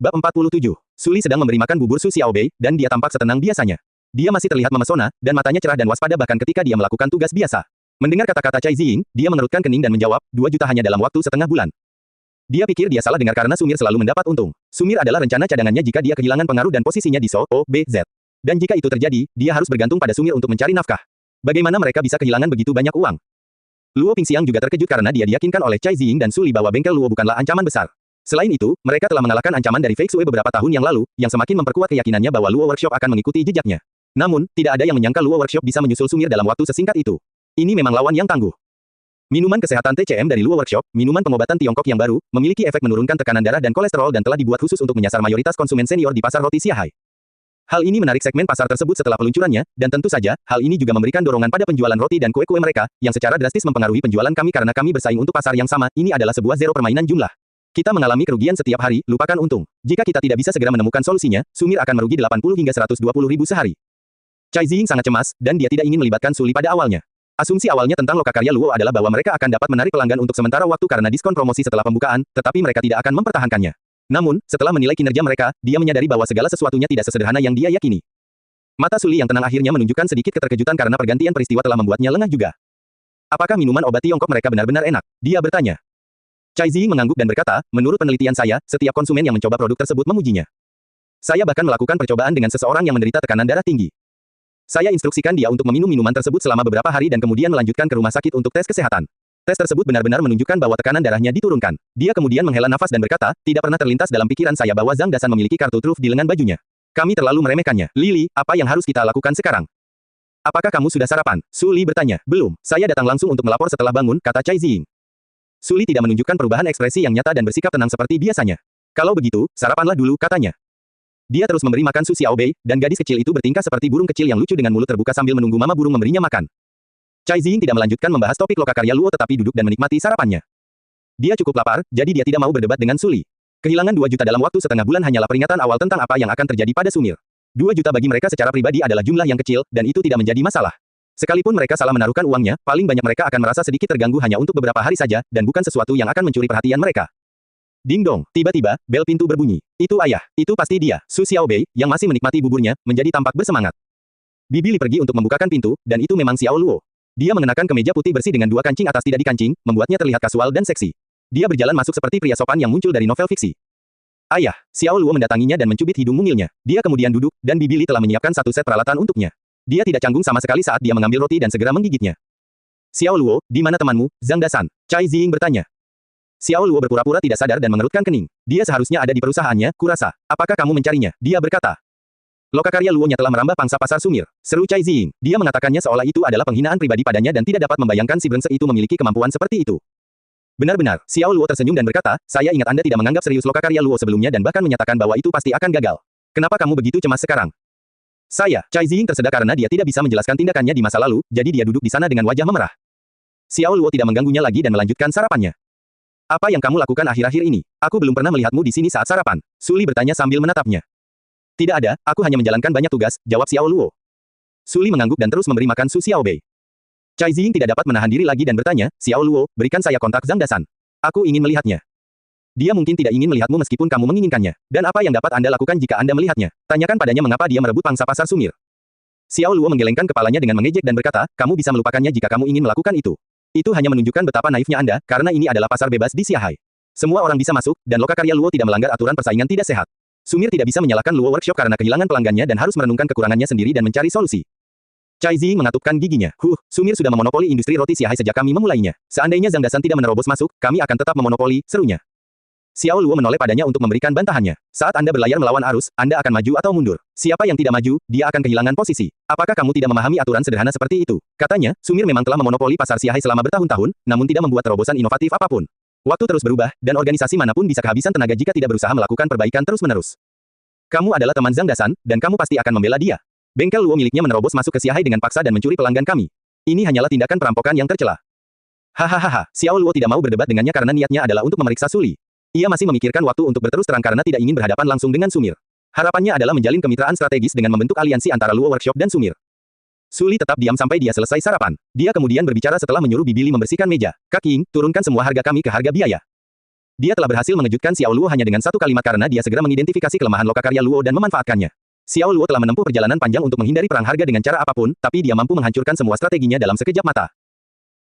Bab 47. Suli sedang memberi makan bubur Su Xiaobei, dan dia tampak setenang biasanya. Dia masih terlihat memesona, dan matanya cerah dan waspada bahkan ketika dia melakukan tugas biasa. Mendengar kata-kata Cai Ziying, dia mengerutkan kening dan menjawab, 2 juta hanya dalam waktu setengah bulan. Dia pikir dia salah dengar karena Sumir selalu mendapat untung. Sumir adalah rencana cadangannya jika dia kehilangan pengaruh dan posisinya di So, O, B, Z. Dan jika itu terjadi, dia harus bergantung pada Sumir untuk mencari nafkah. Bagaimana mereka bisa kehilangan begitu banyak uang? Luo Pingxiang juga terkejut karena dia diyakinkan oleh Cai Ziying dan Suli bahwa bengkel Luo bukanlah ancaman besar. Selain itu, mereka telah mengalahkan ancaman dari Fei Xue beberapa tahun yang lalu, yang semakin memperkuat keyakinannya bahwa Luo Workshop akan mengikuti jejaknya. Namun, tidak ada yang menyangka Luo Workshop bisa menyusul Sumir dalam waktu sesingkat itu. Ini memang lawan yang tangguh. Minuman kesehatan TCM dari Luo Workshop, minuman pengobatan Tiongkok yang baru, memiliki efek menurunkan tekanan darah dan kolesterol dan telah dibuat khusus untuk menyasar mayoritas konsumen senior di pasar roti Xiaohai. Hal ini menarik segmen pasar tersebut setelah peluncurannya, dan tentu saja, hal ini juga memberikan dorongan pada penjualan roti dan kue-kue mereka, yang secara drastis mempengaruhi penjualan kami karena kami bersaing untuk pasar yang sama. Ini adalah sebuah zero permainan jumlah. Kita mengalami kerugian setiap hari, lupakan untung. Jika kita tidak bisa segera menemukan solusinya, Sumir akan merugi 80 hingga 120 ribu sehari. Cai Ziying sangat cemas, dan dia tidak ingin melibatkan Suli pada awalnya. Asumsi awalnya tentang lokakarya Luo adalah bahwa mereka akan dapat menarik pelanggan untuk sementara waktu karena diskon promosi setelah pembukaan, tetapi mereka tidak akan mempertahankannya. Namun, setelah menilai kinerja mereka, dia menyadari bahwa segala sesuatunya tidak sesederhana yang dia yakini. Mata Suli yang tenang akhirnya menunjukkan sedikit keterkejutan karena pergantian peristiwa telah membuatnya lengah juga. Apakah minuman obat Tiongkok mereka benar-benar enak? Dia bertanya. Cai Ziying mengangguk dan berkata, menurut penelitian saya, setiap konsumen yang mencoba produk tersebut memujinya. Saya bahkan melakukan percobaan dengan seseorang yang menderita tekanan darah tinggi. Saya instruksikan dia untuk meminum minuman tersebut selama beberapa hari dan kemudian melanjutkan ke rumah sakit untuk tes kesehatan. Tes tersebut benar-benar menunjukkan bahwa tekanan darahnya diturunkan. Dia kemudian menghela nafas dan berkata, tidak pernah terlintas dalam pikiran saya bahwa Zhang Dasan memiliki kartu truf di lengan bajunya. Kami terlalu meremehkannya. Lili, apa yang harus kita lakukan sekarang? Apakah kamu sudah sarapan? Suli bertanya. Belum, saya datang langsung untuk melapor setelah bangun, kata Cai Ziying. Suli tidak menunjukkan perubahan ekspresi yang nyata dan bersikap tenang seperti biasanya. Kalau begitu, sarapanlah dulu, katanya. Dia terus memberi makan Su Xiaobei, dan gadis kecil itu bertingkah seperti burung kecil yang lucu dengan mulut terbuka sambil menunggu mama burung memberinya makan. Cai Ziying tidak melanjutkan membahas topik lokakarya Luo tetapi duduk dan menikmati sarapannya. Dia cukup lapar, jadi dia tidak mau berdebat dengan Suli. Kehilangan 2 juta dalam waktu setengah bulan hanyalah peringatan awal tentang apa yang akan terjadi pada Sumir. 2 juta bagi mereka secara pribadi adalah jumlah yang kecil, dan itu tidak menjadi masalah. Sekalipun mereka salah menaruhkan uangnya, paling banyak mereka akan merasa sedikit terganggu hanya untuk beberapa hari saja, dan bukan sesuatu yang akan mencuri perhatian mereka. Ding dong, tiba-tiba, bel pintu berbunyi. Itu ayah, itu pasti dia, Su Xiaobei, yang masih menikmati buburnya, menjadi tampak bersemangat. Bibi Li pergi untuk membukakan pintu, dan itu memang Xiao Luo. Dia mengenakan kemeja putih bersih dengan 2 kancing atas tidak dikancing, membuatnya terlihat kasual dan seksi. Dia berjalan masuk seperti pria sopan yang muncul dari novel fiksi. Ayah, Xiao Luo mendatanginya dan mencubit hidung mungilnya. Dia kemudian duduk, dan Bibi Li telah menyiapkan satu set peralatan untuknya. Dia tidak canggung sama sekali saat dia mengambil roti dan segera menggigitnya. Xiao Luo, di mana temanmu, Zhang Dasan? Cai Ziying bertanya. Xiao Luo berpura-pura tidak sadar dan mengerutkan kening. Dia seharusnya ada di perusahaannya, kurasa. Apakah kamu mencarinya? Dia berkata. Lokakarya Luo-nya telah merambah pangsa pasar Sumir. Seru Cai Ziying. Dia mengatakannya seolah itu adalah penghinaan pribadi padanya dan tidak dapat membayangkan si brengsek itu memiliki kemampuan seperti itu. Benar-benar, Xiao Luo tersenyum dan berkata, saya ingat Anda tidak menganggap serius lokakarya Luo sebelumnya dan bahkan menyatakan bahwa itu pasti akan gagal. Kenapa kamu begitu cemas sekarang? Cai Ziying tersedak karena dia tidak bisa menjelaskan tindakannya di masa lalu, jadi dia duduk di sana dengan wajah memerah. Xiao Luo tidak mengganggunya lagi dan melanjutkan sarapannya. Apa yang kamu lakukan akhir-akhir ini? Aku belum pernah melihatmu di sini saat sarapan. Suli bertanya sambil menatapnya. Tidak ada, aku hanya menjalankan banyak tugas, jawab Xiao Luo. Suli mengangguk dan terus memberi makan Su Xiaobei. Cai Ziying tidak dapat menahan diri lagi dan bertanya, Xiao Luo, berikan saya kontak Zhang Dasan. Aku ingin melihatnya. Dia mungkin tidak ingin melihatmu meskipun kamu menginginkannya. Dan apa yang dapat Anda lakukan jika Anda melihatnya? Tanyakan padanya mengapa dia merebut pangsa pasar Sumir. Xiao Luo menggelengkan kepalanya dengan mengejek dan berkata, kamu bisa melupakannya jika kamu ingin melakukan itu. Itu hanya menunjukkan betapa naifnya Anda, karena ini adalah pasar bebas di Xiaohai. Semua orang bisa masuk, dan lokakarya Luo tidak melanggar aturan persaingan tidak sehat. Sumir tidak bisa menyalahkan Luo Workshop karena kehilangan pelanggannya dan harus merenungkan kekurangannya sendiri dan mencari solusi. Cai Ziying mengatupkan giginya. Sumir sudah memonopoli industri roti Xiaohai sejak kami memulainya. Seandainya Zhang Dasan tidak menerobos masuk, kami akan tetap memonopoli, serunya. Xiao Luo menoleh padanya untuk memberikan bantahannya. Saat Anda berlayar melawan arus, Anda akan maju atau mundur. Siapa yang tidak maju, dia akan kehilangan posisi. Apakah kamu tidak memahami aturan sederhana seperti itu? Katanya, Sumir memang telah memonopoli pasar Xiaohai selama bertahun-tahun, namun tidak membuat terobosan inovatif apapun. Waktu terus berubah, dan organisasi manapun bisa kehabisan tenaga jika tidak berusaha melakukan perbaikan terus-menerus. Kamu adalah teman Zhang Dasan, dan kamu pasti akan membela dia. Bengkel Luo miliknya menerobos masuk ke Xiaohai dengan paksa dan mencuri pelanggan kami. Ini hanyalah tindakan perampokan yang tercela. Hahaha, Xiao Luo tidak mau berdebat dengannya karena niatnya adalah untuk memeriksa Suli. Ia masih memikirkan waktu untuk berterus terang karena tidak ingin berhadapan langsung dengan Sumir. Harapannya adalah menjalin kemitraan strategis dengan membentuk aliansi antara Luo Workshop dan Sumir. Suli tetap diam sampai dia selesai sarapan. Dia kemudian berbicara setelah menyuruh Bibi Li membersihkan meja. Kak Ying, turunkan semua harga kami ke harga biaya. Dia telah berhasil mengejutkan Xiao Luo hanya dengan satu kalimat karena dia segera mengidentifikasi kelemahan lokakarya Luo dan memanfaatkannya. Xiao Luo telah menempuh perjalanan panjang untuk menghindari perang harga dengan cara apapun, tapi dia mampu menghancurkan semua strateginya dalam sekejap mata.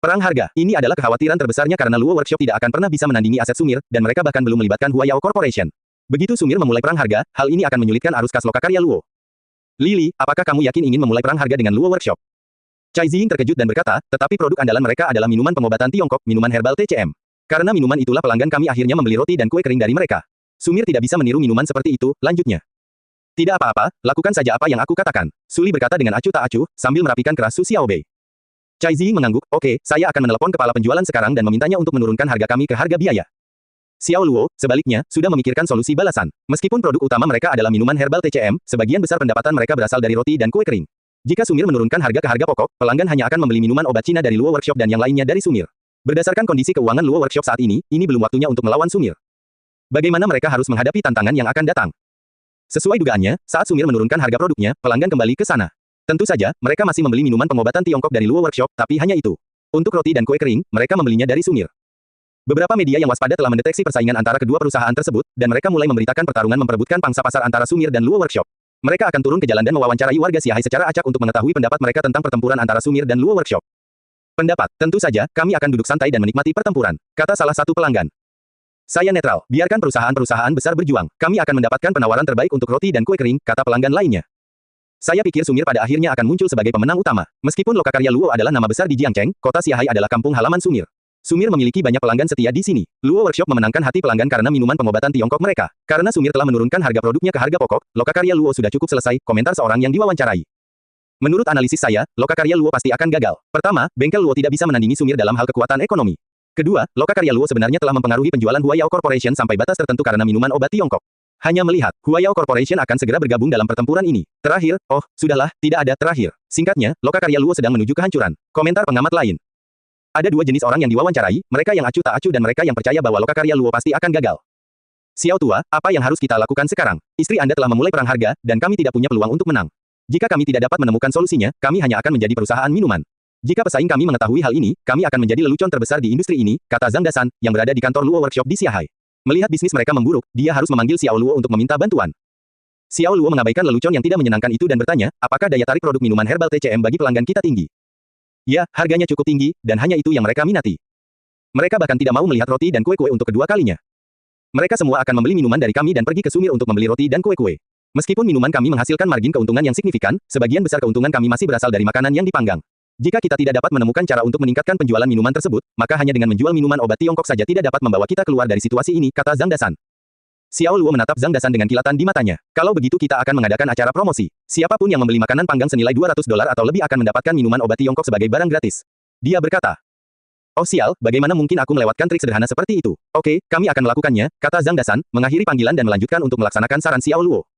Perang harga, ini adalah kekhawatiran terbesarnya karena Luo Workshop tidak akan pernah bisa menandingi aset Sumir, dan mereka bahkan belum melibatkan Huayao Corporation. Begitu Sumir memulai perang harga, hal ini akan menyulitkan arus kas lokakarya Luo. Lily, apakah kamu yakin ingin memulai perang harga dengan Luo Workshop? Cai Ziying terkejut dan berkata, tetapi produk andalan mereka adalah minuman pengobatan Tiongkok, minuman herbal TCM. Karena minuman itulah pelanggan kami akhirnya membeli roti dan kue kering dari mereka. Sumir tidak bisa meniru minuman seperti itu, lanjutnya. Tidak apa-apa, lakukan saja apa yang aku katakan. Suli berkata dengan acuh tak acuh, sambil merapikan keras Su Xiaobei. Cai Ziying mengangguk, oke, saya akan menelepon kepala penjualan sekarang dan memintanya untuk menurunkan harga kami ke harga biaya. Xiao Luo, sebaliknya, sudah memikirkan solusi balasan. Meskipun produk utama mereka adalah minuman herbal TCM, sebagian besar pendapatan mereka berasal dari roti dan kue kering. Jika Sumir menurunkan harga ke harga pokok, pelanggan hanya akan membeli minuman obat Cina dari Luo Workshop dan yang lainnya dari Sumir. Berdasarkan kondisi keuangan Luo Workshop saat ini belum waktunya untuk melawan Sumir. Bagaimana mereka harus menghadapi tantangan yang akan datang? Sesuai dugaannya, saat Sumir menurunkan harga produknya, pelanggan kembali ke sana. Tentu saja, mereka masih membeli minuman pengobatan Tiongkok dari Luo Workshop, tapi hanya itu. Untuk roti dan kue kering, mereka membelinya dari Sumir. Beberapa media yang waspada telah mendeteksi persaingan antara kedua perusahaan tersebut, dan mereka mulai memberitakan pertarungan memperebutkan pangsa pasar antara Sumir dan Luo Workshop. Mereka akan turun ke jalan dan mewawancarai warga Siahai secara acak untuk mengetahui pendapat mereka tentang pertempuran antara Sumir dan Luo Workshop. Pendapat, tentu saja, kami akan duduk santai dan menikmati pertempuran, kata salah satu pelanggan. Saya netral, biarkan perusahaan-perusahaan besar berjuang, kami akan mendapatkan penawaran terbaik untuk roti dan kue kering, kata pelanggan lainnya. Saya pikir Sumir pada akhirnya akan muncul sebagai pemenang utama. Meskipun lokakarya Luo adalah nama besar di Jiangcheng, kota Siahai adalah kampung halaman Sumir. Sumir memiliki banyak pelanggan setia di sini. Luo Workshop memenangkan hati pelanggan karena minuman pengobatan Tiongkok mereka. Karena Sumir telah menurunkan harga produknya ke harga pokok, lokakarya Luo sudah cukup selesai, komentar seorang yang diwawancarai. Menurut analisis saya, lokakarya Luo pasti akan gagal. Pertama, bengkel Luo tidak bisa menandingi Sumir dalam hal kekuatan ekonomi. Kedua, lokakarya Luo sebenarnya telah mempengaruhi penjualan Huayao Corporation sampai batas tertentu karena minuman obat Tiongkok. Hanya melihat, Huayao Corporation akan segera bergabung dalam pertempuran ini. Terakhir, oh, sudahlah, tidak ada terakhir. Singkatnya, lokakarya Luo sedang menuju kehancuran. Komentar pengamat lain. Ada dua jenis orang yang diwawancarai, mereka yang acuh tak acuh dan mereka yang percaya bahwa lokakarya Luo pasti akan gagal. Xiao tua, apa yang harus kita lakukan sekarang? Istri Anda telah memulai perang harga, dan kami tidak punya peluang untuk menang. Jika kami tidak dapat menemukan solusinya, kami hanya akan menjadi perusahaan minuman. Jika pesaing kami mengetahui hal ini, kami akan menjadi lelucon terbesar di industri ini, kata Zhang Dasan, yang berada di kantor Luo Workshop di Siahai. Melihat bisnis mereka memburuk, dia harus memanggil Xiao Luo untuk meminta bantuan. Xiao Luo mengabaikan lelucon yang tidak menyenangkan itu dan bertanya, apakah daya tarik produk minuman herbal TCM bagi pelanggan kita tinggi? Ya, harganya cukup tinggi, dan hanya itu yang mereka minati. Mereka bahkan tidak mau melihat roti dan kue-kue untuk kedua kalinya. Mereka semua akan membeli minuman dari kami dan pergi ke Sumir untuk membeli roti dan kue-kue. Meskipun minuman kami menghasilkan margin keuntungan yang signifikan, sebagian besar keuntungan kami masih berasal dari makanan yang dipanggang. Jika kita tidak dapat menemukan cara untuk meningkatkan penjualan minuman tersebut, maka hanya dengan menjual minuman obat Tiongkok saja tidak dapat membawa kita keluar dari situasi ini, kata Zhang Dasan. Xiao Luo menatap Zhang Dasan dengan kilatan di matanya. Kalau begitu kita akan mengadakan acara promosi. Siapapun yang membeli makanan panggang senilai $200 atau lebih akan mendapatkan minuman obat Tiongkok sebagai barang gratis. Dia berkata. Oh sial, bagaimana mungkin aku melewatkan trik sederhana seperti itu? Oke, kami akan melakukannya, kata Zhang Dasan, mengakhiri panggilan dan melanjutkan untuk melaksanakan saran Xiao Luo.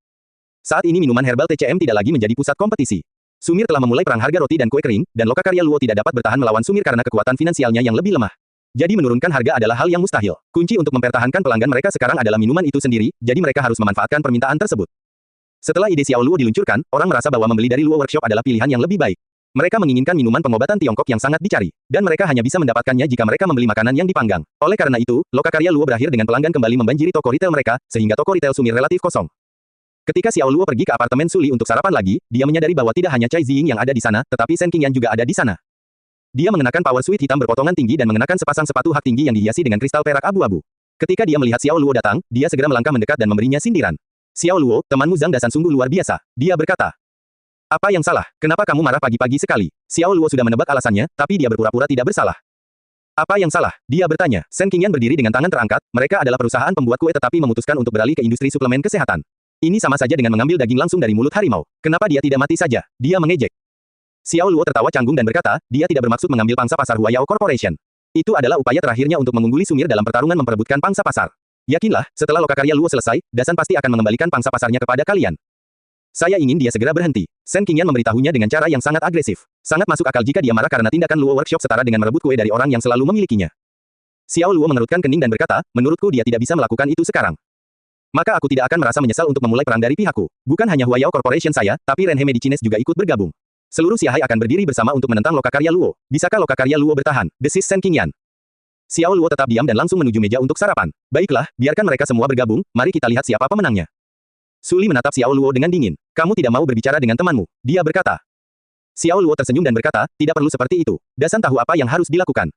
Saat ini minuman herbal TCM tidak lagi menjadi pusat kompetisi. Sumir telah memulai perang harga roti dan kue kering, dan lokakarya Luo tidak dapat bertahan melawan Sumir karena kekuatan finansialnya yang lebih lemah. Jadi menurunkan harga adalah hal yang mustahil. Kunci untuk mempertahankan pelanggan mereka sekarang adalah minuman itu sendiri, jadi mereka harus memanfaatkan permintaan tersebut. Setelah ide Xiao Luo diluncurkan, orang merasa bahwa membeli dari Luo Workshop adalah pilihan yang lebih baik. Mereka menginginkan minuman pengobatan Tiongkok yang sangat dicari, dan mereka hanya bisa mendapatkannya jika mereka membeli makanan yang dipanggang. Oleh karena itu, lokakarya Luo berakhir dengan pelanggan kembali membanjiri toko retail mereka, sehingga toko retail Sumir relatif kosong. Ketika Xiao Luo pergi ke apartemen Suli untuk sarapan lagi, dia menyadari bahwa tidak hanya Cai Ziying yang ada di sana, tetapi Shen Qingyan juga ada di sana. Dia mengenakan power suit hitam berpotongan tinggi dan mengenakan sepasang sepatu hak tinggi yang dihiasi dengan kristal perak abu-abu. Ketika dia melihat Xiao Luo datang, dia segera melangkah mendekat dan memberinya sindiran. Xiao Luo, temanmu Zhang Dasan sungguh luar biasa. Dia berkata. Apa yang salah? Kenapa kamu marah pagi-pagi sekali? Xiao Luo sudah menebak alasannya, tapi dia berpura-pura tidak bersalah. Apa yang salah? Dia bertanya. Shen Qingyan berdiri dengan tangan terangkat, mereka adalah perusahaan pembuat kue tetapi memutuskan untuk beralih ke industri suplemen kesehatan. Ini sama saja dengan mengambil daging langsung dari mulut harimau. Kenapa dia tidak mati saja? Dia mengejek. Xiao Luo tertawa canggung dan berkata, dia tidak bermaksud mengambil pangsa pasar Huayao Corporation. Itu adalah upaya terakhirnya untuk mengungguli Sumir dalam pertarungan memperebutkan pangsa pasar. Yakinlah, setelah lokakarya Luo selesai, Dasan pasti akan mengembalikan pangsa pasarnya kepada kalian. Saya ingin dia segera berhenti. Shen Qingyan memberitahunya dengan cara yang sangat agresif. Sangat masuk akal jika dia marah karena tindakan Luo Workshop setara dengan merebut kue dari orang yang selalu memilikinya. Xiao Luo mengerutkan kening dan berkata, menurutku dia tidak bisa melakukan itu sekarang. Maka aku tidak akan merasa menyesal untuk memulai perang dari pihakku. Bukan hanya Huayao Corporation saya, tapi Renhe Medicines juga ikut bergabung. Seluruh Siahai akan berdiri bersama untuk menentang lokakarya Luo. Bisakah lokakarya Luo bertahan? Desis Shen Qingyan. Xiao Luo tetap diam dan langsung menuju meja untuk sarapan. Baiklah, biarkan mereka semua bergabung, mari kita lihat siapa pemenangnya. Su Li menatap Xiao Luo dengan dingin. Kamu tidak mau berbicara dengan temanmu, dia berkata. Xiao Luo tersenyum dan berkata, tidak perlu seperti itu. Dasan tahu apa yang harus dilakukan.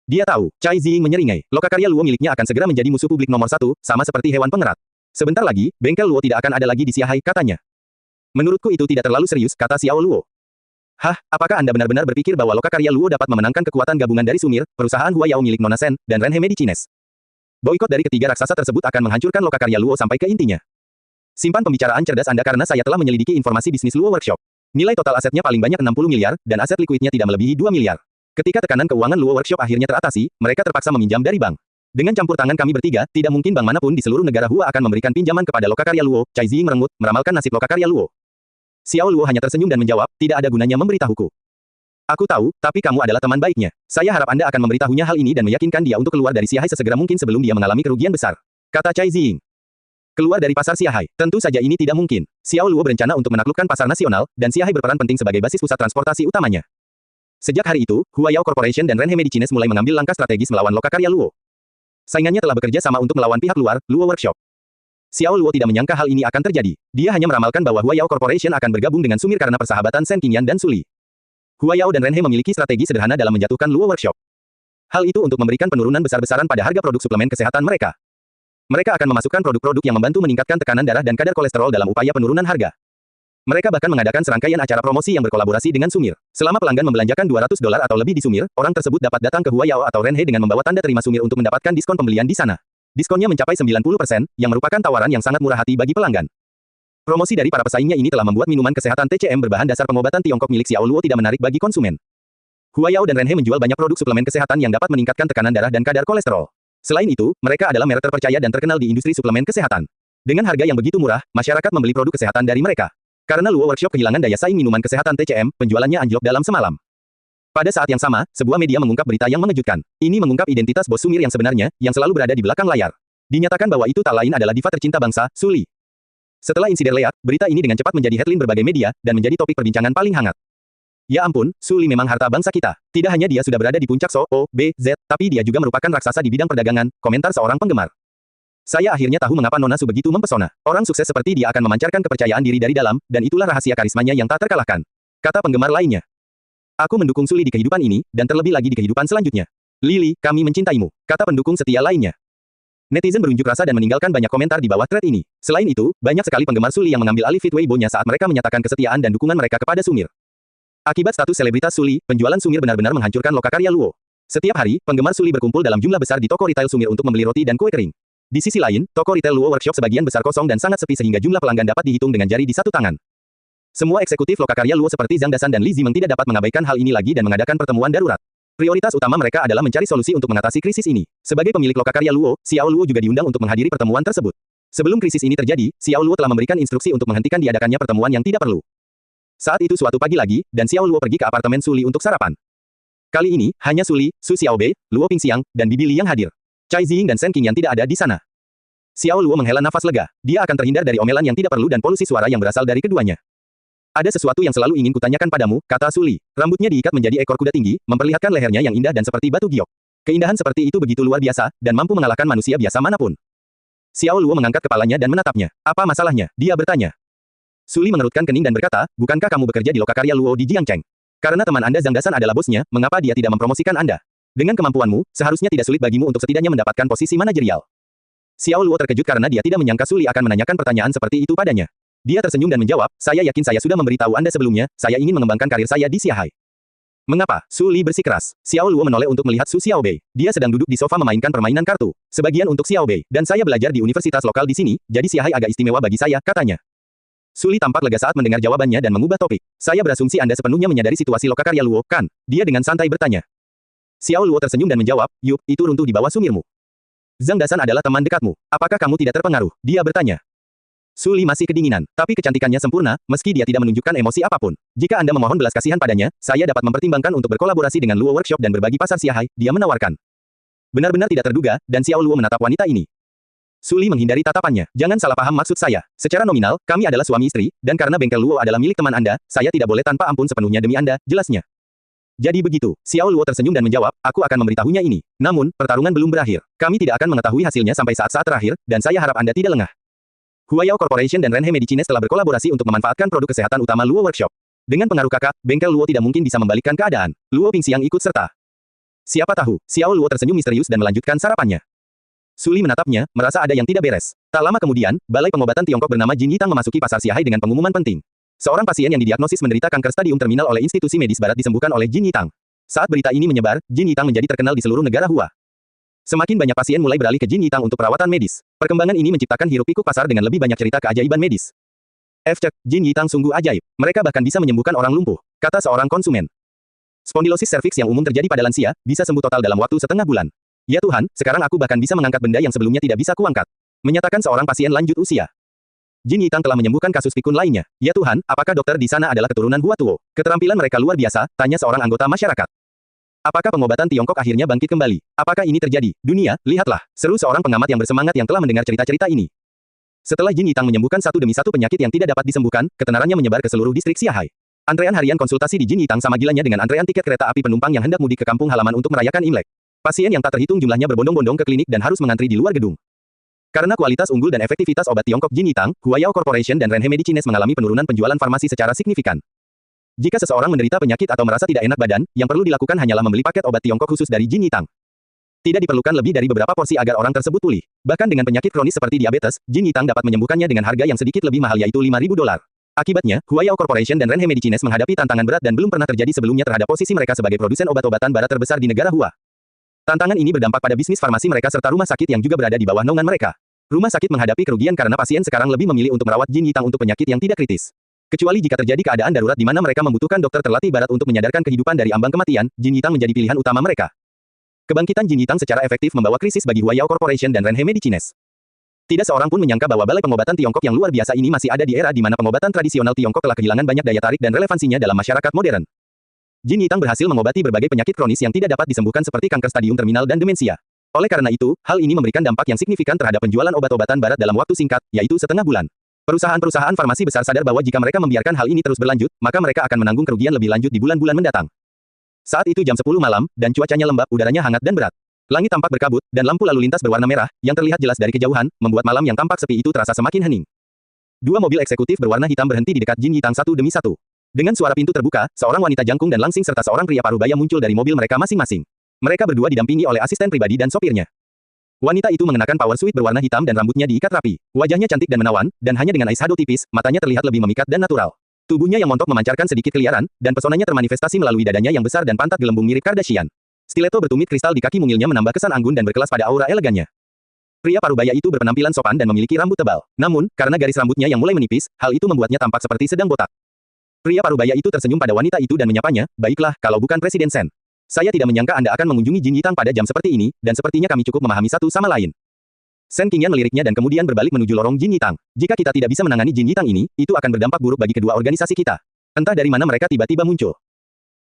Dia tahu, Cai Ziying menyeringai. Lokakarya Luo miliknya akan segera menjadi musuh publik nomor 1, sama seperti hewan pengerat. Sebentar lagi, bengkel Luo tidak akan ada lagi di Xiahai, katanya. Menurutku itu tidak terlalu serius, kata Xiao Luo. Hah, apakah Anda benar-benar berpikir bahwa Lokakarya Luo dapat memenangkan kekuatan gabungan dari Sumir, perusahaan Hua Yao milik Nona Sen, dan Renhe Medicines? Boikot dari ketiga raksasa tersebut akan menghancurkan Lokakarya Luo sampai ke intinya. Simpan pembicaraan cerdas Anda karena saya telah menyelidiki informasi bisnis Luo Workshop. Nilai total asetnya paling banyak 60 miliar, dan aset likuidnya tidak melebihi 2 miliar. Ketika tekanan keuangan Luo Workshop akhirnya teratasi, mereka terpaksa meminjam dari bank. Dengan campur tangan kami bertiga, tidak mungkin bank manapun di seluruh negara Hua akan memberikan pinjaman kepada Lokakarya Luo. Cai Ziying merengut, meramalkan nasib Lokakarya Luo. Xiao Luo hanya tersenyum dan menjawab, tidak ada gunanya memberitahuku. Aku tahu, tapi kamu adalah teman baiknya. Saya harap Anda akan memberitahunya hal ini dan meyakinkan dia untuk keluar dari Xiahai sesegera mungkin sebelum dia mengalami kerugian besar. Kata Cai Ziying. Keluar dari pasar Xiahai. Tentu saja ini tidak mungkin. Xiao Luo berencana untuk menaklukkan pasar nasional, dan Xiahai berperan penting sebagai basis pusat transportasi utamanya. Sejak hari itu, Hua Yao Corporation dan Renhe Medicines mulai mengambil langkah strategis melawan Lokakarya Luo. Saingannya telah bekerja sama untuk melawan pihak luar, Luo Workshop. Xiao Luo tidak menyangka hal ini akan terjadi. Dia hanya meramalkan bahwa Hua Yao Corporation akan bergabung dengan Sumir karena persahabatan Shen Qingyan dan Su Li. Hua Yao dan Renhe memiliki strategi sederhana dalam menjatuhkan Luo Workshop. Hal itu untuk memberikan penurunan besar-besaran pada harga produk suplemen kesehatan mereka. Mereka akan memasukkan produk-produk yang membantu meningkatkan tekanan darah dan kadar kolesterol dalam upaya penurunan harga. Mereka bahkan mengadakan serangkaian acara promosi yang berkolaborasi dengan Sumir. Selama pelanggan membelanjakan $200 atau lebih di Sumir, orang tersebut dapat datang ke Hua Yao atau Renhe dengan membawa tanda terima Sumir untuk mendapatkan diskon pembelian di sana. Diskonnya mencapai 90%, yang merupakan tawaran yang sangat murah hati bagi pelanggan. Promosi dari para pesaingnya ini telah membuat minuman kesehatan TCM berbahan dasar pengobatan Tiongkok milik Xiao Luo tidak menarik bagi konsumen. Hua Yao dan Renhe menjual banyak produk suplemen kesehatan yang dapat meningkatkan tekanan darah dan kadar kolesterol. Selain itu, mereka adalah merek terpercaya dan terkenal di industri suplemen kesehatan. Dengan harga yang begitu murah, masyarakat membeli produk kesehatan dari mereka. Karena Luo Workshop kehilangan daya saing minuman kesehatan TCM, penjualannya anjlok dalam semalam. Pada saat yang sama, sebuah media mengungkap berita yang mengejutkan. Ini mengungkap identitas bos Sumir yang sebenarnya, yang selalu berada di belakang layar. Dinyatakan bahwa itu tak lain adalah diva tercinta bangsa, Su Li. Setelah insiden Leak, berita ini dengan cepat menjadi headline berbagai media, dan menjadi topik perbincangan paling hangat. Ya ampun, Su Li memang harta bangsa kita. Tidak hanya dia sudah berada di puncak So, O, B, Z, tapi dia juga merupakan raksasa di bidang perdagangan, komentar seorang penggemar. Saya akhirnya tahu mengapa Nona Su begitu mempesona. Orang sukses seperti dia akan memancarkan kepercayaan diri dari dalam, dan itulah rahasia karismanya yang tak terkalahkan. Kata penggemar lainnya. Aku mendukung Su Li di kehidupan ini, dan terlebih lagi di kehidupan selanjutnya. Lily, kami mencintaimu. Kata pendukung setia lainnya. Netizen berunjuk rasa dan meninggalkan banyak komentar di bawah thread ini. Selain itu, banyak sekali penggemar Su Li yang mengambil alih feed Weibo-nya saat mereka menyatakan kesetiaan dan dukungan mereka kepada Sumir. Akibat status selebritas Su Li, penjualan Sumir benar-benar menghancurkan Lokakarya Luo. Setiap hari, penggemar Su Li berkumpul dalam jumlah besar di toko retail Sumir untuk membeli roti dan kue kering. Di sisi lain, toko retail Luo Workshop sebagian besar kosong dan sangat sepi sehingga jumlah pelanggan dapat dihitung dengan jari di satu tangan. Semua eksekutif Lokakarya Luo seperti Zhang Dasan dan Li Zimeng tidak dapat mengabaikan hal ini lagi dan mengadakan pertemuan darurat. Prioritas utama mereka adalah mencari solusi untuk mengatasi krisis ini. Sebagai pemilik Lokakarya Luo, Xiao Luo juga diundang untuk menghadiri pertemuan tersebut. Sebelum krisis ini terjadi, Xiao Luo telah memberikan instruksi untuk menghentikan diadakannya pertemuan yang tidak perlu. Saat itu suatu pagi lagi, dan Xiao Luo pergi ke apartemen Su Li untuk sarapan. Kali ini, hanya Su Li, Su Xiaobei, Luo Pingxiang, dan Bibi Li yang hadir. Cai Ziying dan Shen Qingyan tidak ada di sana. Xiao Luo menghela nafas lega. Dia akan terhindar dari omelan yang tidak perlu dan polusi suara yang berasal dari keduanya. Ada sesuatu yang selalu ingin kutanyakan padamu, kata Su Li. Rambutnya diikat menjadi ekor kuda tinggi, memperlihatkan lehernya yang indah dan seperti batu giok. Keindahan seperti itu begitu luar biasa, dan mampu mengalahkan manusia biasa manapun. Xiao Luo mengangkat kepalanya dan menatapnya. Apa masalahnya? Dia bertanya. Su Li mengerutkan kening dan berkata, bukankah kamu bekerja di Lokakarya Luo di Jiangcheng? Karena teman Anda Zhang Dasan adalah bosnya, mengapa dia tidak mempromosikan Anda? Dengan kemampuanmu, seharusnya tidak sulit bagimu untuk setidaknya mendapatkan posisi manajerial. Xiao Luo terkejut karena dia tidak menyangka Su Li akan menanyakan pertanyaan seperti itu padanya. Dia tersenyum dan menjawab, saya yakin saya sudah memberitahu Anda sebelumnya, saya ingin mengembangkan karir saya di Xiahai. Mengapa? Su Li bersikeras. Xiao Luo menoleh untuk melihat Su Xiaobei. Dia sedang duduk di sofa memainkan permainan kartu. Sebagian untuk Xiaobei, dan saya belajar di universitas lokal di sini, jadi Xiahai agak istimewa bagi saya, katanya. Su Li tampak lega saat mendengar jawabannya dan mengubah topik. Saya berasumsi Anda sepenuhnya menyadari situasi Lokakarya Luo, kan? Dia dengan santai bertanya. Xiao Luo tersenyum dan menjawab, yup, itu runtuh di bawah sumirmu. Zhang Dasan adalah teman dekatmu. Apakah kamu tidak terpengaruh? Dia bertanya. Su Li masih kedinginan, tapi kecantikannya sempurna, meski dia tidak menunjukkan emosi apapun. Jika Anda memohon belas kasihan padanya, saya dapat mempertimbangkan untuk berkolaborasi dengan Luo Workshop dan berbagi pasar Xiahai, dia menawarkan. Benar-benar tidak terduga, dan Xiao Luo menatap wanita ini. Su Li menghindari tatapannya. Jangan salah paham maksud saya. Secara nominal, kami adalah suami istri, dan karena bengkel Luo adalah milik teman Anda, saya tidak boleh tanpa ampun sepenuhnya demi Anda, jelasnya. Jadi begitu, Xiao Luo tersenyum dan menjawab, aku akan memberitahunya ini. Namun, pertarungan belum berakhir. Kami tidak akan mengetahui hasilnya sampai saat-saat terakhir, dan saya harap Anda tidak lengah. Huayao Corporation dan Renhe Medicines telah berkolaborasi untuk memanfaatkan produk kesehatan utama Luo Workshop. Dengan pengaruh kakak, bengkel Luo tidak mungkin bisa membalikkan keadaan. Luo Pingxiang ikut serta. Siapa tahu, Xiao Luo tersenyum misterius dan melanjutkan sarapannya. Suli menatapnya, merasa ada yang tidak beres. Tak lama kemudian, Balai Pengobatan Tiongkok bernama Jin Yitang memasuki pasar Xiahai dengan pengumuman penting. Seorang pasien yang didiagnosis menderita kanker stadium terminal oleh institusi medis barat disembuhkan oleh Jin Yitang. Saat berita ini menyebar, Jin Yitang menjadi terkenal di seluruh negara Hua. Semakin banyak pasien mulai beralih ke Jin Yitang untuk perawatan medis. Perkembangan ini menciptakan hiruk-pikuk pasar dengan lebih banyak cerita keajaiban medis. Cek, Jin Yitang sungguh ajaib. Mereka bahkan bisa menyembuhkan orang lumpuh, kata seorang konsumen. Spondilosis serviks yang umum terjadi pada lansia, bisa sembuh total dalam waktu setengah bulan. Ya Tuhan, sekarang aku bahkan bisa mengangkat benda yang sebelumnya tidak bisa kuangkat. Menyatakan seorang pasien lanjut usia. Jin Yitang telah menyembuhkan kasus pikun lainnya. Ya Tuhan, apakah dokter di sana adalah keturunan Hua Tuo? Keterampilan mereka luar biasa, tanya seorang anggota masyarakat. Apakah pengobatan Tiongkok akhirnya bangkit kembali? Apakah ini terjadi? Dunia, lihatlah, seru seorang pengamat yang bersemangat yang telah mendengar cerita-cerita ini. Setelah Jin Yitang menyembuhkan satu demi satu penyakit yang tidak dapat disembuhkan, ketenarannya menyebar ke seluruh distrik Xiahai. Antrean harian konsultasi di Jin Yitang sama gilanya dengan antrean tiket kereta api penumpang yang hendak mudik ke kampung halaman untuk merayakan Imlek. Pasien yang tak terhitung jumlahnya berbondong-bondong ke klinik dan harus mengantri di luar gedung. Karena kualitas unggul dan efektivitas obat Tiongkok Jin Yitang, Huayao Corporation dan Renhe Medicines mengalami penurunan penjualan farmasi secara signifikan. Jika seseorang menderita penyakit atau merasa tidak enak badan, yang perlu dilakukan hanyalah membeli paket obat Tiongkok khusus dari Jin Yitang. Tidak diperlukan lebih dari beberapa porsi agar orang tersebut pulih. Bahkan dengan penyakit kronis seperti diabetes, Jin Yitang dapat menyembuhkannya dengan harga yang sedikit lebih mahal yaitu $5.000. Akibatnya, Huayao Corporation dan Renhe Medicines menghadapi tantangan berat dan belum pernah terjadi sebelumnya terhadap posisi mereka sebagai produsen obat-obatan barat terbesar di negara Hua. Tantangan ini berdampak pada bisnis farmasi mereka serta rumah sakit yang juga berada di bawah naungan mereka. Rumah sakit menghadapi kerugian karena pasien sekarang lebih memilih untuk merawat Jin Yitang untuk penyakit yang tidak kritis. Kecuali jika terjadi keadaan darurat di mana mereka membutuhkan dokter terlatih barat untuk menyadarkan kehidupan dari ambang kematian, Jin Yitang menjadi pilihan utama mereka. Kebangkitan Jin Yitang secara efektif membawa krisis bagi Huayao Corporation dan Renhe Medicines. Tidak seorang pun menyangka bahwa balai pengobatan Tiongkok yang luar biasa ini masih ada di era di mana pengobatan tradisional Tiongkok telah kehilangan banyak daya tarik dan relevansinya dalam masyarakat modern. Jin Yitang berhasil mengobati berbagai penyakit kronis yang tidak dapat disembuhkan seperti kanker stadium terminal dan demensia. Oleh karena itu, hal ini memberikan dampak yang signifikan terhadap penjualan obat-obatan barat dalam waktu singkat, yaitu setengah bulan. Perusahaan-perusahaan farmasi besar sadar bahwa jika mereka membiarkan hal ini terus berlanjut, maka mereka akan menanggung kerugian lebih lanjut di bulan-bulan mendatang. Saat itu jam 10 malam, dan cuacanya lembab, udaranya hangat dan berat. Langit tampak berkabut, dan lampu lalu lintas berwarna merah, yang terlihat jelas dari kejauhan, membuat malam yang tampak sepi itu terasa semakin hening. Dua mobil eksekutif berwarna hitam berhenti di dekat Jin Yitang satu demi satu. Dengan suara pintu terbuka, seorang wanita jangkung dan langsing serta seorang pria parubaya muncul dari mobil mereka masing-masing. Mereka berdua didampingi oleh asisten pribadi dan sopirnya. Wanita itu mengenakan power suit berwarna hitam dan rambutnya diikat rapi. Wajahnya cantik dan menawan, dan hanya dengan eyeshadow tipis, matanya terlihat lebih memikat dan natural. Tubuhnya yang montok memancarkan sedikit keliaran, dan pesonanya termanifestasi melalui dadanya yang besar dan pantat gelembung mirip Kardashian. Stiletto bertumit kristal di kaki mungilnya menambah kesan anggun dan berkelas pada aura elegannya. Pria parubaya itu berpenampilan sopan dan memiliki rambut tebal. Namun, karena garis rambutnya yang mulai menipis, hal itu membuatnya tampak seperti sedang botak. Pria parubaya itu tersenyum pada wanita itu dan menyapanya, baiklah, kalau bukan Presiden Sen. Saya tidak menyangka Anda akan mengunjungi Jin Yitang pada jam seperti ini, dan sepertinya kami cukup memahami satu sama lain. Sen Qingyan meliriknya dan kemudian berbalik menuju lorong Jin Yitang. Jika kita tidak bisa menangani Jin Yitang ini, itu akan berdampak buruk bagi kedua organisasi kita. Entah dari mana mereka tiba-tiba muncul.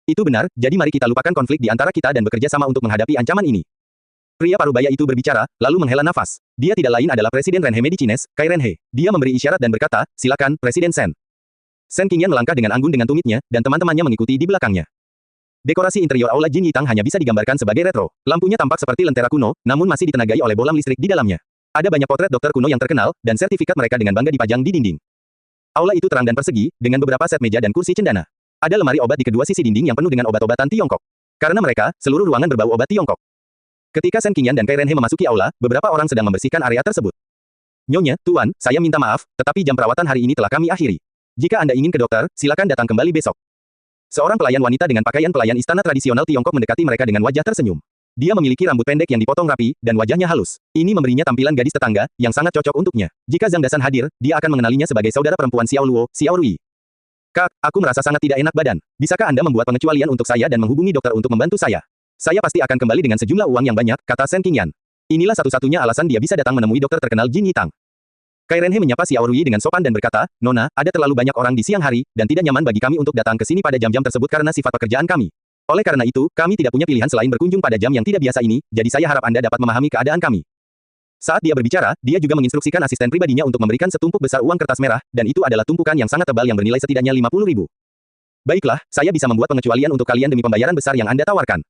Itu benar, jadi mari kita lupakan konflik di antara kita dan bekerja sama untuk menghadapi ancaman ini. Pria parubaya itu berbicara, lalu menghela nafas. Dia tidak lain adalah Presiden Renhe Medicines, Kai Renhe. Dia memberi isyarat dan berkata, silakan, Presiden Sen. Sen Qingyan melangkah dengan anggun dengan tumitnya, dan teman-temannya mengikuti di belakangnya. Dekorasi interior aula Jin Yitang hanya bisa digambarkan sebagai retro. Lampunya tampak seperti lentera kuno, namun masih ditenagai oleh bohlam listrik di dalamnya. Ada banyak potret dokter kuno yang terkenal, dan sertifikat mereka dengan bangga dipajang di dinding. Aula itu terang dan persegi, dengan beberapa set meja dan kursi cendana. Ada lemari obat di kedua sisi dinding yang penuh dengan obat-obatan Tiongkok. Karena mereka, seluruh ruangan berbau obat Tiongkok. Ketika Sen Qingyan dan Kai Renhe memasuki aula, beberapa orang sedang membersihkan area tersebut. Nyonya, Tuan, saya minta maaf, tetapi jam perawatan hari ini telah kami akhiri. Jika Anda ingin ke dokter, silakan datang kembali besok. Seorang pelayan wanita dengan pakaian pelayan istana tradisional Tiongkok mendekati mereka dengan wajah tersenyum. Dia memiliki rambut pendek yang dipotong rapi, dan wajahnya halus. Ini memberinya tampilan gadis tetangga, yang sangat cocok untuknya. Jika Zhang Dasan hadir, dia akan mengenalinya sebagai saudara perempuan Xiao Luo, Xiao Rui. Kak, aku merasa sangat tidak enak badan. Bisakah Anda membuat pengecualian untuk saya dan menghubungi dokter untuk membantu saya? Saya pasti akan kembali dengan sejumlah uang yang banyak, kata Sen Qingyan. Inilah satu-satunya alasan dia bisa datang menemui dokter terkenal Jin Yitang. Kai Renhe menyapa Xiao Rui dengan sopan dan berkata, Nona, ada terlalu banyak orang di siang hari, dan tidak nyaman bagi kami untuk datang ke sini pada jam-jam tersebut karena sifat pekerjaan kami. Oleh karena itu, kami tidak punya pilihan selain berkunjung pada jam yang tidak biasa ini, jadi saya harap Anda dapat memahami keadaan kami. Saat dia berbicara, dia juga menginstruksikan asisten pribadinya untuk memberikan setumpuk besar uang kertas merah, dan itu adalah tumpukan yang sangat tebal yang bernilai setidaknya 50.000. Baiklah, saya bisa membuat pengecualian untuk kalian demi pembayaran besar yang Anda tawarkan.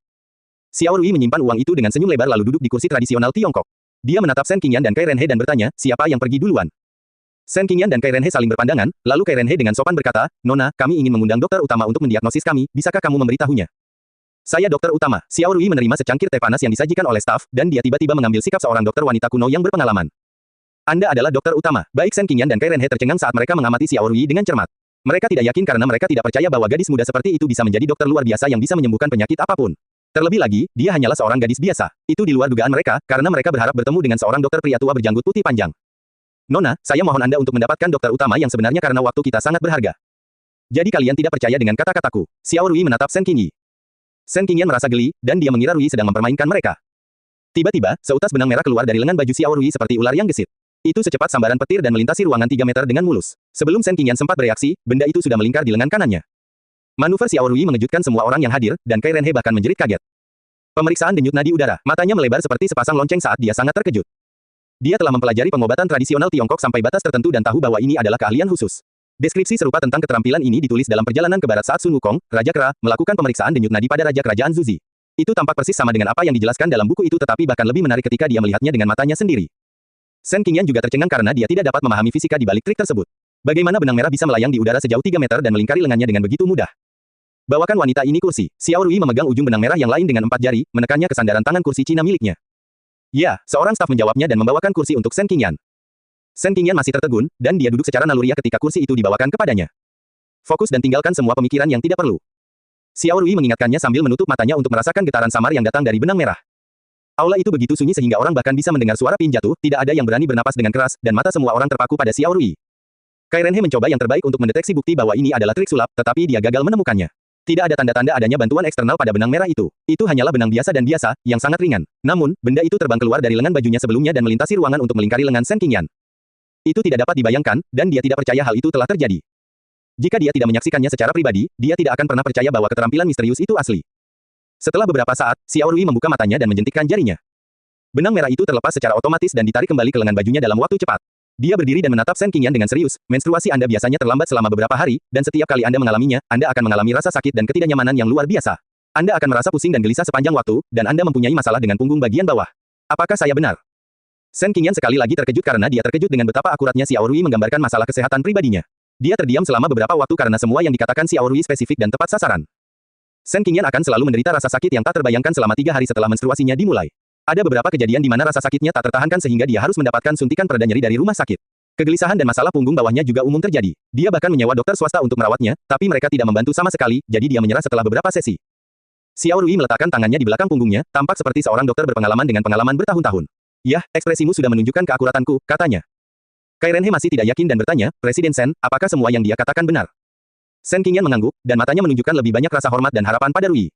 Xiao Rui menyimpan uang itu dengan senyum lebar lalu duduk di kursi tradisional Tiongkok. Dia menatap Shen Qingyan dan Kai Renhe dan bertanya, siapa yang pergi duluan? Shen Qingyan dan Kai Renhe saling berpandangan, lalu Kai Renhe dengan sopan berkata, Nona, kami ingin mengundang dokter utama untuk mendiagnosis kami, bisakah kamu memberitahunya? Saya dokter utama. Xiao Rui menerima secangkir teh panas yang disajikan oleh staf, dan dia tiba-tiba mengambil sikap seorang dokter wanita kuno yang berpengalaman. Anda adalah dokter utama. Baik Shen Qingyan dan Kai Renhe tercengang saat mereka mengamati Xiao Rui dengan cermat. Mereka tidak yakin karena mereka tidak percaya bahwa gadis muda seperti itu bisa menjadi dokter luar biasa yang bisa menyembuhkan penyakit apapun. Terlebih lagi, dia hanyalah seorang gadis biasa. Itu di luar dugaan mereka, karena mereka berharap bertemu dengan seorang dokter pria tua berjanggut putih panjang. Nona, saya mohon Anda untuk mendapatkan dokter utama yang sebenarnya karena waktu kita sangat berharga. Jadi kalian tidak percaya dengan kata-kataku. Xiao Rui menatap Shen Qingyi. Shen Qingyan merasa geli, dan dia mengira Rui sedang mempermainkan mereka. Tiba-tiba, seutas benang merah keluar dari lengan baju Xiao Rui seperti ular yang gesit. Itu secepat sambaran petir dan melintasi ruangan 3 meter dengan mulus. Sebelum Shen Qingyan sempat bereaksi, benda itu sudah melingkar di lengan kanannya. Manuver Xiao Rui mengejutkan semua orang yang hadir, dan Kai Renhe bahkan menjerit kaget. Pemeriksaan denyut nadi udara, matanya melebar seperti sepasang lonceng saat dia sangat terkejut. Dia telah mempelajari pengobatan tradisional Tiongkok sampai batas tertentu dan tahu bahwa ini adalah keahlian khusus. Deskripsi serupa tentang keterampilan ini ditulis dalam perjalanan ke barat saat Sun Wukong, Raja Kera, melakukan pemeriksaan denyut nadi pada Raja Kerajaan Zuzi. Itu tampak persis sama dengan apa yang dijelaskan dalam buku itu tetapi bahkan lebih menarik ketika dia melihatnya dengan matanya sendiri. Shen Qingyan juga tercengang karena dia tidak dapat memahami fisika di balik trik tersebut. Bagaimana benang merah bisa melayang di udara sejauh 3 meter dan melingkari lengannya dengan begitu mudah? Bawakan wanita ini kursi. Xiao Rui memegang ujung benang merah yang lain dengan 4 jari, menekannya ke sandaran tangan kursi Cina miliknya. Ya, seorang staf menjawabnya dan membawakan kursi untuk Shen Qingyan. Shen Qingyan masih tertegun, dan dia duduk secara naluriah ketika kursi itu dibawakan kepadanya. Fokus dan tinggalkan semua pemikiran yang tidak perlu. Xiao Rui mengingatkannya sambil menutup matanya untuk merasakan getaran samar yang datang dari benang merah. Aula itu begitu sunyi sehingga orang bahkan bisa mendengar suara pin jatuh, tidak ada yang berani bernapas dengan keras, dan mata semua orang terpaku pada Xiao Rui. Kai Renhe mencoba yang terbaik untuk mendeteksi bukti bahwa ini adalah trik sulap, tetapi dia gagal menemukannya. Tidak ada tanda-tanda adanya bantuan eksternal pada benang merah itu. Itu hanyalah benang biasa dan biasa, yang sangat ringan. Namun, benda itu terbang keluar dari lengan bajunya sebelumnya dan melintasi ruangan untuk melingkari lengan Shen Qingyan. Itu tidak dapat dibayangkan, dan dia tidak percaya hal itu telah terjadi. Jika dia tidak menyaksikannya secara pribadi, dia tidak akan pernah percaya bahwa keterampilan misterius itu asli. Setelah beberapa saat, Xiao Rui membuka matanya dan menjentikkan jarinya. Benang merah itu terlepas secara otomatis dan ditarik kembali ke lengan bajunya dalam waktu cepat. Dia berdiri dan menatap Shen Qingyan dengan serius. Menstruasi Anda biasanya terlambat selama beberapa hari, dan setiap kali Anda mengalaminya, Anda akan mengalami rasa sakit dan ketidaknyamanan yang luar biasa. Anda akan merasa pusing dan gelisah sepanjang waktu, dan Anda mempunyai masalah dengan punggung bagian bawah. Apakah saya benar? Shen Qingyan sekali lagi terkejut karena dia terkejut dengan betapa akuratnya Xiao Rui menggambarkan masalah kesehatan pribadinya. Dia terdiam selama beberapa waktu karena semua yang dikatakan Xiao Rui spesifik dan tepat sasaran. Shen Qingyan akan selalu menderita rasa sakit yang tak terbayangkan selama 3 hari setelah menstruasinya dimulai. Ada beberapa kejadian di mana rasa sakitnya tak tertahankan sehingga dia harus mendapatkan suntikan pereda nyeri dari rumah sakit. Kegelisahan dan masalah punggung bawahnya juga umum terjadi. Dia bahkan menyewa dokter swasta untuk merawatnya, tapi mereka tidak membantu sama sekali, jadi dia menyerah setelah beberapa sesi. Xiao Rui meletakkan tangannya di belakang punggungnya, tampak seperti seorang dokter berpengalaman dengan pengalaman bertahun-tahun. Yah, ekspresimu sudah menunjukkan keakuratanku, katanya. Kai Renhe masih tidak yakin dan bertanya, Presiden Shen, apakah semua yang dia katakan benar? Shen Qingyan mengangguk, dan matanya menunjukkan lebih banyak rasa hormat dan harapan pada Rui.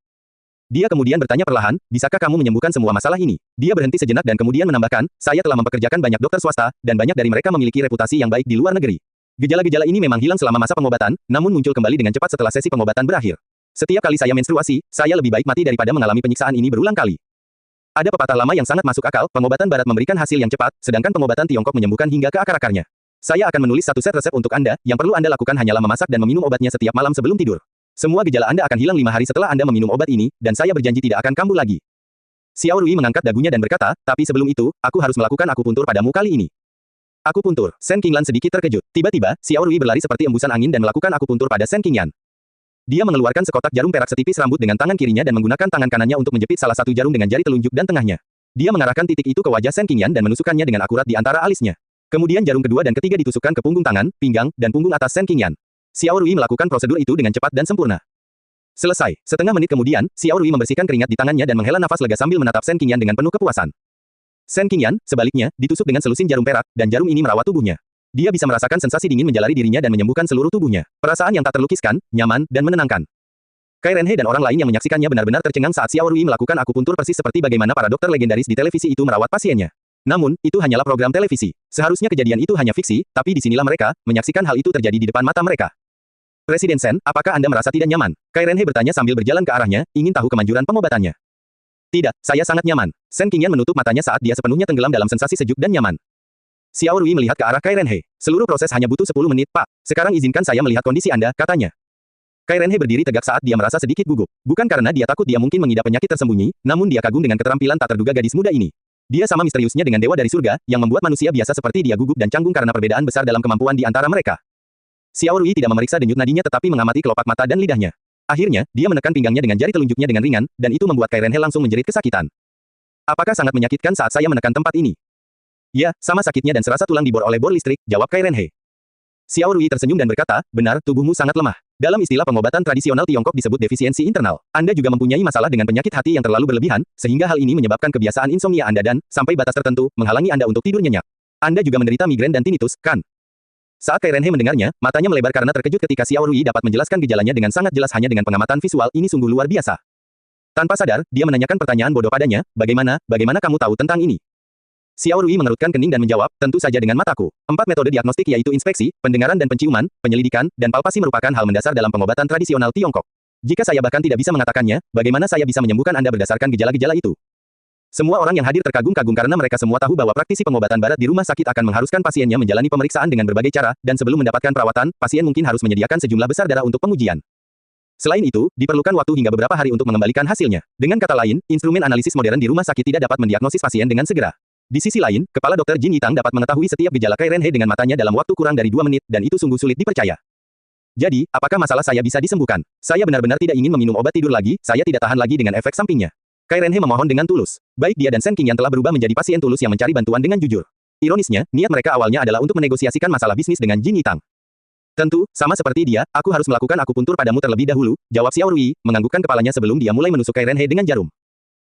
Dia kemudian bertanya perlahan, bisakah kamu menyembuhkan semua masalah ini? Dia berhenti sejenak dan kemudian menambahkan, saya telah mempekerjakan banyak dokter swasta, dan banyak dari mereka memiliki reputasi yang baik di luar negeri. Gejala-gejala ini memang hilang selama masa pengobatan, namun muncul kembali dengan cepat setelah sesi pengobatan berakhir. Setiap kali saya menstruasi, saya lebih baik mati daripada mengalami penyiksaan ini berulang kali. Ada pepatah lama yang sangat masuk akal, pengobatan barat memberikan hasil yang cepat, sedangkan pengobatan Tiongkok menyembuhkan hingga ke akar-akarnya. Saya akan menulis 1 set resep untuk Anda, yang perlu Anda lakukan hanyalah memasak dan meminum obatnya setiap malam sebelum tidur. Semua gejala Anda akan hilang 5 hari setelah Anda meminum obat ini, dan saya berjanji tidak akan kambuh lagi. Xiao Rui mengangkat dagunya dan berkata, tapi sebelum itu, aku harus melakukan akupuntur padamu kali ini. Akupuntur. Shen Qingyan sedikit terkejut. Tiba-tiba, Xiao Rui berlari seperti embusan angin dan melakukan akupuntur pada Shen Qingyan. Dia mengeluarkan sekotak jarum perak setipis rambut dengan tangan kirinya dan menggunakan tangan kanannya untuk menjepit salah satu jarum dengan jari telunjuk dan tengahnya. Dia mengarahkan titik itu ke wajah Shen Qingyan dan menusukkannya dengan akurat di antara alisnya. Kemudian jarum kedua dan ketiga ditusukkan ke punggung tangan, pinggang, dan punggung atas Shen Qingyan. Xiao Rui melakukan prosedur itu dengan cepat dan sempurna. Selesai. Setengah menit kemudian, Xiao Rui membersihkan keringat di tangannya dan menghela nafas lega sambil menatap Shen Qingyan dengan penuh kepuasan. Shen Qingyan, sebaliknya, ditusuk dengan selusin jarum perak, dan jarum ini merawat tubuhnya. Dia bisa merasakan sensasi dingin menjalari dirinya dan menyembuhkan seluruh tubuhnya. Perasaan yang tak terlukiskan, nyaman, dan menenangkan. Kai Renhe dan orang lain yang menyaksikannya benar-benar tercengang saat Xiao Rui melakukan akupuntur persis seperti bagaimana para dokter legendaris di televisi itu merawat pasiennya. Namun, itu hanyalah program televisi. Seharusnya kejadian itu hanya fiksi, tapi disinilah mereka, menyaksikan hal itu terjadi di depan mata mereka. Presiden Shen, apakah Anda merasa tidak nyaman? Kai Renhe bertanya sambil berjalan ke arahnya, ingin tahu kemanjuran pengobatannya. Tidak, saya sangat nyaman. Shen Qingyan menutup matanya saat dia sepenuhnya tenggelam dalam sensasi sejuk dan nyaman. Xiao Rui melihat ke arah Kai Renhe. Seluruh proses hanya butuh 10 menit, Pak. Sekarang izinkan saya melihat kondisi Anda, katanya. Kai Renhe berdiri tegak saat dia merasa sedikit gugup. Bukan karena dia takut dia mungkin mengidap penyakit tersembunyi, namun dia kagum dengan keterampilan tak terduga gadis muda ini. Dia sama misteriusnya dengan dewa dari surga, yang membuat manusia biasa seperti dia gugup dan canggung karena perbedaan besar dalam kemampuan di antara mereka. Xiao Rui tidak memeriksa denyut nadinya tetapi mengamati kelopak mata dan lidahnya. Akhirnya, dia menekan pinggangnya dengan jari telunjuknya dengan ringan, dan itu membuat Kai Renhe langsung menjerit kesakitan. Apakah sangat menyakitkan saat saya menekan tempat ini? Ya, sama sakitnya dan serasa tulang dibor oleh bor listrik, jawab Kai Renhe. Xiao Rui tersenyum dan berkata, benar, tubuhmu sangat lemah. Dalam istilah pengobatan tradisional Tiongkok disebut defisiensi internal. Anda juga mempunyai masalah dengan penyakit hati yang terlalu berlebihan, sehingga hal ini menyebabkan kebiasaan insomnia Anda dan, sampai batas tertentu, menghalangi Anda untuk tidur nyenyak. Anda juga menderita migrain dan tinnitus, kan? Saat Kai Renhe mendengarnya, matanya melebar karena terkejut ketika Xiao Rui dapat menjelaskan gejalanya dengan sangat jelas hanya dengan pengamatan visual ini sungguh luar biasa. Tanpa sadar, dia menanyakan pertanyaan bodoh padanya, bagaimana kamu tahu tentang ini? Xiao Rui mengerutkan kening dan menjawab, tentu saja dengan mataku. 4 metode diagnostik yaitu inspeksi, pendengaran dan penciuman, penyelidikan, dan palpasi merupakan hal mendasar dalam pengobatan tradisional Tiongkok. Jika saya bahkan tidak bisa mengatakannya, bagaimana saya bisa menyembuhkan Anda berdasarkan gejala-gejala itu? Semua orang yang hadir terkagum-kagum karena mereka semua tahu bahwa praktisi pengobatan barat di rumah sakit akan mengharuskan pasiennya menjalani pemeriksaan dengan berbagai cara, dan sebelum mendapatkan perawatan, pasien mungkin harus menyediakan sejumlah besar darah untuk pengujian. Selain itu, diperlukan waktu hingga beberapa hari untuk mengembalikan hasilnya. Dengan kata lain, instrumen analisis modern di rumah sakit tidak dapat mendiagnosis pasien dengan segera. Di sisi lain, kepala dokter Jin Yitang dapat mengetahui setiap gejala Kai Renhe dengan matanya dalam waktu kurang dari 2 menit, dan itu sungguh sulit dipercaya. Jadi, apakah masalah saya bisa disembuhkan? Saya benar-benar tidak ingin meminum obat tidur lagi, saya tidak tahan lagi dengan efek sampingnya. Kai Renhe memohon dengan tulus. Baik dia dan Shen Qingyan telah berubah menjadi pasien tulus yang mencari bantuan dengan jujur. Ironisnya, niat mereka awalnya adalah untuk menegosiasikan masalah bisnis dengan Jin Yitang. Tentu, sama seperti dia, aku harus melakukan akupuntur padamu terlebih dahulu, jawab Xiao Rui, menganggukkan kepalanya sebelum dia mulai menusuk Kai Renhe dengan jarum.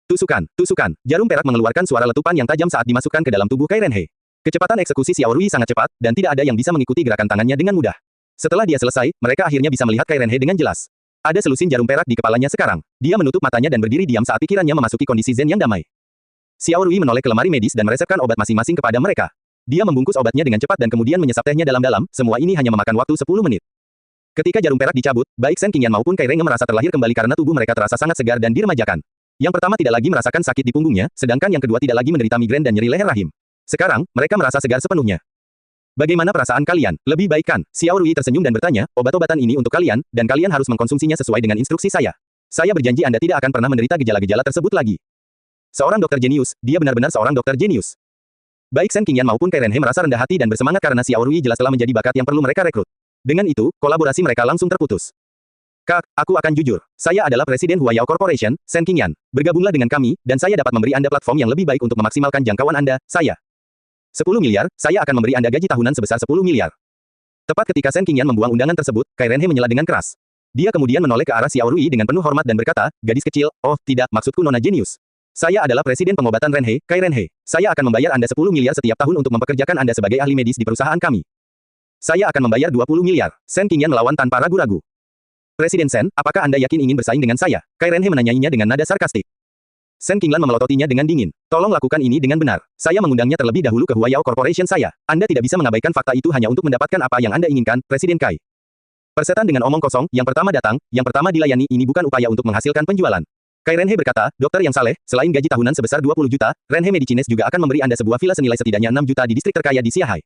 Tusukan, tusukan. Jarum perak mengeluarkan suara letupan yang tajam saat dimasukkan ke dalam tubuh Kai Renhe. Kecepatan eksekusi Xiao Rui sangat cepat, dan tidak ada yang bisa mengikuti gerakan tangannya dengan mudah. Setelah dia selesai, mereka akhirnya bisa melihat Kai Renhe dengan jelas. Ada selusin jarum perak di kepalanya sekarang. Dia menutup matanya dan berdiri diam saat pikirannya memasuki kondisi zen yang damai. Xiao Rui menoleh ke lemari medis dan meresepkan obat masing-masing kepada mereka. Dia membungkus obatnya dengan cepat dan kemudian menyesap tehnya dalam-dalam, semua ini hanya memakan waktu 10 menit. Ketika jarum perak dicabut, baik Shen Qingyan maupun Kai Renhe merasa terlahir kembali karena tubuh mereka terasa sangat segar dan diremajakan. Yang pertama tidak lagi merasakan sakit di punggungnya, sedangkan yang kedua tidak lagi menderita migrain dan nyeri leher rahim. Sekarang, mereka merasa segar sepenuhnya. Bagaimana perasaan kalian? Lebih baik kan? Xiao Rui tersenyum dan bertanya, obat-obatan ini untuk kalian, dan kalian harus mengkonsumsinya sesuai dengan instruksi saya. Saya berjanji Anda tidak akan pernah menderita gejala-gejala tersebut lagi. Seorang dokter jenius, dia benar-benar seorang dokter jenius. Baik Shen Qingyan maupun Kai Renhe merasa rendah hati dan bersemangat karena Xiao Rui jelas telah menjadi bakat yang perlu mereka rekrut. Dengan itu, kolaborasi mereka langsung terputus. Kak, aku akan jujur. Saya adalah Presiden Huayao Corporation, Shen Qingyan. Bergabunglah dengan kami, dan saya dapat memberi Anda platform yang lebih baik untuk memaksimalkan jangkauan Anda, saya. 10 miliar, saya akan memberi Anda gaji tahunan sebesar 10 miliar. Tepat ketika Shen Qingyan membuang undangan tersebut, Kai Renhe menyela dengan keras. Dia kemudian menoleh ke arah Xiao Rui dengan penuh hormat dan berkata, gadis kecil, oh, tidak, maksudku nona jenius. Saya adalah Presiden Pengobatan Renhe, Kai Renhe. Saya akan membayar Anda 10 miliar setiap tahun untuk mempekerjakan Anda sebagai ahli medis di perusahaan kami. Saya akan membayar 20 miliar. Shen Qingyan melawan tanpa ragu-ragu. Presiden Shen, apakah Anda yakin ingin bersaing dengan saya? Kai Renhe menanyainya dengan nada sarkastik. Shen Qingyan memelototinya dengan dingin. Tolong lakukan ini dengan benar. Saya mengundangnya terlebih dahulu ke Huayao Corporation saya. Anda tidak bisa mengabaikan fakta itu hanya untuk mendapatkan apa yang Anda inginkan, Presiden Kai. Persetan dengan omong kosong, yang pertama datang, yang pertama dilayani, ini bukan upaya untuk menghasilkan penjualan. Kai Renhe berkata, dokter yang saleh, selain gaji tahunan sebesar 20 juta, Renhe Medicines juga akan memberi Anda sebuah villa senilai setidaknya 6 juta di distrik terkaya di Xiahai.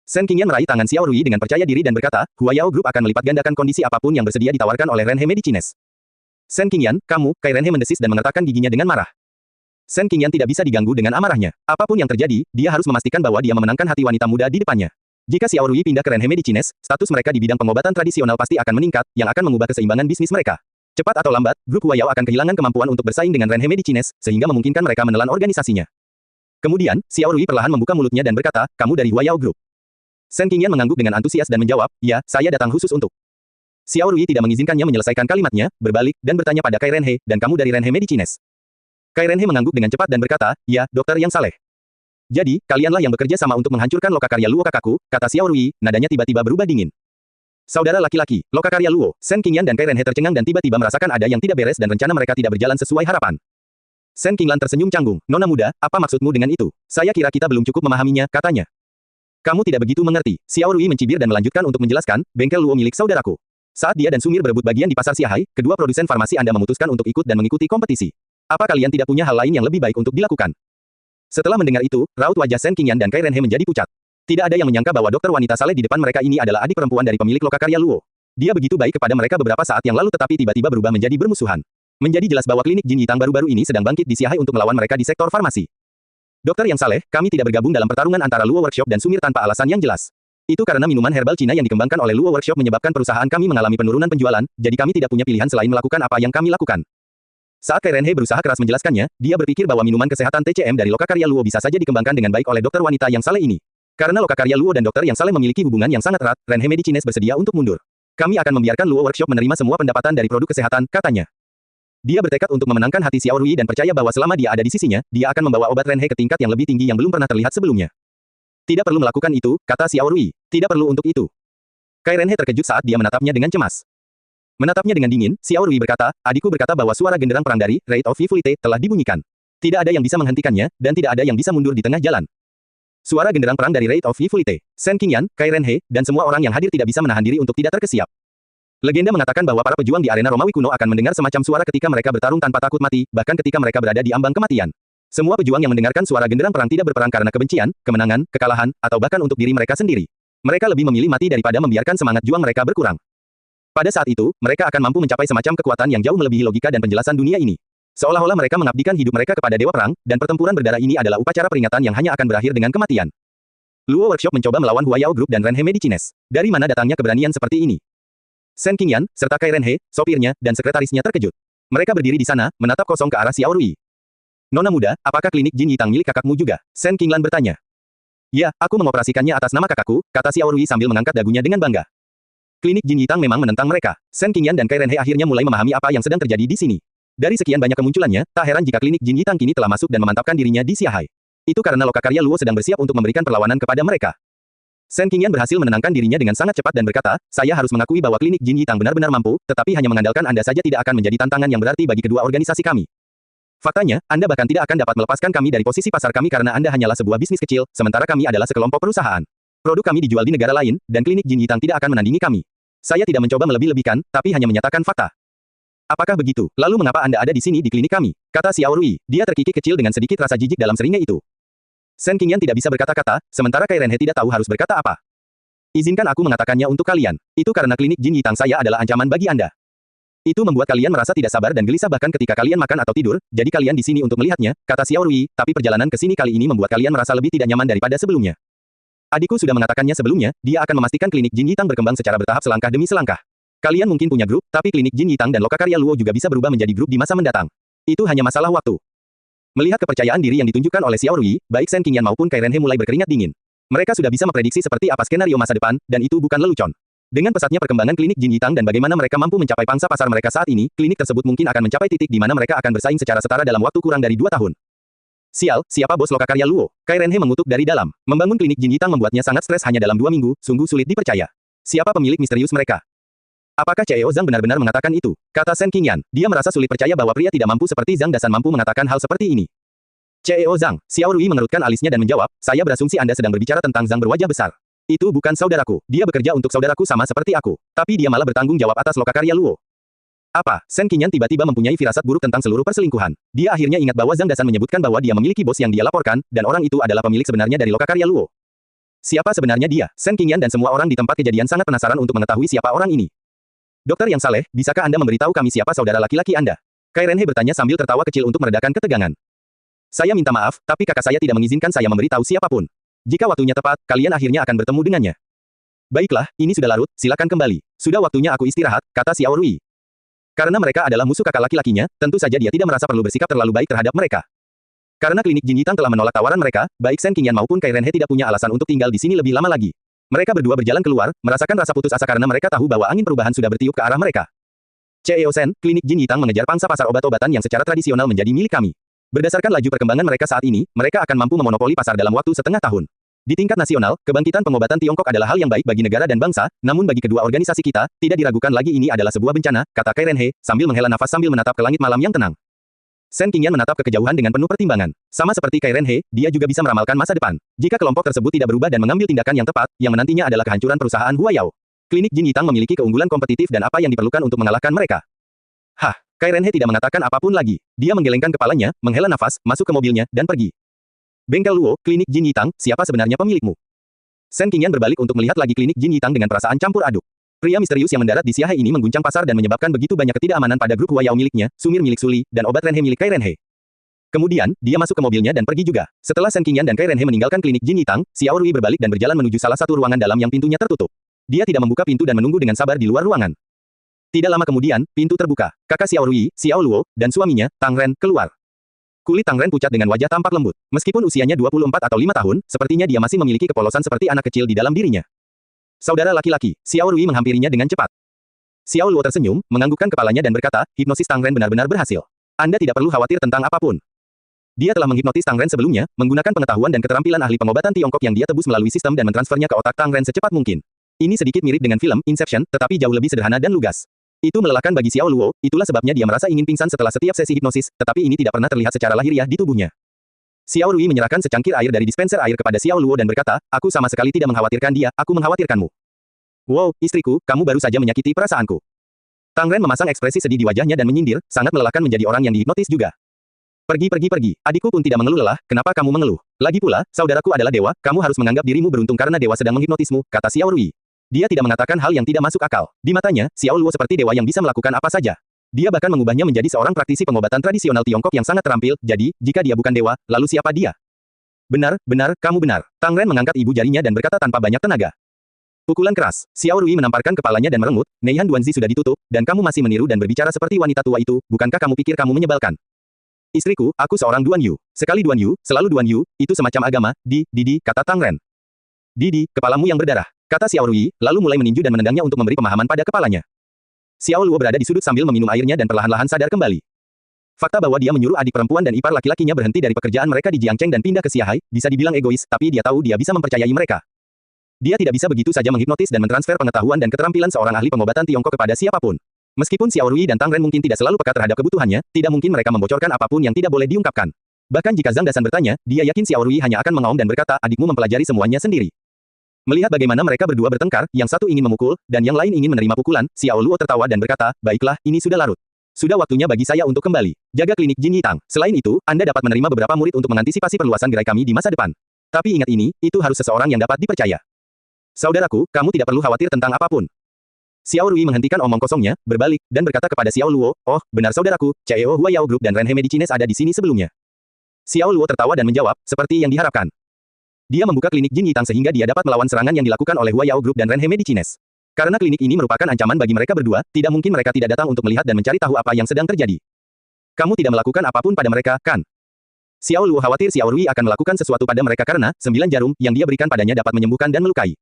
Shen Qingyan meraih tangan Xiao Rui dengan percaya diri dan berkata, Huayao Group akan melipat gandakan kondisi apapun yang bersedia ditawarkan oleh Renhe Medicines. Shen Qingyan, kamu, Kai Renhe mendesis dan mengertakkan giginya dengan marah. Shen Qingyan tidak bisa diganggu dengan amarahnya. Apapun yang terjadi, dia harus memastikan bahwa dia memenangkan hati wanita muda di depannya. Jika Xiao Rui pindah ke Renhe Medicines, status mereka di bidang pengobatan tradisional pasti akan meningkat, yang akan mengubah keseimbangan bisnis mereka. Cepat atau lambat, grup Huayao akan kehilangan kemampuan untuk bersaing dengan Renhe Medicines, sehingga memungkinkan mereka menelan organisasinya. Kemudian, Xiao Rui perlahan membuka mulutnya dan berkata, kamu dari Huayao Group. Shen Qingyan mengangguk dengan antusias dan menjawab, ya, saya datang khusus untuk. Xiao Rui tidak mengizinkannya menyelesaikan kalimatnya, berbalik, dan bertanya pada Kai Renhe, dan kamu dari Renhe Medicines. Kai Renhe mengangguk dengan cepat dan berkata, ya, dokter yang saleh. Jadi, kalianlah yang bekerja sama untuk menghancurkan lokakarya Luo kakakku, kata Xiao Rui, nadanya tiba-tiba berubah dingin. Saudara laki-laki, lokakarya Luo, Shen Qingyan dan Kai Renhe tercengang dan tiba-tiba merasakan ada yang tidak beres dan rencana mereka tidak berjalan sesuai harapan. Shen Qingyan tersenyum canggung, nona muda, apa maksudmu dengan itu? Saya kira kita belum cukup memahaminya, katanya. Kamu tidak begitu mengerti. Xiao Rui mencibir dan melanjutkan untuk menjelaskan, bengkel Luo milik saudaraku. Saat dia dan Sumir berebut bagian di pasar Xiahai, kedua produsen farmasi Anda memutuskan untuk ikut dan mengikuti kompetisi. Apa kalian tidak punya hal lain yang lebih baik untuk dilakukan? Setelah mendengar itu, raut wajah Shen Qingyan dan Kai Renhe menjadi pucat. Tidak ada yang menyangka bahwa dokter wanita saleh di depan mereka ini adalah adik perempuan dari pemilik lokakarya Luo. Dia begitu baik kepada mereka beberapa saat yang lalu tetapi tiba-tiba berubah menjadi bermusuhan. Menjadi jelas bahwa klinik Jin Yitang baru-baru ini sedang bangkit di Xiahai untuk melawan mereka di sektor farmasi. Dokter yang saleh, kami tidak bergabung dalam pertarungan antara Luo Workshop dan Sumir tanpa alasan yang jelas. Itu karena minuman herbal Cina yang dikembangkan oleh Luo Workshop menyebabkan perusahaan kami mengalami penurunan penjualan, jadi kami tidak punya pilihan selain melakukan apa yang kami lakukan. Saat Kai Renhe berusaha keras menjelaskannya, dia berpikir bahwa minuman kesehatan TCM dari lokakarya Luo bisa saja dikembangkan dengan baik oleh dokter wanita yang saleh ini. Karena lokakarya Luo dan dokter yang saleh memiliki hubungan yang sangat erat, Renhe Medicines bersedia untuk mundur. Kami akan membiarkan Luo Workshop menerima semua pendapatan dari produk kesehatan, katanya. Dia bertekad untuk memenangkan hati Xiao Rui dan percaya bahwa selama dia ada di sisinya, dia akan membawa obat Renhe ke tingkat yang lebih tinggi yang belum pernah terlihat sebelumnya. Tidak perlu melakukan itu, kata Xiao Rui. Tidak perlu untuk itu. Kai Renhe terkejut saat dia menatapnya dengan cemas. Menatapnya dengan dingin, Xiao Rui berkata, adikku berkata bahwa suara genderang perang dari Rate of Vivulite telah dibunyikan. Tidak ada yang bisa menghentikannya, dan tidak ada yang bisa mundur di tengah jalan. Suara genderang perang dari Rate of Vivulite. Shen Qingyan, Kai Renhe, dan semua orang yang hadir tidak bisa menahan diri untuk tidak terkesiap. Legenda mengatakan bahwa para pejuang di arena Romawi kuno akan mendengar semacam suara ketika mereka bertarung tanpa takut mati, bahkan ketika mereka berada di ambang kematian. Semua pejuang yang mendengarkan suara genderang perang tidak berperang karena kebencian, kemenangan, kekalahan, atau bahkan untuk diri mereka sendiri. Mereka lebih memilih mati daripada membiarkan semangat juang mereka berkurang. Pada saat itu, mereka akan mampu mencapai semacam kekuatan yang jauh melebihi logika dan penjelasan dunia ini. Seolah-olah mereka mengabdikan hidup mereka kepada dewa perang, dan pertempuran berdarah ini adalah upacara peringatan yang hanya akan berakhir dengan kematian. Luo Workshop mencoba melawan Huayao Group dan Renhe Medicines. Dari mana datangnya keberanian seperti ini? Shen Qingyan, serta Kai Renhe, sopirnya, dan sekretarisnya terkejut. Mereka berdiri di sana, menatap kosong ke arah Xiao Rui. Nona muda, apakah klinik Jin Yitang milik kakakmu juga? Shen Qingyan bertanya. Ya, aku mengoperasikannya atas nama kakakku, kata Xiao Rui sambil mengangkat dagunya dengan bangga. Klinik Jin Yitang memang menentang mereka. Shen Qingyan dan Kai Renhe akhirnya mulai memahami apa yang sedang terjadi di sini. Dari sekian banyak kemunculannya, tak heran jika klinik Jin Yitang kini telah masuk dan memantapkan dirinya di Xiahai. Itu karena lokakarya Luo sedang bersiap untuk memberikan perlawanan kepada mereka. Shen Qingyan berhasil menenangkan dirinya dengan sangat cepat dan berkata, saya harus mengakui bahwa klinik Jin Yitang benar-benar mampu, tetapi hanya mengandalkan Anda saja tidak akan menjadi tantangan yang berarti bagi kedua organisasi kami. Faktanya, Anda bahkan tidak akan dapat melepaskan kami dari posisi pasar kami karena Anda hanyalah sebuah bisnis kecil, sementara kami adalah sekelompok perusahaan. Produk kami dijual di negara lain, dan klinik Jin Yitang tidak akan menandingi kami. Saya tidak mencoba melebih-lebihkan, tapi hanya menyatakan fakta. Apakah begitu? Lalu mengapa Anda ada di sini di klinik kami? Kata Xiao Rui. Dia terkikik kecil dengan sedikit rasa jijik dalam seringnya itu. Shen Qingyan tidak bisa berkata-kata, sementara Kai Renhe tidak tahu harus berkata apa. Izinkan aku mengatakannya untuk kalian. Itu karena klinik Jin Yitang saya adalah ancaman bagi Anda. Itu membuat kalian merasa tidak sabar dan gelisah bahkan ketika kalian makan atau tidur, jadi kalian di sini untuk melihatnya, kata Xiao Rui, tapi perjalanan ke sini kali ini membuat kalian merasa lebih tidak nyaman daripada sebelumnya. Adikku sudah mengatakannya sebelumnya, dia akan memastikan klinik Jin Yitang berkembang secara bertahap selangkah demi selangkah. Kalian mungkin punya grup, tapi klinik Jin Yitang dan lokakarya Luo juga bisa berubah menjadi grup di masa mendatang. Itu hanya masalah waktu. Melihat kepercayaan diri yang ditunjukkan oleh Xiao Rui, baik Shen Qingyan maupun Kai Renhe mulai berkeringat dingin. Mereka sudah bisa memprediksi seperti apa skenario masa depan, dan itu bukan lelucon. Dengan pesatnya perkembangan klinik Jin Yitang dan bagaimana mereka mampu mencapai pangsa pasar mereka saat ini, klinik tersebut mungkin akan mencapai titik di mana mereka akan bersaing secara setara dalam waktu kurang dari 2 tahun. Sial, siapa bos lokakarya Luo? Kai Renhe mengutuk dari dalam. Membangun klinik Jin Yitang membuatnya sangat stres hanya dalam 2 minggu, sungguh sulit dipercaya. Siapa pemilik misterius mereka? Apakah CEO Zhang benar-benar mengatakan itu? Kata Shen Qingyan. Dia merasa sulit percaya bahwa pria tidak mampu seperti Zhang Dasan mampu mengatakan hal seperti ini. CEO Zhang, Xiao Rui mengerutkan alisnya dan menjawab, saya berasumsi Anda sedang berbicara tentang Zhang berwajah besar. Itu bukan saudaraku. Dia bekerja untuk saudaraku sama seperti aku. Tapi dia malah bertanggung jawab atas lokakarya Luo. Apa? Shen Qingyan tiba-tiba mempunyai firasat buruk tentang seluruh perselingkuhan. Dia akhirnya ingat bahwa Zhang Dasan menyebutkan bahwa dia memiliki bos yang dia laporkan, dan orang itu adalah pemilik sebenarnya dari lokakarya Luo. Siapa sebenarnya dia? Shen Qingyan dan semua orang di tempat kejadian sangat penasaran untuk mengetahui siapa orang ini. Dokter yang saleh, bisakah Anda memberitahu kami siapa saudara laki-laki Anda? Kai Renhe bertanya sambil tertawa kecil untuk meredakan ketegangan. Saya minta maaf, tapi kakak saya tidak mengizinkan saya memberitahu siapapun. Jika waktunya tepat, kalian akhirnya akan bertemu dengannya. Baiklah, ini sudah larut, silakan kembali. Sudah waktunya aku istirahat, kata Xiao Rui. Karena mereka adalah musuh kakak laki-lakinya, tentu saja dia tidak merasa perlu bersikap terlalu baik terhadap mereka. Karena klinik Jin Yitang telah menolak tawaran mereka, baik Shen Qingyan maupun Kai Renhe tidak punya alasan untuk tinggal di sini lebih lama lagi. Mereka berdua berjalan keluar, merasakan rasa putus asa karena mereka tahu bahwa angin perubahan sudah bertiup ke arah mereka. CEO Shen, klinik Jin Yitang mengejar pangsa pasar obat-obatan yang secara tradisional menjadi milik kami. Berdasarkan laju perkembangan mereka saat ini, mereka akan mampu memonopoli pasar dalam waktu setengah tahun. Di tingkat nasional, kebangkitan pengobatan Tiongkok adalah hal yang baik bagi negara dan bangsa, namun bagi kedua organisasi kita, tidak diragukan lagi ini adalah sebuah bencana, kata Kai Renhe, sambil menghela nafas sambil menatap ke langit malam yang tenang. Shen Qingyan menatap ke kejauhan dengan penuh pertimbangan. Sama seperti Kai Renhe, dia juga bisa meramalkan masa depan. Jika kelompok tersebut tidak berubah dan mengambil tindakan yang tepat, yang menantinya adalah kehancuran perusahaan Huayao. Klinik Jin Yitang memiliki keunggulan kompetitif dan apa yang diperlukan untuk mengalahkan mereka. Hah, Kai Renhe tidak mengatakan apapun lagi. Dia menggelengkan kepalanya, menghela nafas, masuk ke mobilnya, dan pergi. Bengkel Luo, klinik Jin Yitang, siapa sebenarnya pemilikmu? Shen Qingyan berbalik untuk melihat lagi klinik Jin Yitang dengan perasaan campur aduk. Pria misterius yang mendarat di Xiahe ini mengguncang pasar dan menyebabkan begitu banyak ketidakamanan pada grup Huayao miliknya, Sumir milik Suli, dan obat Renhe milik Kai Renhe. Kemudian, dia masuk ke mobilnya dan pergi juga. Setelah Shen Qingyan dan Kai Renhe meninggalkan klinik Jin Yitang, Xiao Rui berbalik dan berjalan menuju salah satu ruangan dalam yang pintunya tertutup. Dia tidak membuka pintu dan menunggu dengan sabar di luar ruangan. Tidak lama kemudian, pintu terbuka. Kakak Xiao Rui, Xiao Luo, dan suaminya, Tang Ren, keluar. Kulit Tang Ren pucat dengan wajah tampak lembut. Meskipun usianya 24 atau 5 tahun, sepertinya dia masih memiliki kepolosan seperti anak kecil di dalam dirinya. Saudara laki-laki, Xiao Rui menghampirinya dengan cepat. Xiao Luo tersenyum, menganggukkan kepalanya dan berkata, hipnosis Tang Ren benar-benar berhasil. Anda tidak perlu khawatir tentang apapun. Dia telah menghipnotis Tang Ren sebelumnya, menggunakan pengetahuan dan keterampilan ahli pengobatan Tiongkok yang dia tebus melalui sistem dan mentransfernya ke otak Tang Ren secepat mungkin. Ini sedikit mirip dengan film Inception, tetapi jauh lebih sederhana dan lugas. Itu melelahkan bagi Xiao Luo, itulah sebabnya dia merasa ingin pingsan setelah setiap sesi hipnosis, tetapi ini tidak pernah terlihat secara lahiriah di tubuhnya. Xiao Rui menyerahkan secangkir air dari dispenser air kepada Xiao Luo dan berkata, aku sama sekali tidak mengkhawatirkan dia, aku mengkhawatirkanmu. Wow, istriku, kamu baru saja menyakiti perasaanku. Tang Ren memasang ekspresi sedih di wajahnya dan menyindir, sangat melelahkan menjadi orang yang dihipnotis juga. Pergi, adikku pun tidak mengeluh lelah, kenapa kamu mengeluh? Lagi pula, saudaraku adalah dewa, kamu harus menganggap dirimu beruntung karena dewa sedang menghipnotismu, kata Xiao Rui. Dia tidak mengatakan hal yang tidak masuk akal. Di matanya, Xiao Luo seperti dewa yang bisa melakukan apa saja. Dia bahkan mengubahnya menjadi seorang praktisi pengobatan tradisional Tiongkok yang sangat terampil, jadi, jika dia bukan dewa, lalu siapa dia? Benar, kamu benar. Tang Ren mengangkat ibu jarinya dan berkata tanpa banyak tenaga. Pukulan keras. Xiao Rui menamparkan kepalanya dan merengut, Neihan Duanzi sudah ditutup, dan kamu masih meniru dan berbicara seperti wanita tua itu, bukankah kamu pikir kamu menyebalkan? Istriku, aku seorang Duan Yu. Sekali Duan Yu, selalu Duan Yu, itu semacam agama, Didi, kata Tang Ren. Didi, kepalamu yang berdarah, kata Xiao Rui, lalu mulai meninju dan menendangnya untuk memberi pemahaman pada kepalanya. Xiao Luo berada di sudut sambil meminum airnya dan perlahan-lahan sadar kembali. Fakta bahwa dia menyuruh adik perempuan dan ipar laki-lakinya berhenti dari pekerjaan mereka di Jiangcheng dan pindah ke Xiahe, bisa dibilang egois, tapi dia tahu dia bisa mempercayai mereka. Dia tidak bisa begitu saja menghipnotis dan mentransfer pengetahuan dan keterampilan seorang ahli pengobatan Tiongkok kepada siapapun. Meskipun Xiao Rui dan Tang Ren mungkin tidak selalu peka terhadap kebutuhannya, tidak mungkin mereka membocorkan apapun yang tidak boleh diungkapkan. Bahkan jika Zhang Dasan bertanya, dia yakin Xiao Rui hanya akan mengaum dan berkata, adikmu mempelajari semuanya sendiri. Melihat bagaimana mereka berdua bertengkar, yang satu ingin memukul, dan yang lain ingin menerima pukulan, Xiao Luo tertawa dan berkata, baiklah, ini sudah larut. Sudah waktunya bagi saya untuk kembali. Jaga klinik Jin Yitang. Selain itu, Anda dapat menerima beberapa murid untuk mengantisipasi perluasan gerai kami di masa depan. Tapi ingat ini, itu harus seseorang yang dapat dipercaya. Saudaraku, kamu tidak perlu khawatir tentang apapun. Xiao Rui menghentikan omong kosongnya, berbalik, dan berkata kepada Xiao Luo, oh, benar saudaraku, CEO Huayao Group dan Renhe Medicines ada di sini sebelumnya. Xiao Luo tertawa dan menjawab, seperti yang diharapkan. Dia membuka klinik Jin Yitang sehingga dia dapat melawan serangan yang dilakukan oleh Huayao Group dan Renhe Medicines. Karena klinik ini merupakan ancaman bagi mereka berdua, tidak mungkin mereka tidak datang untuk melihat dan mencari tahu apa yang sedang terjadi. Kamu tidak melakukan apapun pada mereka, kan? Xiao Luo khawatir Xiao Rui akan melakukan sesuatu pada mereka karena 9 jarum yang dia berikan padanya dapat menyembuhkan dan melukai.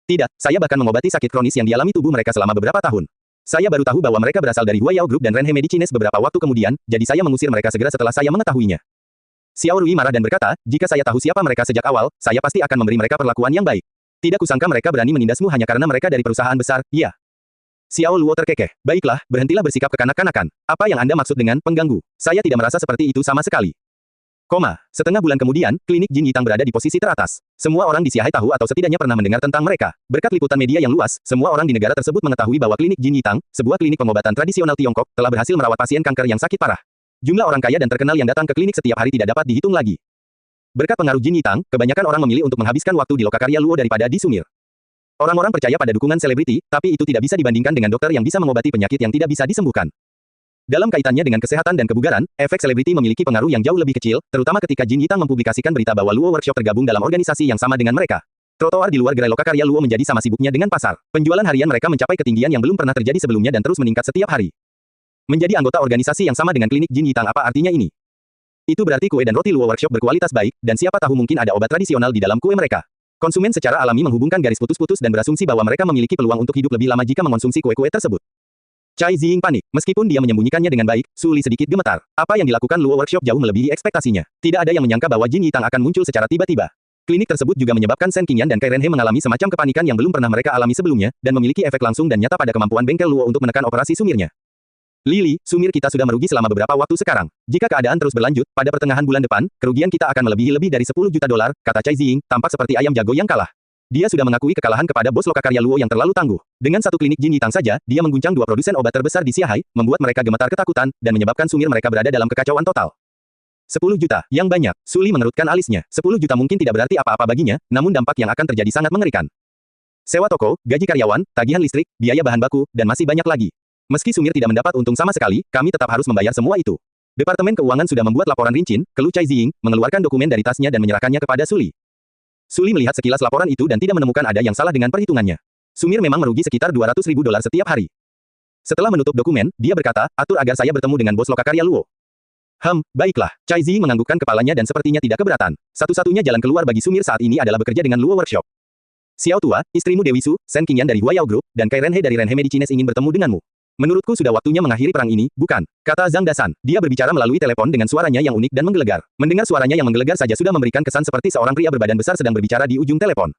Tidak, saya bahkan mengobati sakit kronis yang dialami tubuh mereka selama beberapa tahun. Saya baru tahu bahwa mereka berasal dari Huayao Group dan Renhe Medicines beberapa waktu kemudian, jadi saya mengusir mereka segera setelah saya mengetahuinya. Xiao Rui marah dan berkata, jika saya tahu siapa mereka sejak awal, saya pasti akan memberi mereka perlakuan yang baik. Tidak kusangka mereka berani menindasmu hanya karena mereka dari perusahaan besar, iya. Xiao Luo terkekeh. Baiklah, berhentilah bersikap kekanak-kanakan. Apa yang Anda maksud dengan pengganggu? Saya tidak merasa seperti itu sama sekali. Setengah bulan kemudian, klinik Jin Yitang berada di posisi teratas. Semua orang di Xiahe tahu atau setidaknya pernah mendengar tentang mereka. Berkat liputan media yang luas, semua orang di negara tersebut mengetahui bahwa klinik Jin Yitang, sebuah klinik pengobatan tradisional Tiongkok, telah berhasil merawat pasien kanker yang sakit parah. Jumlah orang kaya dan terkenal yang datang ke klinik setiap hari tidak dapat dihitung lagi. Berkat pengaruh Jin Yitang, kebanyakan orang memilih untuk menghabiskan waktu di lokakarya Luo daripada di Sumir. Orang-orang percaya pada dukungan selebriti, tapi itu tidak bisa dibandingkan dengan dokter yang bisa mengobati penyakit yang tidak bisa disembuhkan. Dalam kaitannya dengan kesehatan dan kebugaran, efek selebriti memiliki pengaruh yang jauh lebih kecil, terutama ketika Jin Yitang mempublikasikan berita bahwa Luo Workshop tergabung dalam organisasi yang sama dengan mereka. Trotoar di luar gerai lokakarya Luo menjadi sama sibuknya dengan pasar. Penjualan harian mereka mencapai ketinggian yang belum pernah terjadi sebelumnya dan terus meningkat setiap hari. Menjadi anggota organisasi yang sama dengan klinik Jin Yitang apa artinya ini? Itu berarti kue dan roti Luo Workshop berkualitas baik, dan siapa tahu mungkin ada obat tradisional di dalam kue mereka. Konsumen secara alami menghubungkan garis putus-putus dan berasumsi bahwa mereka memiliki peluang untuk hidup lebih lama jika mengonsumsi kue-kue tersebut. Cai Ziying panik. Meskipun dia menyembunyikannya dengan baik, Su Li sedikit gemetar. Apa yang dilakukan Luo Workshop jauh melebihi ekspektasinya. Tidak ada yang menyangka bahwa Jin Yitang akan muncul secara tiba-tiba. Klinik tersebut juga menyebabkan Shen Qingyan dan Kai Renhe mengalami semacam kepanikan yang belum pernah mereka alami sebelumnya, dan memiliki efek langsung dan nyata pada kemampuan bengkel Luo untuk menekan operasi sumirnya. Lili, sumir kita sudah merugi selama beberapa waktu sekarang. Jika keadaan terus berlanjut, pada pertengahan bulan depan, kerugian kita akan melebihi lebih dari 10 juta dolar, kata Cai Ziying, tampak seperti ayam jago yang kalah. Dia sudah mengakui kekalahan kepada bos lokakarya Luo yang terlalu tangguh. Dengan satu klinik Jin Yitang saja, dia mengguncang 2 produsen obat terbesar di Xiahe, membuat mereka gemetar ketakutan, dan menyebabkan sumir mereka berada dalam kekacauan total. 10 juta, yang banyak. Su Li mengerutkan alisnya. 10 juta mungkin tidak berarti apa-apa baginya, namun dampak yang akan terjadi sangat mengerikan. Sewa toko, gaji karyawan, tagihan listrik, biaya bahan baku, dan masih banyak lagi. Meski Sumir tidak mendapat untung sama sekali, kami tetap harus membayar semua itu. Departemen Keuangan sudah membuat laporan rincian, keluh Chai Ziying, mengeluarkan dokumen dari tasnya dan menyerahkannya kepada Suli. Suli melihat sekilas laporan itu dan tidak menemukan ada yang salah dengan perhitungannya. Sumir memang merugi sekitar 200.000 dolar setiap hari. Setelah menutup dokumen, dia berkata, atur agar saya bertemu dengan bos lokakarya Luo. Baiklah. Chai Ziying menganggukkan kepalanya dan sepertinya tidak keberatan. Satu-satunya jalan keluar bagi Sumir saat ini adalah bekerja dengan Luo Workshop. Xiao Tua, istrimu Dewi Su, Shen Qingyan dari Huayao Group, dan Kai Renhe dari Renhe Medicines ingin bertemu denganmu. Menurutku sudah waktunya mengakhiri perang ini, bukan? Kata Zhang Dasan. Dia berbicara melalui telepon dengan suaranya yang unik dan menggelegar. Mendengar suaranya yang menggelegar saja sudah memberikan kesan seperti seorang pria berbadan besar sedang berbicara di ujung telepon.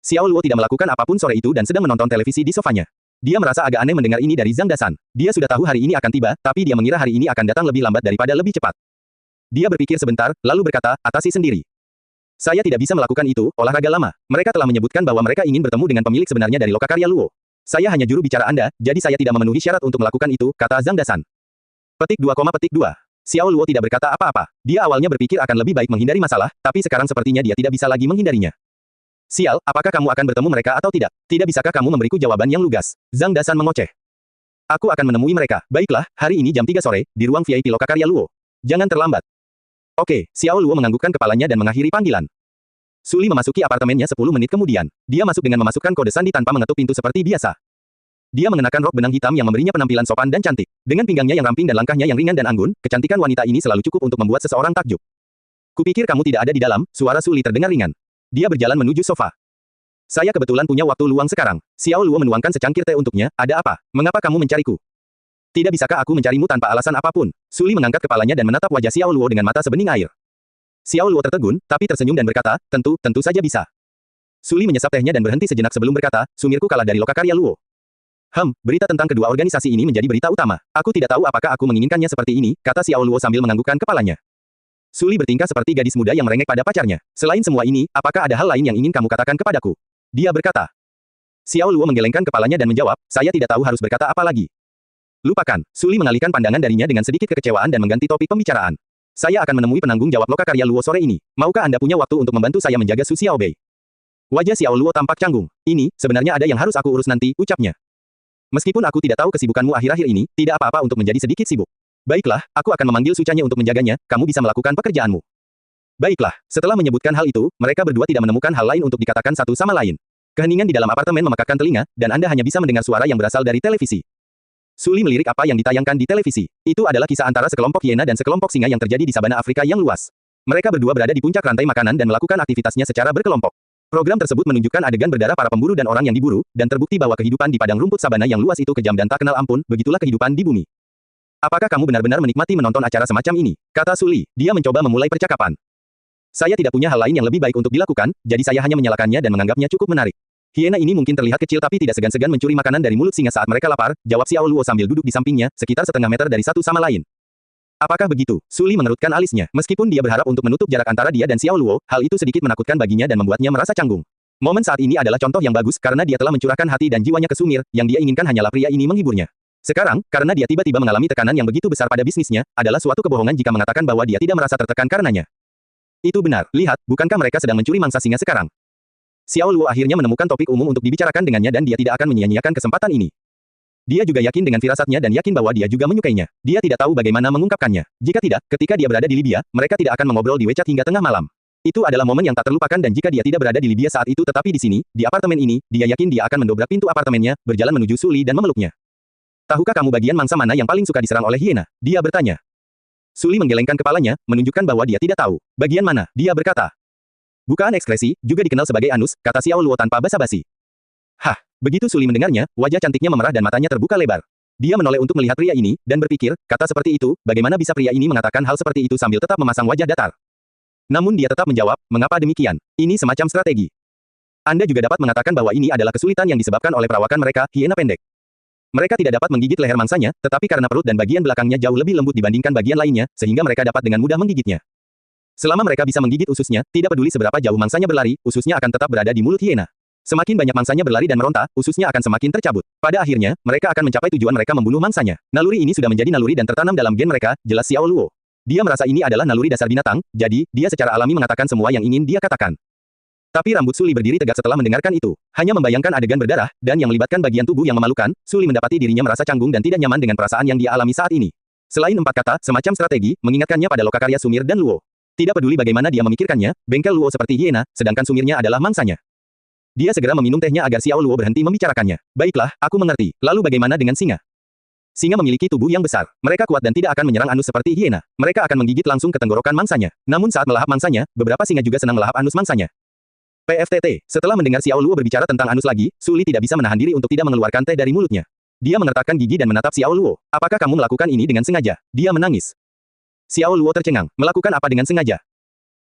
Xiao Luo tidak melakukan apapun sore itu dan sedang menonton televisi di sofanya. Dia merasa agak aneh mendengar ini dari Zhang Dasan. Dia sudah tahu hari ini akan tiba, tapi dia mengira hari ini akan datang lebih lambat daripada lebih cepat. Dia berpikir sebentar, lalu berkata, atasi sendiri. Saya tidak bisa melakukan itu, olahraga lama. Mereka telah menyebutkan bahwa mereka ingin bertemu dengan pemilik sebenarnya dari lokakarya Luo. Saya hanya juru bicara Anda, jadi saya tidak memenuhi syarat untuk melakukan itu, kata Zhang Dasan. Petik 2, petik 2. Xiao Luo tidak berkata apa-apa. Dia awalnya berpikir akan lebih baik menghindari masalah, tapi sekarang sepertinya dia tidak bisa lagi menghindarinya. Sial, apakah kamu akan bertemu mereka atau tidak? Tidak bisakah kamu memberiku jawaban yang lugas? Zhang Dasan mengoceh. Aku akan menemui mereka. Baiklah, hari ini jam 3 sore, di ruang VIP lokakarya Luo. Jangan terlambat. Oke, Xiao Luo menganggukkan kepalanya dan mengakhiri panggilan. Suli memasuki apartemennya 10 menit kemudian. Dia masuk dengan memasukkan kode sandi tanpa mengetuk pintu seperti biasa. Dia mengenakan rok benang hitam yang memberinya penampilan sopan dan cantik. Dengan pinggangnya yang ramping dan langkahnya yang ringan dan anggun, kecantikan wanita ini selalu cukup untuk membuat seseorang takjub. Kupikir kamu tidak ada di dalam, suara Suli terdengar ringan. Dia berjalan menuju sofa. Saya kebetulan punya waktu luang sekarang. Xiao Luo menuangkan secangkir teh untuknya, ada apa? Mengapa kamu mencariku? Tidak bisakah aku mencarimu tanpa alasan apapun? Suli mengangkat kepalanya dan menatap wajah Xiao Luo dengan mata sebening air. Xiao Luo tertegun, tapi tersenyum dan berkata, tentu saja bisa. Suli menyesap tehnya dan berhenti sejenak sebelum berkata, Sumirku kalah dari lokakarya Luo. Berita tentang kedua organisasi ini menjadi berita utama. Aku tidak tahu apakah aku menginginkannya seperti ini, kata Xiao Luo sambil menganggukkan kepalanya. Suli bertingkah seperti gadis muda yang merengek pada pacarnya. Selain semua ini, apakah ada hal lain yang ingin kamu katakan kepadaku? Dia berkata. Xiao Luo menggelengkan kepalanya dan menjawab, saya tidak tahu harus berkata apa lagi. Lupakan. Suli mengalihkan pandangan darinya dengan sedikit kekecewaan dan mengganti topik pembicaraan. Saya akan menemui penanggung jawab lokakarya Luo sore ini. Maukah Anda punya waktu untuk membantu saya menjaga Su Xiaobei? Wajah Xiao Luo tampak canggung. Ini, sebenarnya ada yang harus aku urus nanti, ucapnya. Meskipun aku tidak tahu kesibukanmu akhir-akhir ini, tidak apa-apa untuk menjadi sedikit sibuk. Baiklah, aku akan memanggil Sucanya untuk menjaganya, kamu bisa melakukan pekerjaanmu. Baiklah, setelah menyebutkan hal itu, mereka berdua tidak menemukan hal lain untuk dikatakan satu sama lain. Keheningan di dalam apartemen memekakkan telinga, dan Anda hanya bisa mendengar suara yang berasal dari televisi. Suli melirik apa yang ditayangkan di televisi. Itu adalah kisah antara sekelompok hiena dan sekelompok singa yang terjadi di sabana Afrika yang luas. Mereka berdua berada di puncak rantai makanan dan melakukan aktivitasnya secara berkelompok. Program tersebut menunjukkan adegan berdarah para pemburu dan orang yang diburu, dan terbukti bahwa kehidupan di padang rumput sabana yang luas itu kejam dan tak kenal ampun, begitulah kehidupan di bumi. Apakah kamu benar-benar menikmati menonton acara semacam ini? Kata Suli. Dia mencoba memulai percakapan. Saya tidak punya hal lain yang lebih baik untuk dilakukan, jadi saya hanya menyalakannya dan menganggapnya cukup menarik. Hiena ini mungkin terlihat kecil tapi tidak segan-segan mencuri makanan dari mulut singa saat mereka lapar, jawab Xiao Luo sambil duduk di sampingnya, sekitar setengah meter dari satu sama lain. Apakah begitu? Suli mengerutkan alisnya. Meskipun dia berharap untuk menutup jarak antara dia dan Xiao Luo, hal itu sedikit menakutkan baginya dan membuatnya merasa canggung. Momen saat ini adalah contoh yang bagus karena dia telah mencurahkan hati dan jiwanya ke Sumir, yang dia inginkan hanyalah pria ini menghiburnya. Sekarang, karena dia tiba-tiba mengalami tekanan yang begitu besar pada bisnisnya, adalah suatu kebohongan jika mengatakan bahwa dia tidak merasa tertekan karenanya. Itu benar. Lihat, bukankah mereka sedang mencuri mangsa singa sekarang? Xiao Luo akhirnya menemukan topik umum untuk dibicarakan dengannya dan dia tidak akan menyia-nyiakan kesempatan ini. Dia juga yakin dengan firasatnya dan yakin bahwa dia juga menyukainya. Dia tidak tahu bagaimana mengungkapkannya. Jika tidak, ketika dia berada di Libya, mereka tidak akan mengobrol di WeChat hingga tengah malam. Itu adalah momen yang tak terlupakan dan jika dia tidak berada di Libya saat itu tetapi di sini, di apartemen ini, dia yakin dia akan mendobrak pintu apartemennya, berjalan menuju Suli dan memeluknya. Tahukah kamu bagian mangsa mana yang paling suka diserang oleh hiena? Dia bertanya. Suli menggelengkan kepalanya, menunjukkan bahwa dia tidak tahu. Bagian mana? Dia berkata. Bukaan ekspresi, juga dikenal sebagai anus, kata Xiao Luo tanpa basa-basi. Hah, begitu Suli mendengarnya, wajah cantiknya memerah dan matanya terbuka lebar. Dia menoleh untuk melihat pria ini, dan berpikir, kata seperti itu, bagaimana bisa pria ini mengatakan hal seperti itu sambil tetap memasang wajah datar. Namun dia tetap menjawab, mengapa demikian? Ini semacam strategi. Anda juga dapat mengatakan bahwa ini adalah kesulitan yang disebabkan oleh perawakan mereka, hiena pendek. Mereka tidak dapat menggigit leher mangsanya, tetapi karena perut dan bagian belakangnya jauh lebih lembut dibandingkan bagian lainnya, sehingga mereka dapat dengan mudah menggigitnya. Selama mereka bisa menggigit ususnya, tidak peduli seberapa jauh mangsanya berlari, ususnya akan tetap berada di mulut hiena. Semakin banyak mangsanya berlari dan meronta, ususnya akan semakin tercabut. Pada akhirnya, mereka akan mencapai tujuan mereka membunuh mangsanya. Naluri ini sudah menjadi naluri dan tertanam dalam gen mereka, jelas Xiao Luo. Dia merasa ini adalah naluri dasar binatang, jadi, dia secara alami mengatakan semua yang ingin dia katakan. Tapi rambut Suli berdiri tegak setelah mendengarkan itu. Hanya membayangkan adegan berdarah, dan yang melibatkan bagian tubuh yang memalukan, Suli mendapati dirinya merasa canggung dan tidak nyaman dengan perasaan yang dia alami saat ini. Selain 4 kata, semacam strategi, mengingatkannya pada lokakarya Sumir dan Luo. Tidak peduli bagaimana dia memikirkannya, bengkel Luo seperti hiena, sedangkan Sumirnya adalah mangsanya. Dia segera meminum tehnya agar Xiao Luo berhenti membicarakannya. Baiklah, aku mengerti. Lalu bagaimana dengan singa? Singa memiliki tubuh yang besar. Mereka kuat dan tidak akan menyerang anus seperti hiena. Mereka akan menggigit langsung ke tenggorokan mangsanya. Namun saat melahap mangsanya, beberapa singa juga senang melahap anus mangsanya. PFTT. Setelah mendengar Xiao Luo berbicara tentang anus lagi, Suli tidak bisa menahan diri untuk tidak mengeluarkan teh dari mulutnya. Dia mengertakkan gigi dan menatap Xiao Luo. Apakah kamu melakukan ini dengan sengaja? Dia menangis. Xiao Luo tercengang. Melakukan apa dengan sengaja?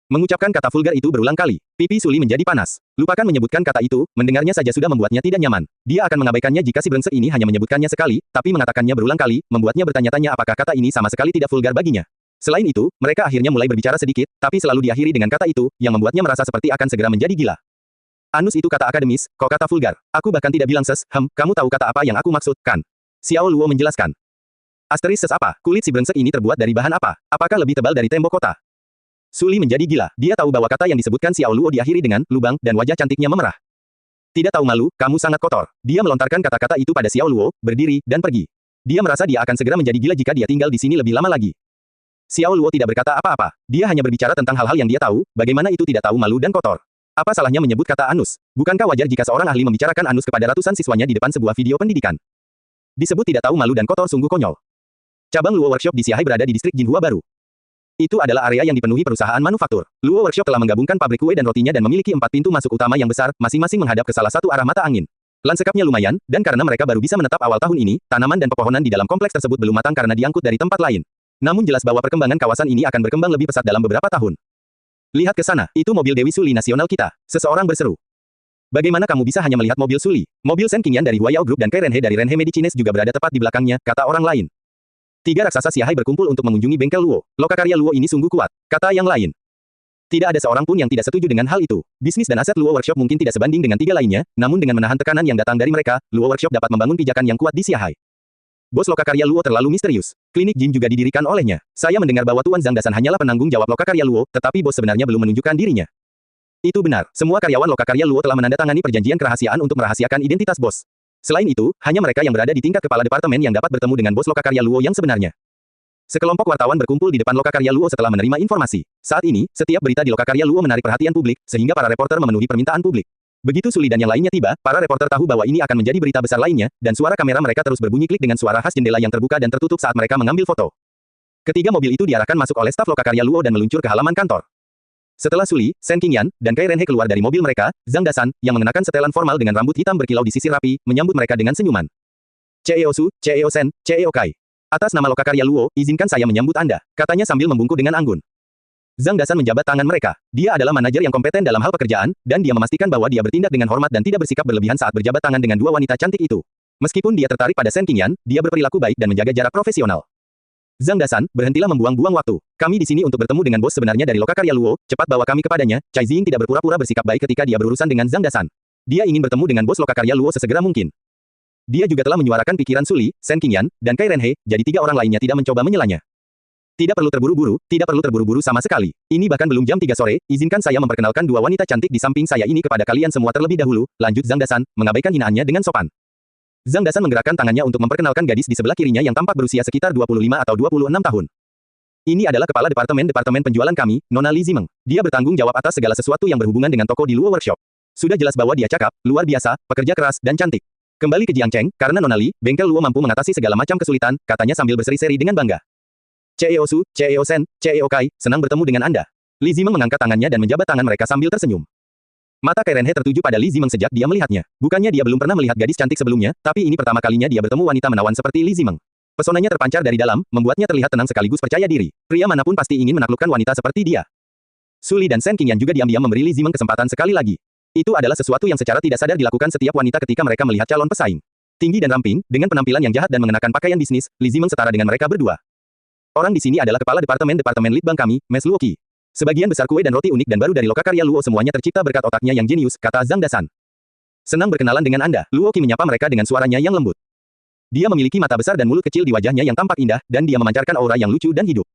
Mengucapkan kata vulgar itu berulang kali. Pipi Suli menjadi panas. Lupakan menyebutkan kata itu, mendengarnya saja sudah membuatnya tidak nyaman. Dia akan mengabaikannya jika si brengsek ini hanya menyebutkannya sekali, tapi mengatakannya berulang kali, membuatnya bertanya-tanya apakah kata ini sama sekali tidak vulgar baginya. Selain itu, mereka akhirnya mulai berbicara sedikit, tapi selalu diakhiri dengan kata itu, yang membuatnya merasa seperti akan segera menjadi gila. Anus itu kata akademis, kok kata vulgar. Aku bahkan tidak bilang kamu tahu kata apa yang aku maksud, kan? Xiao Luo menjelaskan. Asteris apa? Kulit si brengsek ini terbuat dari bahan apa? Apakah lebih tebal dari tembok kota? Suli menjadi gila. Dia tahu bahwa kata yang disebutkan Xiao Luo diakhiri dengan lubang, dan wajah cantiknya memerah. Tidak tahu malu, kamu sangat kotor. Dia melontarkan kata-kata itu pada Xiao Luo, berdiri, dan pergi. Dia merasa dia akan segera menjadi gila jika dia tinggal di sini lebih lama lagi. Xiao Luo tidak berkata apa-apa. Dia hanya berbicara tentang hal-hal yang dia tahu, bagaimana itu tidak tahu malu dan kotor. Apa salahnya menyebut kata anus? Bukankah wajar jika seorang ahli membicarakan anus kepada ratusan siswanya di depan sebuah video pendidikan? Disebut tidak tahu malu dan kotor sungguh konyol. Cabang Luo Workshop di Xiaihai berada di distrik Jinhua baru. Itu adalah area yang dipenuhi perusahaan manufaktur. Luo Workshop telah menggabungkan pabrik kue dan rotinya dan memiliki 4 pintu masuk utama yang besar, masing-masing menghadap ke salah satu arah mata angin. Lanskapnya lumayan, dan karena mereka baru bisa menetap awal tahun ini, tanaman dan pepohonan di dalam kompleks tersebut belum matang karena diangkut dari tempat lain. Namun jelas bahwa perkembangan kawasan ini akan berkembang lebih pesat dalam beberapa tahun. Lihat ke sana, itu mobil Dewi Suli nasional kita. Seseorang berseru. Bagaimana kamu bisa hanya melihat mobil Suli? Mobil Shen Qingyan dari Huayao Group dan Kai Renhe dari Renhe Medicines juga berada tepat di belakangnya, kata orang lain. 3 raksasa Xiaihai berkumpul untuk mengunjungi bengkel Luo. Lokakarya Luo ini sungguh kuat, kata yang lain. Tidak ada seorang pun yang tidak setuju dengan hal itu. Bisnis dan aset Luo Workshop mungkin tidak sebanding dengan 3 lainnya, namun dengan menahan tekanan yang datang dari mereka, Luo Workshop dapat membangun pijakan yang kuat di Xiaihai. Bos Lokakarya Luo terlalu misterius. Klinik Jin juga didirikan olehnya. Saya mendengar bahwa Tuan Zhang Dasan hanyalah penanggung jawab Lokakarya Luo, tetapi bos sebenarnya belum menunjukkan dirinya. Itu benar. Semua karyawan Lokakarya Luo telah menandatangani perjanjian kerahasiaan untuk merahasiakan identitas bos. Selain itu, hanya mereka yang berada di tingkat kepala departemen yang dapat bertemu dengan bos Lokakarya Luo yang sebenarnya. Sekelompok wartawan berkumpul di depan Lokakarya Luo setelah menerima informasi. Saat ini, setiap berita di Lokakarya Luo menarik perhatian publik, sehingga para reporter memenuhi permintaan publik. Begitu Suli dan yang lainnya tiba, para reporter tahu bahwa ini akan menjadi berita besar lainnya, dan suara kamera mereka terus berbunyi klik dengan suara khas jendela yang terbuka dan tertutup saat mereka mengambil foto. Ketiga mobil itu diarahkan masuk oleh staf Lokakarya Luo dan meluncur ke halaman kantor. Setelah Suli, Shen Qingyan, dan Kai Renhe keluar dari mobil mereka, Zhang Dasan, yang mengenakan setelan formal dengan rambut hitam berkilau disisir rapi, menyambut mereka dengan senyuman. CEO Su, CEO Shen, CEO Kai. Atas nama Lokakarya Luo, izinkan saya menyambut Anda, katanya sambil membungkuk dengan anggun. Zhang Dasan menjabat tangan mereka. Dia adalah manajer yang kompeten dalam hal pekerjaan, dan dia memastikan bahwa dia bertindak dengan hormat dan tidak bersikap berlebihan saat berjabat tangan dengan 2 wanita cantik itu. Meskipun dia tertarik pada Shen Qingyan, dia berperilaku baik dan menjaga jarak profesional. Zhang Dasan, berhentilah membuang-buang waktu. Kami di sini untuk bertemu dengan bos sebenarnya dari Lokakarya Luo, cepat bawa kami kepadanya. Cai Ziying tidak berpura-pura bersikap baik ketika dia berurusan dengan Zhang Dasan. Dia ingin bertemu dengan bos Lokakarya Luo sesegera mungkin. Dia juga telah menyuarakan pikiran Suli, Shen Qingyan, dan Kai Renhe, jadi 3 orang lainnya tidak mencoba menyelanya. Tidak perlu terburu-buru sama sekali. Ini bahkan belum jam 3 sore, izinkan saya memperkenalkan 2 wanita cantik di samping saya ini kepada kalian semua terlebih dahulu, lanjut Zhang Dasan, mengabaikan hinaannya dengan sopan. Zhang Dasan menggerakkan tangannya untuk memperkenalkan gadis di sebelah kirinya yang tampak berusia sekitar 25 atau 26 tahun. Ini adalah kepala departemen penjualan kami, Nona Li Zimeng. Dia bertanggung jawab atas segala sesuatu yang berhubungan dengan toko di Luo Workshop. Sudah jelas bahwa dia cakap, luar biasa, pekerja keras, dan cantik. Kembali ke Jiang Cheng, karena Nona Li, bengkel Luo mampu mengatasi segala macam kesulitan, katanya sambil berseri-seri dengan bangga. CEO Su, CEO Shen, CEO Kai, senang bertemu dengan Anda. Li Zimeng mengangkat tangannya dan menjabat tangan mereka sambil tersenyum. Mata Kai Renhe tertuju pada Li Zimeng sejak dia melihatnya. Bukannya dia belum pernah melihat gadis cantik sebelumnya, tapi ini pertama kalinya dia bertemu wanita menawan seperti Li Zimeng. Pesonanya terpancar dari dalam, membuatnya terlihat tenang sekaligus percaya diri. Pria manapun pasti ingin menaklukkan wanita seperti dia. Suli dan Shen Qingyan juga diam-diam memberi Li Zimeng kesempatan sekali lagi. Itu adalah sesuatu yang secara tidak sadar dilakukan setiap wanita ketika mereka melihat calon pesaing. Tinggi dan ramping, dengan penampilan yang jahat dan mengenakan pakaian bisnis, Li Zimeng setara dengan mereka berdua. Orang di sini adalah kepala departemen lead bank kami, Mes Luo Qi. Sebagian besar kue dan roti unik dan baru dari Lokakarya Luo semuanya tercipta berkat otaknya yang jenius, kata Zhang Dasan. Senang berkenalan dengan Anda. Luo Qi menyapa mereka dengan suaranya yang lembut. Dia memiliki mata besar dan mulut kecil di wajahnya yang tampak indah, dan dia memancarkan aura yang lucu dan hidup.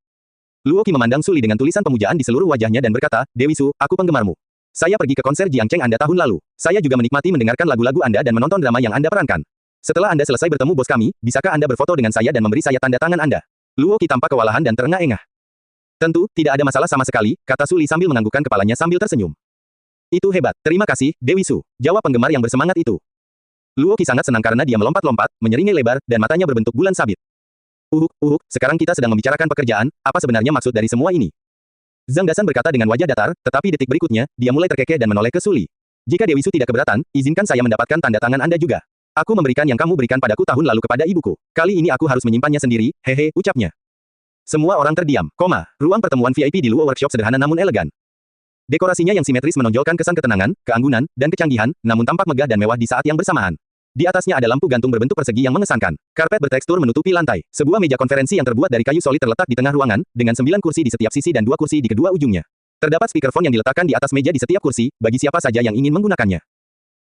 Luo Qi memandang Suli dengan tulisan pemujaan di seluruh wajahnya dan berkata, Dewi Su, aku penggemarmu. Saya pergi ke konser Jiang Cheng Anda tahun lalu. Saya juga menikmati mendengarkan lagu-lagu Anda dan menonton drama yang Anda perankan. Setelah Anda selesai bertemu bos kami, bisakah Anda berfoto dengan saya dan memberi saya tanda tangan Anda? Luo Qi tampak kewalahan dan terengah-engah. Tentu, tidak ada masalah sama sekali, kata Su Li sambil menganggukkan kepalanya sambil tersenyum. Itu hebat, terima kasih, Dewi Su, jawab penggemar yang bersemangat itu. Luo Qi sangat senang karena dia melompat-lompat, menyeringai lebar, dan matanya berbentuk bulan sabit. Sekarang kita sedang membicarakan pekerjaan, apa sebenarnya maksud dari semua ini? Zhang Dasan berkata dengan wajah datar, tetapi detik berikutnya, dia mulai terkekeh dan menoleh ke Su Li. Jika Dewi Su tidak keberatan, izinkan saya mendapatkan tanda tangan Anda juga. Aku memberikan yang kamu berikan padaku tahun lalu kepada ibuku. Kali ini aku harus menyimpannya sendiri, hehe, ucapnya. Semua orang terdiam, ruang pertemuan VIP di Luo Workshop sederhana namun elegan. Dekorasinya yang simetris menonjolkan kesan ketenangan, keanggunan, dan kecanggihan, namun tampak megah dan mewah di saat yang bersamaan. Di atasnya ada lampu gantung berbentuk persegi yang mengesankan. Karpet bertekstur menutupi lantai. Sebuah meja konferensi yang terbuat dari kayu solid terletak di tengah ruangan, dengan 9 kursi di setiap sisi dan 2 kursi di kedua ujungnya. Terdapat speakerphone yang diletakkan di atas meja di setiap kursi, bagi siapa saja yang ingin menggunakannya.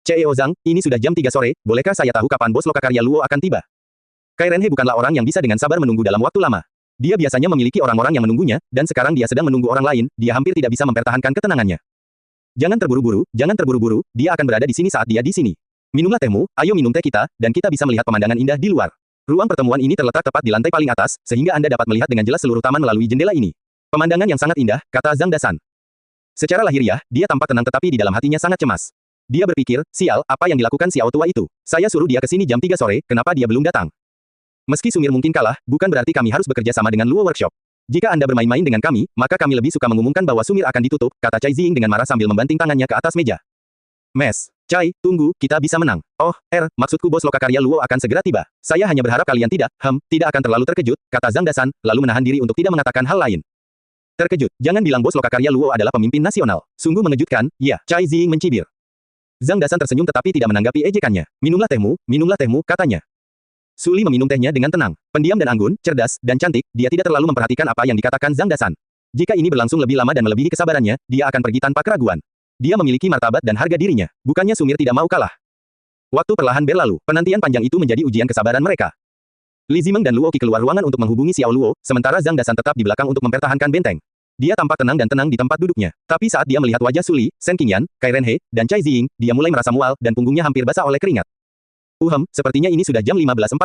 CEO Zhang, ini sudah jam 3 sore, bolehkah saya tahu kapan bos lokakarya Luo akan tiba? Kai Renhe bukanlah orang yang bisa dengan sabar menunggu dalam waktu lama. Dia biasanya memiliki orang-orang yang menunggunya, dan sekarang dia sedang menunggu orang lain, dia hampir tidak bisa mempertahankan ketenangannya. Jangan terburu-buru, dia akan berada di sini saat dia di sini. Minumlah tehmu, ayo minum teh kita, dan kita bisa melihat pemandangan indah di luar. Ruang pertemuan ini terletak tepat di lantai paling atas, sehingga Anda dapat melihat dengan jelas seluruh taman melalui jendela ini. Pemandangan yang sangat indah, kata Zhang Dasan. Secara lahiriah, dia tampak tenang tetapi di dalam hatinya sangat cemas. Dia berpikir, sial, apa yang dilakukan si tua itu? Saya suruh dia ke sini jam 3 sore, kenapa dia belum datang? Meski Sumir mungkin kalah, bukan berarti kami harus bekerja sama dengan Luo Workshop. Jika Anda bermain-main dengan kami, maka kami lebih suka mengumumkan bahwa Sumir akan ditutup, kata Cai Ziying dengan marah sambil membanting tangannya ke atas meja. Cai, tunggu, kita bisa menang. Oh, maksudku bos lokakarya Luo akan segera tiba. Saya hanya berharap kalian tidak akan terlalu terkejut, kata Zhang Dasan, lalu menahan diri untuk tidak mengatakan hal lain. Terkejut, jangan bilang bos lokakarya Luo adalah pemimpin nasional. Sungguh mengejutkan, ya, Cai Ziying mencibir. Zhang Dasan tersenyum tetapi tidak menanggapi ejekannya. Minumlah tehmu, katanya. Su Li meminum tehnya dengan tenang. Pendiam dan anggun, cerdas, dan cantik, dia tidak terlalu memperhatikan apa yang dikatakan Zhang Dasan. Jika ini berlangsung lebih lama dan melebihi kesabarannya, dia akan pergi tanpa keraguan. Dia memiliki martabat dan harga dirinya. Bukannya Sumir tidak mau kalah. Waktu perlahan berlalu, penantian panjang itu menjadi ujian kesabaran mereka. Li Zimeng dan Luo Qi keluar ruangan untuk menghubungi Xiao Luo, sementara Zhang Dasan tetap di belakang untuk mempertahankan benteng. Dia tampak tenang dan tenang di tempat duduknya. Tapi saat dia melihat wajah Su Li, Shen Qingyan, Kai Renhe, dan Cai Ziying, dia mulai merasa mual dan punggungnya hampir basah oleh keringat. Sepertinya ini sudah jam 15.40.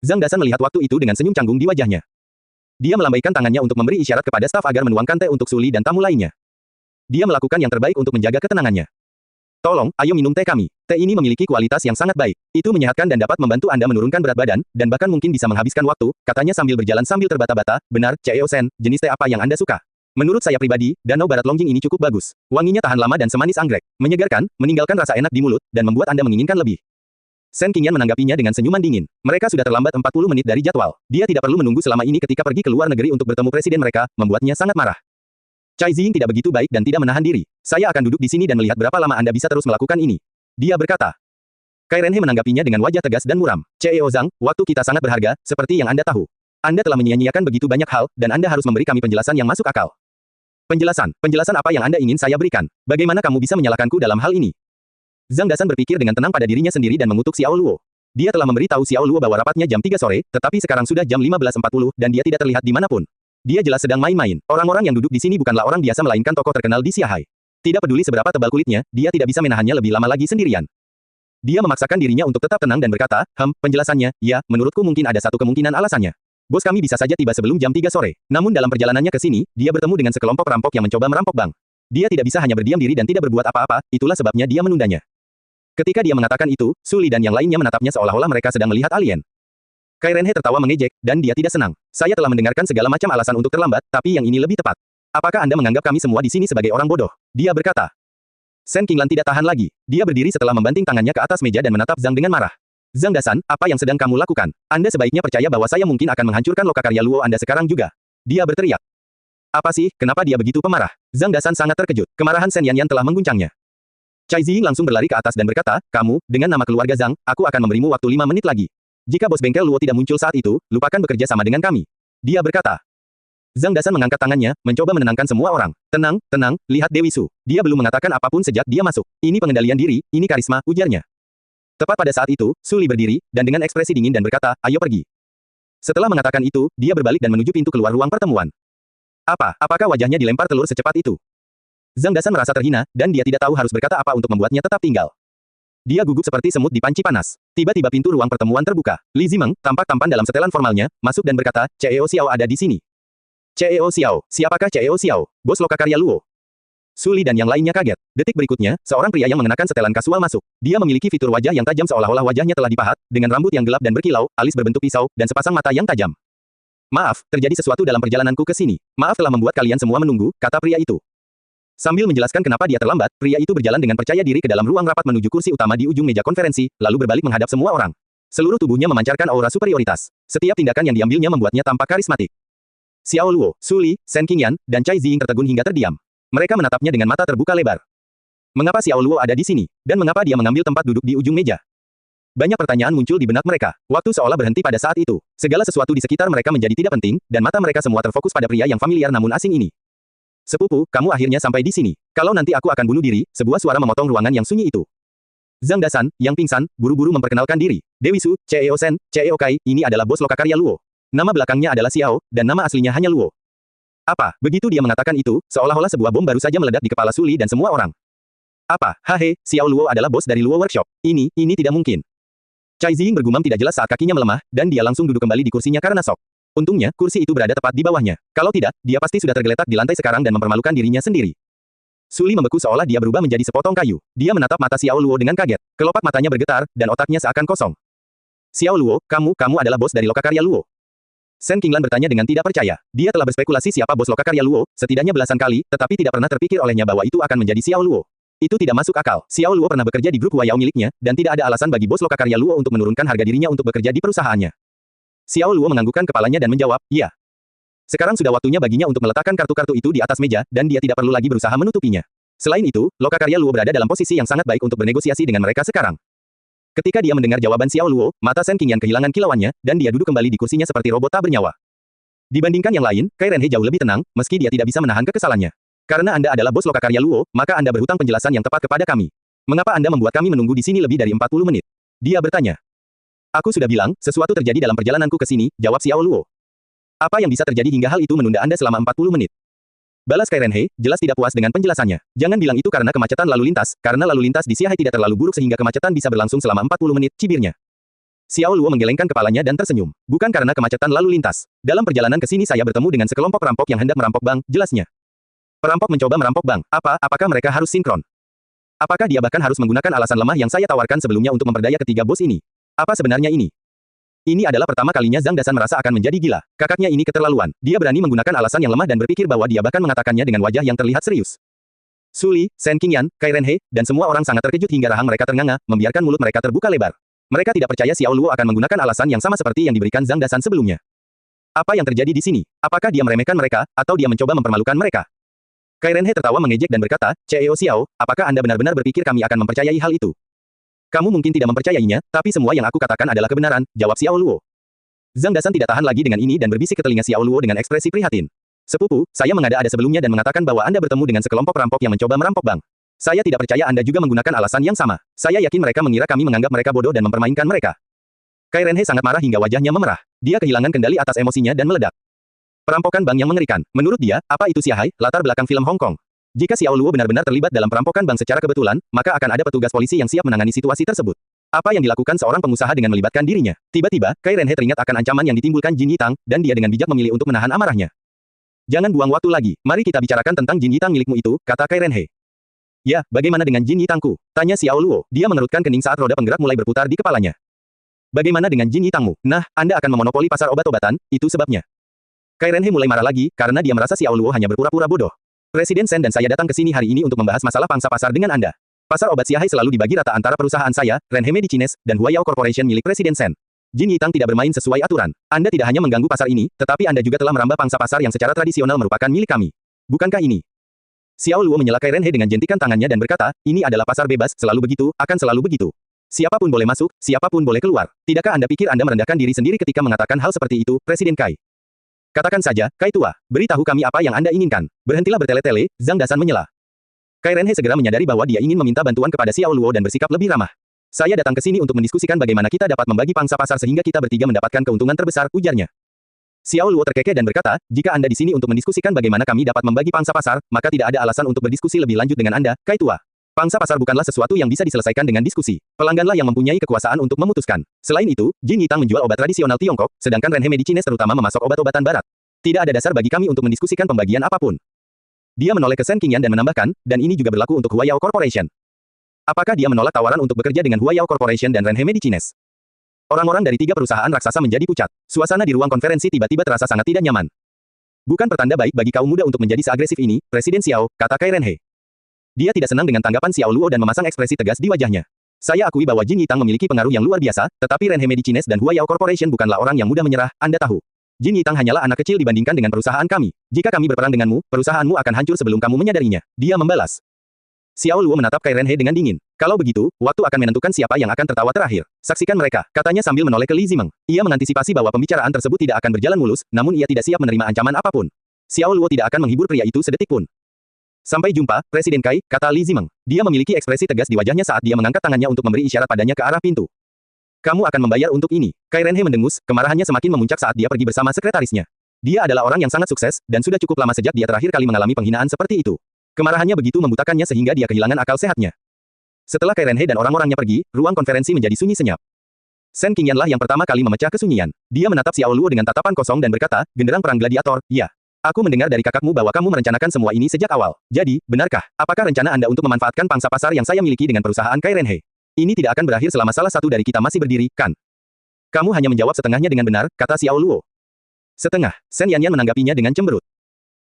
Zhang Dasan melihat waktu itu dengan senyum canggung di wajahnya. Dia melambaikan tangannya untuk memberi isyarat kepada staf agar menuangkan teh untuk Su Li dan tamu lainnya. Dia melakukan yang terbaik untuk menjaga ketenangannya. Tolong, ayo minum teh kami. Teh ini memiliki kualitas yang sangat baik. Itu menyehatkan dan dapat membantu Anda menurunkan berat badan, dan bahkan mungkin bisa menghabiskan waktu, katanya sambil berjalan sambil terbata-bata. Benar, CEO Shen, jenis teh apa yang Anda suka? Menurut saya pribadi, Danau Barat Longjing ini cukup bagus. Wanginya tahan lama dan semanis anggrek. Menyegarkan, meninggalkan rasa enak di mulut, dan membuat Anda menginginkan lebih. Shen Qingyan menanggapinya dengan senyuman dingin. Mereka sudah terlambat 40 menit dari jadwal. Dia tidak perlu menunggu selama ini ketika pergi ke luar negeri untuk bertemu presiden mereka, membuatnya sangat marah. Cai Ziying tidak begitu baik dan tidak menahan diri. Saya akan duduk di sini dan melihat berapa lama Anda bisa terus melakukan ini. Dia berkata. Kai Renhe menanggapinya dengan wajah tegas dan muram. CEO Zhang, waktu kita sangat berharga, seperti yang Anda tahu. Anda telah menyia-nyiakan begitu banyak hal, dan Anda harus memberi kami penjelasan yang masuk akal. Penjelasan apa yang Anda ingin saya berikan? Bagaimana kamu bisa menyalahkanku dalam hal ini? Zhang Dasan berpikir dengan tenang pada dirinya sendiri dan mengutuk Xiao Luo. Dia telah memberitahu Xiao Luo bahwa rapatnya jam 3 sore, tetapi sekarang sudah jam 15.40 dan dia tidak terlihat di manapun. Dia jelas sedang main-main. Orang-orang yang duduk di sini bukanlah orang biasa melainkan tokoh terkenal di Xiahai. Tidak peduli seberapa tebal kulitnya, dia tidak bisa menahannya lebih lama lagi sendirian. Dia memaksakan dirinya untuk tetap tenang dan berkata, penjelasannya, ya, menurutku mungkin ada satu kemungkinan alasannya. Bos kami bisa saja tiba sebelum jam 3 sore. Namun dalam perjalanannya ke sini, dia bertemu dengan sekelompok perampok yang mencoba merampok bank. Dia tidak bisa hanya berdiam diri dan tidak berbuat apa-apa, itulah sebabnya dia menundanya. Ketika dia mengatakan itu, Su Li dan yang lainnya menatapnya seolah-olah mereka sedang melihat alien. Kai Renhe tertawa mengejek, dan dia tidak senang. Saya telah mendengarkan segala macam alasan untuk terlambat, tapi yang ini lebih tepat. Apakah Anda menganggap kami semua di sini sebagai orang bodoh? Dia berkata. Shen Qingyan tidak tahan lagi. Dia berdiri setelah membanting tangannya ke atas meja dan menatap Zhang dengan marah. Zhang Dasan, apa yang sedang kamu lakukan? Anda sebaiknya percaya bahwa saya mungkin akan menghancurkan lokakarya Luo Anda sekarang juga. Dia berteriak. Apa sih, kenapa dia begitu pemarah? Zhang Dasan sangat terkejut. Kemarahan Shen Yanyan telah mengguncangnya. Cai Ziying langsung berlari ke atas dan berkata, kamu, dengan nama keluarga Zhang, aku akan memberimu waktu 5 menit lagi. Jika bos bengkel Luo tidak muncul saat itu, lupakan bekerja sama dengan kami. Dia berkata. Zhang Dasan mengangkat tangannya, mencoba menenangkan semua orang. Tenang, lihat Dewi Su. Dia belum mengatakan apapun sejak dia masuk. Ini pengendalian diri, ini karisma, ujarnya. Tepat pada saat itu, Su Li berdiri, dan dengan ekspresi dingin dan berkata, ayo pergi. Setelah mengatakan itu, dia berbalik dan menuju pintu keluar ruang pertemuan. Apakah wajahnya dilempar telur secepat itu? Zhang Dasan merasa terhina, dan dia tidak tahu harus berkata apa untuk membuatnya tetap tinggal. Dia gugup seperti semut di panci panas. Tiba-tiba pintu ruang pertemuan terbuka. Li Zimeng, tampak tampan dalam setelan formalnya, masuk dan berkata, CEO Xiao ada di sini. CEO Xiao, siapakah CEO Xiao? Bos lokakarya Luo. Su Li dan yang lainnya kaget. Detik berikutnya, seorang pria yang mengenakan setelan kasual masuk. Dia memiliki fitur wajah yang tajam seolah-olah wajahnya telah dipahat, dengan rambut yang gelap dan berkilau, alis berbentuk pisau, dan sepasang mata yang tajam. Maaf, terjadi sesuatu dalam perjalananku ke sini. Maaf telah membuat kalian semua menunggu, kata pria itu. Sambil menjelaskan kenapa dia terlambat, pria itu berjalan dengan percaya diri ke dalam ruang rapat menuju kursi utama di ujung meja konferensi, lalu berbalik menghadap semua orang. Seluruh tubuhnya memancarkan aura superioritas. Setiap tindakan yang diambilnya membuatnya tampak karismatik. Xiao Luo, Su Li, Shen Qingyan, dan Cai Ziying tertegun hingga terdiam. Mereka menatapnya dengan mata terbuka lebar. Mengapa Xiao Luo ada di sini? Dan mengapa dia mengambil tempat duduk di ujung meja? Banyak pertanyaan muncul di benak mereka. Waktu seolah berhenti pada saat itu. Segala sesuatu di sekitar mereka menjadi tidak penting, dan mata mereka semua terfokus pada pria yang familiar namun asing ini. Sepupu, kamu akhirnya sampai di sini. Kalau nanti aku akan bunuh diri, sebuah suara memotong ruangan yang sunyi itu. Zhang Dasan, yang pingsan, buru-buru memperkenalkan diri. Dewi Su, CEO Shen, CEO Kai, ini adalah bos lokakarya Luo. Nama belakangnya adalah Xiao, dan nama aslinya hanya Luo. Apa? Begitu dia mengatakan itu, seolah-olah sebuah bom baru saja meledak di kepala Su Li dan semua orang. Apa? Hahe, Xiao Luo adalah bos dari Luo Workshop. Ini tidak mungkin. Cai Ziying bergumam tidak jelas saat kakinya melemah, dan dia langsung duduk kembali di kursinya karena shock. Untungnya, kursi itu berada tepat di bawahnya. Kalau tidak, dia pasti sudah tergeletak di lantai sekarang dan mempermalukan dirinya sendiri. Su Li membeku seolah dia berubah menjadi sepotong kayu. Dia menatap mata Xiao Luo dengan kaget. Kelopak matanya bergetar, dan otaknya seakan kosong. Xiao Luo, kamu adalah bos dari lokakarya Luo. Shen Qinglan bertanya dengan tidak percaya. Dia telah berspekulasi siapa bos lokakarya Luo, setidaknya belasan kali, tetapi tidak pernah terpikir olehnya bahwa itu akan menjadi Xiao Luo. Itu tidak masuk akal. Xiao Luo pernah bekerja di grup Huayao miliknya, dan tidak ada alasan bagi bos lokakarya Luo untuk menurunkan harga dirinya untuk bekerja di perusahaannya. Xiao Luo menganggukkan kepalanya dan menjawab, iya. Sekarang sudah waktunya baginya untuk meletakkan kartu-kartu itu di atas meja, dan dia tidak perlu lagi berusaha menutupinya. Selain itu, lokakarya Luo berada dalam posisi yang sangat baik untuk bernegosiasi dengan mereka sekarang. Ketika dia mendengar jawaban Xiao Luo, mata Shen Qingyan kehilangan kilauannya, dan dia duduk kembali di kursinya seperti robot tak bernyawa. Dibandingkan yang lain, Kai Renhe jauh lebih tenang, meski dia tidak bisa menahan kekesalannya. Karena Anda adalah bos lokakarya Luo, maka Anda berhutang penjelasan yang tepat kepada kami. Mengapa Anda membuat kami menunggu di sini lebih dari 40 menit? Dia bertanya. Aku sudah bilang, sesuatu terjadi dalam perjalananku ke sini, jawab Xiao Luo. Apa yang bisa terjadi hingga hal itu menunda Anda selama 40 menit? Balas Kai Renhe, jelas tidak puas dengan penjelasannya. Jangan bilang itu karena kemacetan lalu lintas, karena lalu lintas di Xiahai tidak terlalu buruk sehingga kemacetan bisa berlangsung selama 40 menit, cibirnya. Xiao Luo menggelengkan kepalanya dan tersenyum. Bukan karena kemacetan lalu lintas. Dalam perjalanan ke sini saya bertemu dengan sekelompok perampok yang hendak merampok bank, jelasnya. Perampok mencoba merampok bank. Apakah mereka harus sinkron? Apakah dia bahkan harus menggunakan alasan lemah yang saya tawarkan sebelumnya untuk memperdaya ketiga bos ini? Apa sebenarnya ini? Ini adalah pertama kalinya Zhang Dasan merasa akan menjadi gila. Kakaknya ini keterlaluan. Dia berani menggunakan alasan yang lemah dan berpikir bahwa dia bahkan mengatakannya dengan wajah yang terlihat serius. Su Li, Shen Qingyan, Kai Renhe, dan semua orang sangat terkejut hingga rahang mereka ternganga, membiarkan mulut mereka terbuka lebar. Mereka tidak percaya Xiao Luo akan menggunakan alasan yang sama seperti yang diberikan Zhang Dasan sebelumnya. Apa yang terjadi di sini? Apakah dia meremehkan mereka, atau dia mencoba mempermalukan mereka? Kai Renhe tertawa mengejek dan berkata, CEO Xiao, apakah Anda benar-benar berpikir kami akan mempercayai hal itu? Kamu mungkin tidak mempercayainya, tapi semua yang aku katakan adalah kebenaran, jawab Xiao Luo. Zhang Dasan tidak tahan lagi dengan ini dan berbisik ke telinga Xiao Luo dengan ekspresi prihatin. Sepupu, saya mengada-ada sebelumnya dan mengatakan bahwa Anda bertemu dengan sekelompok perampok yang mencoba merampok bank. Saya tidak percaya Anda juga menggunakan alasan yang sama. Saya yakin mereka mengira kami menganggap mereka bodoh dan mempermainkan mereka. Kai Renhe sangat marah hingga wajahnya memerah. Dia kehilangan kendali atas emosinya dan meledak. Perampokan bank yang mengerikan. Menurut dia, apa itu Xiahai, latar belakang film Hong Kong? Jika Xiao Luo benar-benar terlibat dalam perampokan bank secara kebetulan, maka akan ada petugas polisi yang siap menangani situasi tersebut. Apa yang dilakukan seorang pengusaha dengan melibatkan dirinya? Tiba-tiba, Kai Renhe teringat akan ancaman yang ditimbulkan Jin Yitang, dan dia dengan bijak memilih untuk menahan amarahnya. Jangan buang waktu lagi, mari kita bicarakan tentang Jin Yitang milikmu itu, kata Kai Renhe. Ya, bagaimana dengan Jin Yitangku? Tanya Xiao Luo. Dia mengerutkan kening saat roda penggerak mulai berputar di kepalanya. Bagaimana dengan Jin Yitangmu? Nah, Anda akan memonopoli pasar obat-obatan, itu sebabnya. Kai Renhe mulai marah lagi, karena dia merasa Xiao Luo hanya berpura-pura bodoh. Presiden Shen dan saya datang ke sini hari ini untuk membahas masalah pangsa pasar dengan Anda. Pasar obat Xiahai selalu dibagi rata antara perusahaan saya, Renhe Medicines, dan Huayao Corporation milik Presiden Shen. Jin Yitang tidak bermain sesuai aturan. Anda tidak hanya mengganggu pasar ini, tetapi Anda juga telah merambah pangsa pasar yang secara tradisional merupakan milik kami. Bukankah ini? Xiao Luo menyela Kai Renhe dengan jentikan tangannya dan berkata, ini adalah pasar bebas, selalu begitu, akan selalu begitu. Siapapun boleh masuk, siapapun boleh keluar. Tidakkah Anda pikir Anda merendahkan diri sendiri ketika mengatakan hal seperti itu, Presiden Kai? Katakan saja, Kai tua, beritahu kami apa yang Anda inginkan. Berhentilah bertele-tele, Zhang Dasan menyela. Kai Renhe segera menyadari bahwa dia ingin meminta bantuan kepada Xiao Luo dan bersikap lebih ramah. Saya datang ke sini untuk mendiskusikan bagaimana kita dapat membagi pangsa pasar sehingga kita bertiga mendapatkan keuntungan terbesar, ujarnya. Xiao Luo terkekeh dan berkata, jika Anda di sini untuk mendiskusikan bagaimana kami dapat membagi pangsa pasar, maka tidak ada alasan untuk berdiskusi lebih lanjut dengan Anda, Kai Tua. Pangsa pasar bukanlah sesuatu yang bisa diselesaikan dengan diskusi. Pelangganlah yang mempunyai kekuasaan untuk memutuskan. Selain itu, Jin Yitang menjual obat tradisional Tiongkok, sedangkan Renhe Medicines terutama memasok obat-obatan barat. Tidak ada dasar bagi kami untuk mendiskusikan pembagian apapun. Dia menoleh ke Shen Qingyan dan menambahkan, dan ini juga berlaku untuk Huayao Corporation. Apakah dia menolak tawaran untuk bekerja dengan Huayao Corporation dan Renhe Medicines? Orang-orang dari 3 perusahaan raksasa menjadi pucat. Suasana di ruang konferensi tiba-tiba terasa sangat tidak nyaman. Bukan pertanda baik bagi kaum muda untuk menjadi seagresif ini, Presiden Xiao, kata Kai Renhe. Dia tidak senang dengan tanggapan Xiao Luo dan memasang ekspresi tegas di wajahnya. Saya akui bahwa Jin Yitang memiliki pengaruh yang luar biasa, tetapi Renhe Medicines dan Huayao Corporation bukanlah orang yang mudah menyerah, Anda tahu. Jin Yitang hanyalah anak kecil dibandingkan dengan perusahaan kami. Jika kami berperang denganmu, perusahaanmu akan hancur sebelum kamu menyadarinya. Dia membalas. Xiao Luo menatap Kai Renhe dengan dingin. Kalau begitu, waktu akan menentukan siapa yang akan tertawa terakhir. Saksikan mereka, katanya sambil menoleh ke Li Zimeng. Ia mengantisipasi bahwa pembicaraan tersebut tidak akan berjalan mulus, namun ia tidak siap menerima ancaman apapun. Xiao Luo tidak akan menghibur pria itu sedetik pun. Sampai jumpa, Presiden Kai, kata Li Zimeng. Dia memiliki ekspresi tegas di wajahnya saat dia mengangkat tangannya untuk memberi isyarat padanya ke arah pintu. Kamu akan membayar untuk ini. Kai Renhe mendengus, kemarahannya semakin memuncak saat dia pergi bersama sekretarisnya. Dia adalah orang yang sangat sukses, dan sudah cukup lama sejak dia terakhir kali mengalami penghinaan seperti itu. Kemarahannya begitu membutakannya sehingga dia kehilangan akal sehatnya. Setelah Kai Renhe dan orang-orangnya pergi, ruang konferensi menjadi sunyi senyap. Shen Qingyan yang pertama kali memecah kesunyian. Dia menatap Xiao Luo dengan tatapan kosong dan berkata, genderang perang gladiator, ya. Aku mendengar dari kakakmu bahwa kamu merencanakan semua ini sejak awal. Jadi, benarkah? Apakah rencana Anda untuk memanfaatkan pangsa pasar yang saya miliki dengan perusahaan Kai Renhe? Ini tidak akan berakhir selama salah satu dari kita masih berdiri, kan? Kamu hanya menjawab setengahnya dengan benar, kata Xiao Luo. Setengah. Shen Yanyan menanggapinya dengan cemberut.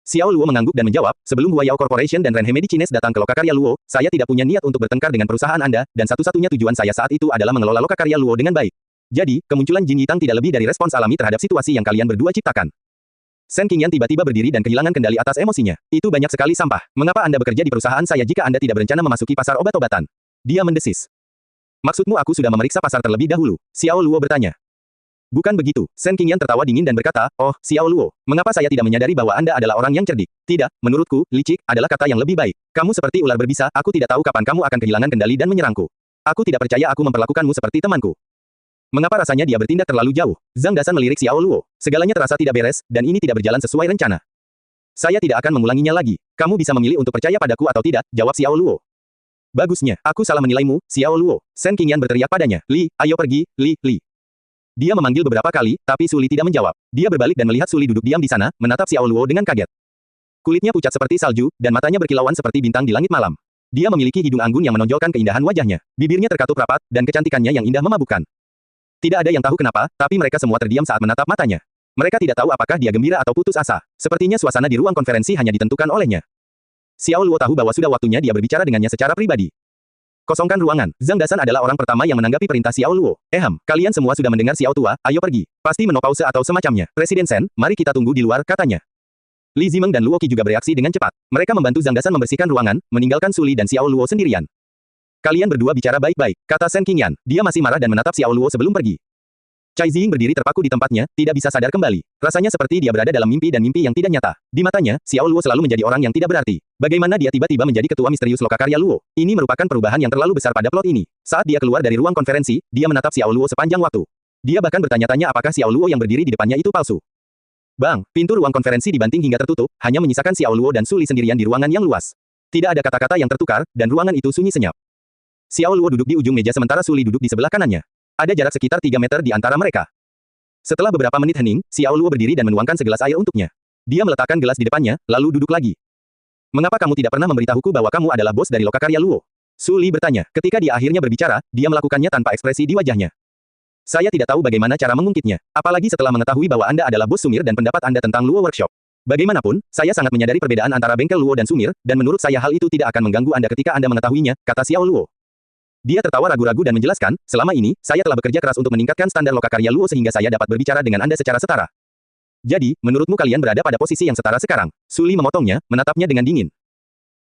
Xiao Luo mengangguk dan menjawab, sebelum Huayao Corporation dan Renhe Medicines datang ke Lokakarya Luo, saya tidak punya niat untuk bertengkar dengan perusahaan Anda, dan satu-satunya tujuan saya saat itu adalah mengelola Lokakarya Luo dengan baik. Jadi, kemunculan Jin Yitang tidak lebih dari respons alami terhadap situasi yang kalian berdua ciptakan. Shen Qingyan tiba-tiba berdiri dan kehilangan kendali atas emosinya. Itu banyak sekali sampah. Mengapa Anda bekerja di perusahaan saya jika Anda tidak berencana memasuki pasar obat-obatan? Dia mendesis. Maksudmu aku sudah memeriksa pasar terlebih dahulu? Xiao Luo bertanya. Bukan begitu. Shen Qingyan tertawa dingin dan berkata, oh, Xiao Luo, mengapa saya tidak menyadari bahwa Anda adalah orang yang cerdik? Tidak, menurutku, licik adalah kata yang lebih baik. Kamu seperti ular berbisa, aku tidak tahu kapan kamu akan kehilangan kendali dan menyerangku. Aku tidak percaya aku memperlakukanmu seperti temanku. Mengapa rasanya dia bertindak terlalu jauh? Zhang Dasan melirik Xiao Luo. Segalanya terasa tidak beres, dan ini tidak berjalan sesuai rencana. Saya tidak akan mengulanginya lagi. Kamu bisa memilih untuk percaya padaku atau tidak, jawab Xiao Luo. Bagusnya, aku salah menilaimu, Xiao Luo. Shen Qingyan berteriak padanya, Li, ayo pergi, Li. Dia memanggil beberapa kali, tapi Suli tidak menjawab. Dia berbalik dan melihat Suli duduk diam di sana, menatap Xiao Luo dengan kaget. Kulitnya pucat seperti salju, dan matanya berkilauan seperti bintang di langit malam. Dia memiliki hidung anggun yang menonjolkan keindahan wajahnya. Bibirnya terkatup rapat, dan kecantikannya yang indah memabukkan. Tidak ada yang tahu kenapa, tapi mereka semua terdiam saat menatap matanya. Mereka tidak tahu apakah dia gembira atau putus asa. Sepertinya suasana di ruang konferensi hanya ditentukan olehnya. Xiao Luo tahu bahwa sudah waktunya dia berbicara dengannya secara pribadi. Kosongkan ruangan. Zhang Dasan adalah orang pertama yang menanggapi perintah Xiao Luo. Kalian semua sudah mendengar Xiao Tua, ayo pergi. Pasti menopause atau semacamnya. Presiden Shen, mari kita tunggu di luar, katanya. Li Zimeng dan Luo Qi juga bereaksi dengan cepat. Mereka membantu Zhang Dasan membersihkan ruangan, meninggalkan Suli dan Xiao Luo sendirian. Kalian berdua bicara baik-baik, kata Shen Qingyan. Dia masih marah dan menatap Xiao Luo sebelum pergi. Cai Ziying berdiri terpaku di tempatnya, tidak bisa sadar kembali. Rasanya seperti dia berada dalam mimpi dan mimpi yang tidak nyata. Di matanya, Xiao Luo selalu menjadi orang yang tidak berarti. Bagaimana dia tiba-tiba menjadi ketua misterius Lokakarya Luo? Ini merupakan perubahan yang terlalu besar pada plot ini. Saat dia keluar dari ruang konferensi, dia menatap Xiao Luo sepanjang waktu. Dia bahkan bertanya-tanya apakah Xiao Luo yang berdiri di depannya itu palsu. Bang, pintu ruang konferensi dibanting hingga tertutup, hanya menyisakan Xiao Luo dan Suli sendirian di ruangan yang luas. Tidak ada kata-kata yang tertukar, dan ruangan itu sunyi senyap. Xiao Luo duduk di ujung meja sementara Suli duduk di sebelah kanannya. Ada jarak sekitar 3 meter di antara mereka. Setelah beberapa menit hening, Xiao Luo berdiri dan menuangkan segelas air untuknya. Dia meletakkan gelas di depannya, lalu duduk lagi. Mengapa kamu tidak pernah memberitahuku bahwa kamu adalah bos dari Lokakarya Luo? Suli bertanya. Ketika dia akhirnya berbicara, dia melakukannya tanpa ekspresi di wajahnya. Saya tidak tahu bagaimana cara mengungkitnya. Apalagi setelah mengetahui bahwa Anda adalah bos Sumir dan pendapat Anda tentang Luo Workshop. Bagaimanapun, saya sangat menyadari perbedaan antara bengkel Luo dan Sumir, dan menurut saya hal itu tidak akan mengganggu Anda ketika Anda mengetahuinya, kata Xiao Luo. Dia tertawa ragu-ragu dan menjelaskan, selama ini, saya telah bekerja keras untuk meningkatkan standar Lokakarya Luo sehingga saya dapat berbicara dengan Anda secara setara. Jadi, menurutmu kalian berada pada posisi yang setara sekarang? Suli memotongnya, menatapnya dengan dingin.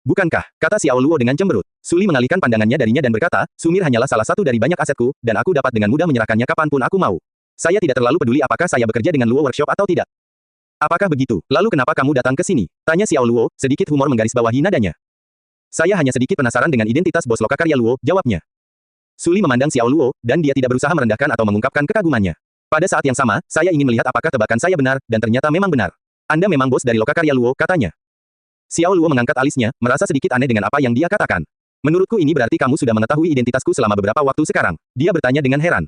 Bukankah, kata Xiao Luo dengan cemberut. Suli mengalihkan pandangannya darinya dan berkata, Sumir hanyalah salah satu dari banyak asetku, dan aku dapat dengan mudah menyerahkannya kapanpun aku mau. Saya tidak terlalu peduli apakah saya bekerja dengan Luo Workshop atau tidak. Apakah begitu? Lalu kenapa kamu datang ke sini? Tanya Xiao Luo, sedikit humor menggarisbawahi nadanya. Saya hanya sedikit penasaran dengan identitas bos Lokakarya Luo, jawabnya. Suli memandang Xiao Luo, dan dia tidak berusaha merendahkan atau mengungkapkan kekagumannya. Pada saat yang sama, saya ingin melihat apakah tebakan saya benar, dan ternyata memang benar. Anda memang bos dari Lokakarya Luo, katanya. Xiao Luo mengangkat alisnya, merasa sedikit aneh dengan apa yang dia katakan. Menurutku ini berarti kamu sudah mengetahui identitasku selama beberapa waktu sekarang. Dia bertanya dengan heran.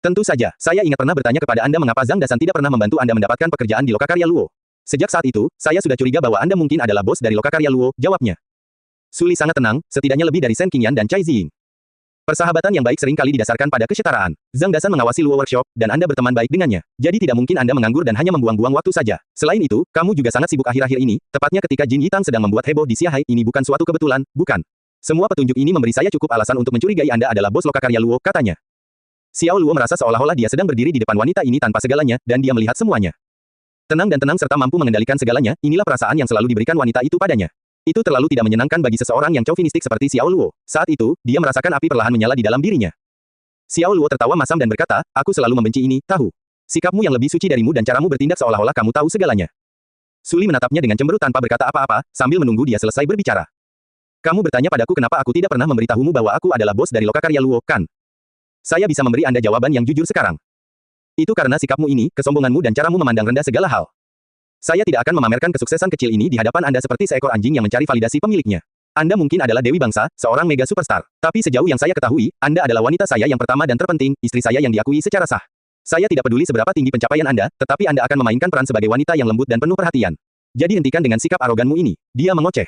Tentu saja, saya ingat pernah bertanya kepada Anda mengapa Zhang Dasan tidak pernah membantu Anda mendapatkan pekerjaan di Lokakarya Luo. Sejak saat itu, saya sudah curiga bahwa Anda mungkin adalah bos dari Lokakarya Luo, jawabnya. Su Li sangat tenang, setidaknya lebih dari Shen Qingyan dan Cai Ziying. Persahabatan yang baik sering kali didasarkan pada kesetaraan. Zhang Dasan mengawasi Luo Workshop, dan Anda berteman baik dengannya. Jadi tidak mungkin Anda menganggur dan hanya membuang-buang waktu saja. Selain itu, kamu juga sangat sibuk akhir-akhir ini, tepatnya ketika Jin Yitang sedang membuat heboh di Xiahai. Ini bukan suatu kebetulan, bukan? Semua petunjuk ini memberi saya cukup alasan untuk mencurigai Anda adalah bos Lokakarya Luo, katanya. Xiao Luo merasa seolah-olah dia sedang berdiri di depan wanita ini tanpa segalanya, dan dia melihat semuanya. Tenang dan tenang serta mampu mengendalikan segalanya, inilah perasaan yang selalu diberikan wanita itu padanya. Itu terlalu tidak menyenangkan bagi seseorang yang chauvinistik seperti Xiao Luo. Saat itu, dia merasakan api perlahan menyala di dalam dirinya. Xiao Luo tertawa masam dan berkata, aku selalu membenci ini, tahu. Sikapmu yang lebih suci darimu dan caramu bertindak seolah-olah kamu tahu segalanya. Su Li menatapnya dengan cemberut tanpa berkata apa-apa, sambil menunggu dia selesai berbicara. Kamu bertanya padaku kenapa aku tidak pernah memberitahumu bahwa aku adalah bos dari Lokakarya Luo, kan? Saya bisa memberi Anda jawaban yang jujur sekarang. Itu karena sikapmu ini, kesombonganmu dan caramu memandang rendah segala hal. Saya tidak akan memamerkan kesuksesan kecil ini di hadapan Anda seperti seekor anjing yang mencari validasi pemiliknya. Anda mungkin adalah Dewi Bangsa, seorang mega superstar. Tapi sejauh yang saya ketahui, Anda adalah wanita saya yang pertama dan terpenting, istri saya yang diakui secara sah. Saya tidak peduli seberapa tinggi pencapaian Anda, tetapi Anda akan memainkan peran sebagai wanita yang lembut dan penuh perhatian. Jadi hentikan dengan sikap aroganmu ini. Dia mengoceh.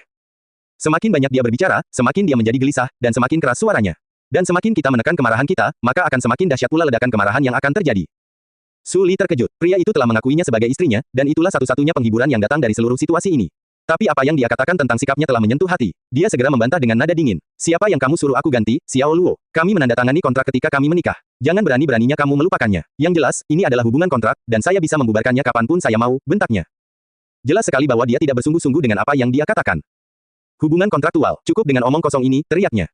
Semakin banyak dia berbicara, semakin dia menjadi gelisah, dan semakin keras suaranya. Dan semakin kita menekan kemarahan kita, maka akan semakin dahsyat pula ledakan kemarahan yang akan terjadi. Su Li terkejut. Pria itu telah mengakuinya sebagai istrinya, dan itulah satu-satunya penghiburan yang datang dari seluruh situasi ini. Tapi apa yang dia katakan tentang sikapnya telah menyentuh hati. Dia segera membantah dengan nada dingin. Siapa yang kamu suruh aku ganti, Xiao Luo? Kami menandatangani kontrak ketika kami menikah. Jangan berani-beraninya kamu melupakannya. Yang jelas, ini adalah hubungan kontrak, dan saya bisa membubarkannya kapanpun saya mau, bentaknya. Jelas sekali bahwa dia tidak bersungguh-sungguh dengan apa yang dia katakan. Hubungan kontraktual, cukup dengan omong kosong ini, teriaknya.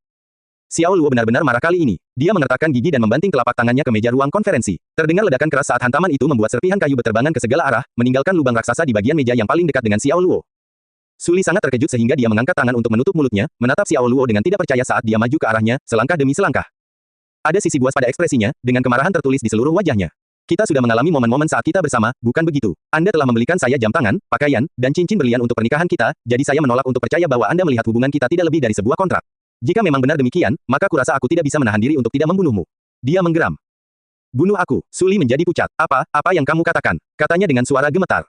Xiao Luo benar-benar marah kali ini. Dia mengertakkan gigi dan membanting telapak tangannya ke meja ruang konferensi. Terdengar ledakan keras saat hantaman itu membuat serpihan kayu berterbangan ke segala arah, meninggalkan lubang raksasa di bagian meja yang paling dekat dengan Xiao Luo. Su Li sangat terkejut sehingga dia mengangkat tangan untuk menutup mulutnya, menatap Xiao Luo dengan tidak percaya saat dia maju ke arahnya, selangkah demi selangkah. Ada sisi buas pada ekspresinya, dengan kemarahan tertulis di seluruh wajahnya. Kita sudah mengalami momen-momen saat kita bersama, bukan begitu? Anda telah membelikan saya jam tangan, pakaian, dan cincin berlian untuk pernikahan kita, jadi saya menolak untuk percaya bahwa Anda melihat hubungan kita tidak lebih dari sebuah kontrak. Jika memang benar demikian, maka kurasa aku tidak bisa menahan diri untuk tidak membunuhmu. Dia menggeram. Bunuh aku. Su Li menjadi pucat. Apa yang kamu katakan? Katanya dengan suara gemetar.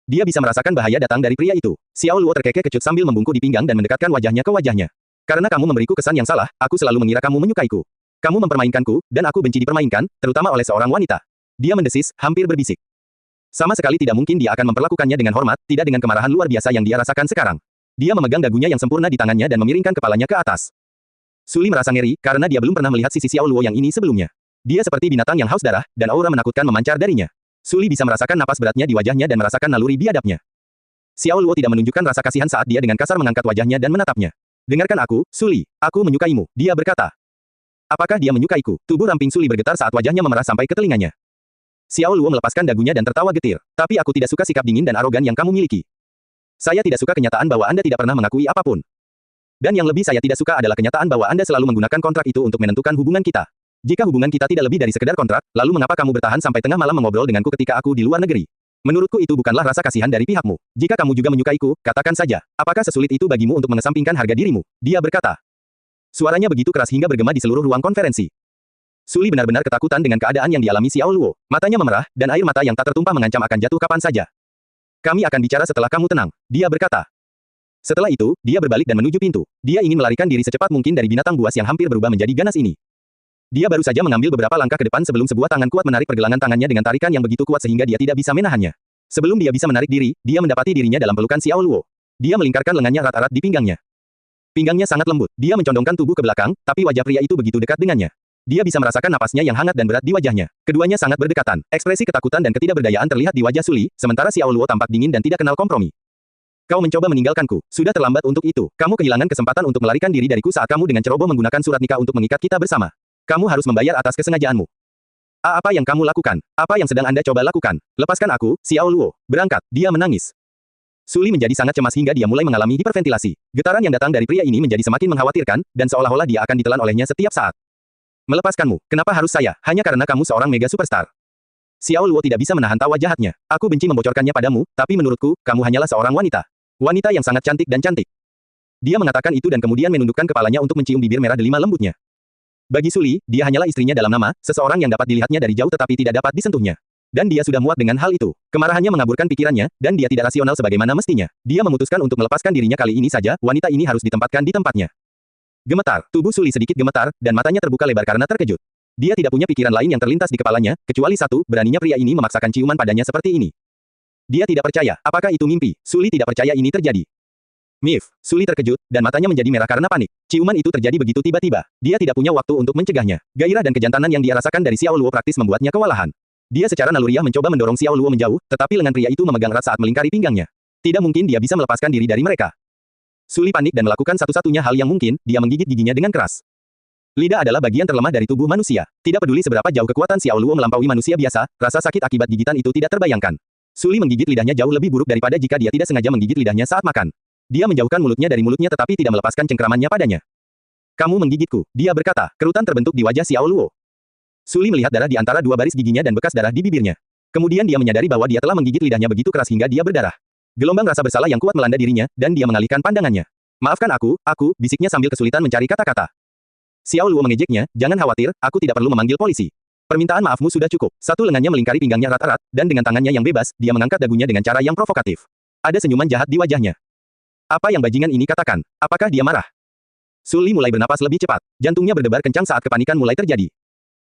Dia bisa merasakan bahaya datang dari pria itu. Xiao Luo terkekeh-kecut sambil membungkuk di pinggang dan mendekatkan wajahnya ke wajahnya. Karena kamu memberiku kesan yang salah, aku selalu mengira kamu menyukaiku. Kamu mempermainkanku, dan aku benci dipermainkan, terutama oleh seorang wanita. Dia mendesis, hampir berbisik. Sama sekali tidak mungkin dia akan memperlakukannya dengan hormat, tidak dengan kemarahan luar biasa yang dia rasakan sekarang. Dia memegang dagunya yang sempurna di tangannya dan memiringkan kepalanya ke atas. Su Li merasa ngeri, karena dia belum pernah melihat sisi Xiao Luo yang ini sebelumnya. Dia seperti binatang yang haus darah, dan aura menakutkan memancar darinya. Su Li bisa merasakan napas beratnya di wajahnya dan merasakan naluri biadabnya. Xiao Luo tidak menunjukkan rasa kasihan saat dia dengan kasar mengangkat wajahnya dan menatapnya. Dengarkan aku, Su Li. Aku menyukaimu, dia berkata. Apakah dia menyukaiku? Tubuh ramping Su Li bergetar saat wajahnya memerah sampai ke telinganya. Xiao Luo melepaskan dagunya dan tertawa getir. Tapi aku tidak suka sikap dingin dan arogan yang kamu miliki. Saya tidak suka kenyataan bahwa Anda tidak pernah mengakui apapun. Dan yang lebih saya tidak suka adalah kenyataan bahwa Anda selalu menggunakan kontrak itu untuk menentukan hubungan kita. Jika hubungan kita tidak lebih dari sekedar kontrak, lalu mengapa kamu bertahan sampai tengah malam mengobrol denganku ketika aku di luar negeri? Menurutku itu bukanlah rasa kasihan dari pihakmu. Jika kamu juga menyukaiku, katakan saja. Apakah sesulit itu bagimu untuk mengesampingkan harga dirimu? Dia berkata. Suaranya begitu keras hingga bergema di seluruh ruang konferensi. Su Li benar-benar ketakutan dengan keadaan yang dialami Xiao Luo. Matanya memerah, dan air mata yang tak tertumpah mengancam akan jatuh kapan saja. Kami akan bicara setelah kamu tenang, dia berkata. Setelah itu, dia berbalik dan menuju pintu. Dia ingin melarikan diri secepat mungkin dari binatang buas yang hampir berubah menjadi ganas ini. Dia baru saja mengambil beberapa langkah ke depan sebelum sebuah tangan kuat menarik pergelangan tangannya dengan tarikan yang begitu kuat sehingga dia tidak bisa menahannya. Sebelum dia bisa menarik diri, dia mendapati dirinya dalam pelukan Xiao Luo. Dia melingkarkan lengannya erat-erat di pinggangnya. Pinggangnya sangat lembut. Dia mencondongkan tubuh ke belakang, tapi wajah pria itu begitu dekat dengannya. Dia bisa merasakan napasnya yang hangat dan berat di wajahnya. Keduanya sangat berdekatan. Ekspresi ketakutan dan ketidakberdayaan terlihat di wajah Su Li, sementara Xiao Luo tampak dingin dan tidak kenal kompromi. Kau mencoba meninggalkanku. Sudah terlambat untuk itu. Kamu kehilangan kesempatan untuk melarikan diri dariku saat kamu dengan ceroboh menggunakan surat nikah untuk mengikat kita bersama. Kamu harus membayar atas kesengajaanmu. Apa yang kamu lakukan? Apa yang sedang Anda coba lakukan? Lepaskan aku, Xiao Luo. Berangkat. Dia menangis. Su Li menjadi sangat cemas hingga dia mulai mengalami hiperventilasi. Getaran yang datang dari pria ini menjadi semakin mengkhawatirkan, dan seolah-olah dia akan ditelan olehnya setiap saat. Melepaskanmu. Kenapa harus saya? Hanya karena kamu seorang mega superstar. Xiao Luo tidak bisa menahan tawa jahatnya. Aku benci membocorkannya padamu, tapi menurutku, kamu hanyalah seorang wanita. Wanita yang sangat cantik dan cantik. Dia mengatakan itu dan kemudian menundukkan kepalanya untuk mencium bibir merah delima lembutnya. Bagi Su Li, dia hanyalah istrinya dalam nama, seseorang yang dapat dilihatnya dari jauh tetapi tidak dapat disentuhnya. Dan dia sudah muak dengan hal itu. Kemarahannya mengaburkan pikirannya, dan dia tidak rasional sebagaimana mestinya. Dia memutuskan untuk melepaskan dirinya kali ini saja, wanita ini harus ditempatkan di tempatnya. Gemetar, tubuh Su Li sedikit gemetar, dan matanya terbuka lebar karena terkejut. Dia tidak punya pikiran lain yang terlintas di kepalanya, kecuali satu, beraninya pria ini memaksakan ciuman padanya seperti ini. Dia tidak percaya, apakah itu mimpi? Su Li tidak percaya ini terjadi. Mif, Su Li terkejut, dan matanya menjadi merah karena panik. Ciuman itu terjadi begitu tiba-tiba. Dia tidak punya waktu untuk mencegahnya. Gairah dan kejantanan yang dia rasakan dari Xiao Luo praktis membuatnya kewalahan. Dia secara naluriah mencoba mendorong Xiao Luo menjauh, tetapi lengan pria itu memegang erat saat melingkari pinggangnya. Tidak mungkin dia bisa melepaskan diri dari mereka. Su Li panik dan melakukan satu-satunya hal yang mungkin, dia menggigit giginya dengan keras. Lidah adalah bagian terlemah dari tubuh manusia. Tidak peduli seberapa jauh kekuatan Xiao Luo melampaui manusia biasa, rasa sakit akibat gigitan itu tidak terbayangkan. Su Li menggigit lidahnya jauh lebih buruk daripada jika dia tidak sengaja menggigit lidahnya saat makan. Dia menjauhkan mulutnya dari mulutnya tetapi tidak melepaskan cengkramannya padanya. Kamu menggigitku, dia berkata, kerutan terbentuk di wajah Xiao Luo. Su Li melihat darah di antara dua baris giginya dan bekas darah di bibirnya. Kemudian dia menyadari bahwa dia telah menggigit lidahnya begitu keras hingga dia berdarah. Gelombang rasa bersalah yang kuat melanda dirinya, dan dia mengalihkan pandangannya. Maafkan aku, bisiknya sambil kesulitan mencari kata-kata. Xiao Luo mengejeknya, jangan khawatir, aku tidak perlu memanggil polisi. Permintaan maafmu sudah cukup. Satu lengannya melingkari pinggangnya erat-erat, dan dengan tangannya yang bebas, dia mengangkat dagunya dengan cara yang provokatif. Ada senyuman jahat di wajahnya. Apa yang bajingan ini katakan? Apakah dia marah? Su Li mulai bernapas lebih cepat. Jantungnya berdebar kencang saat kepanikan mulai terjadi.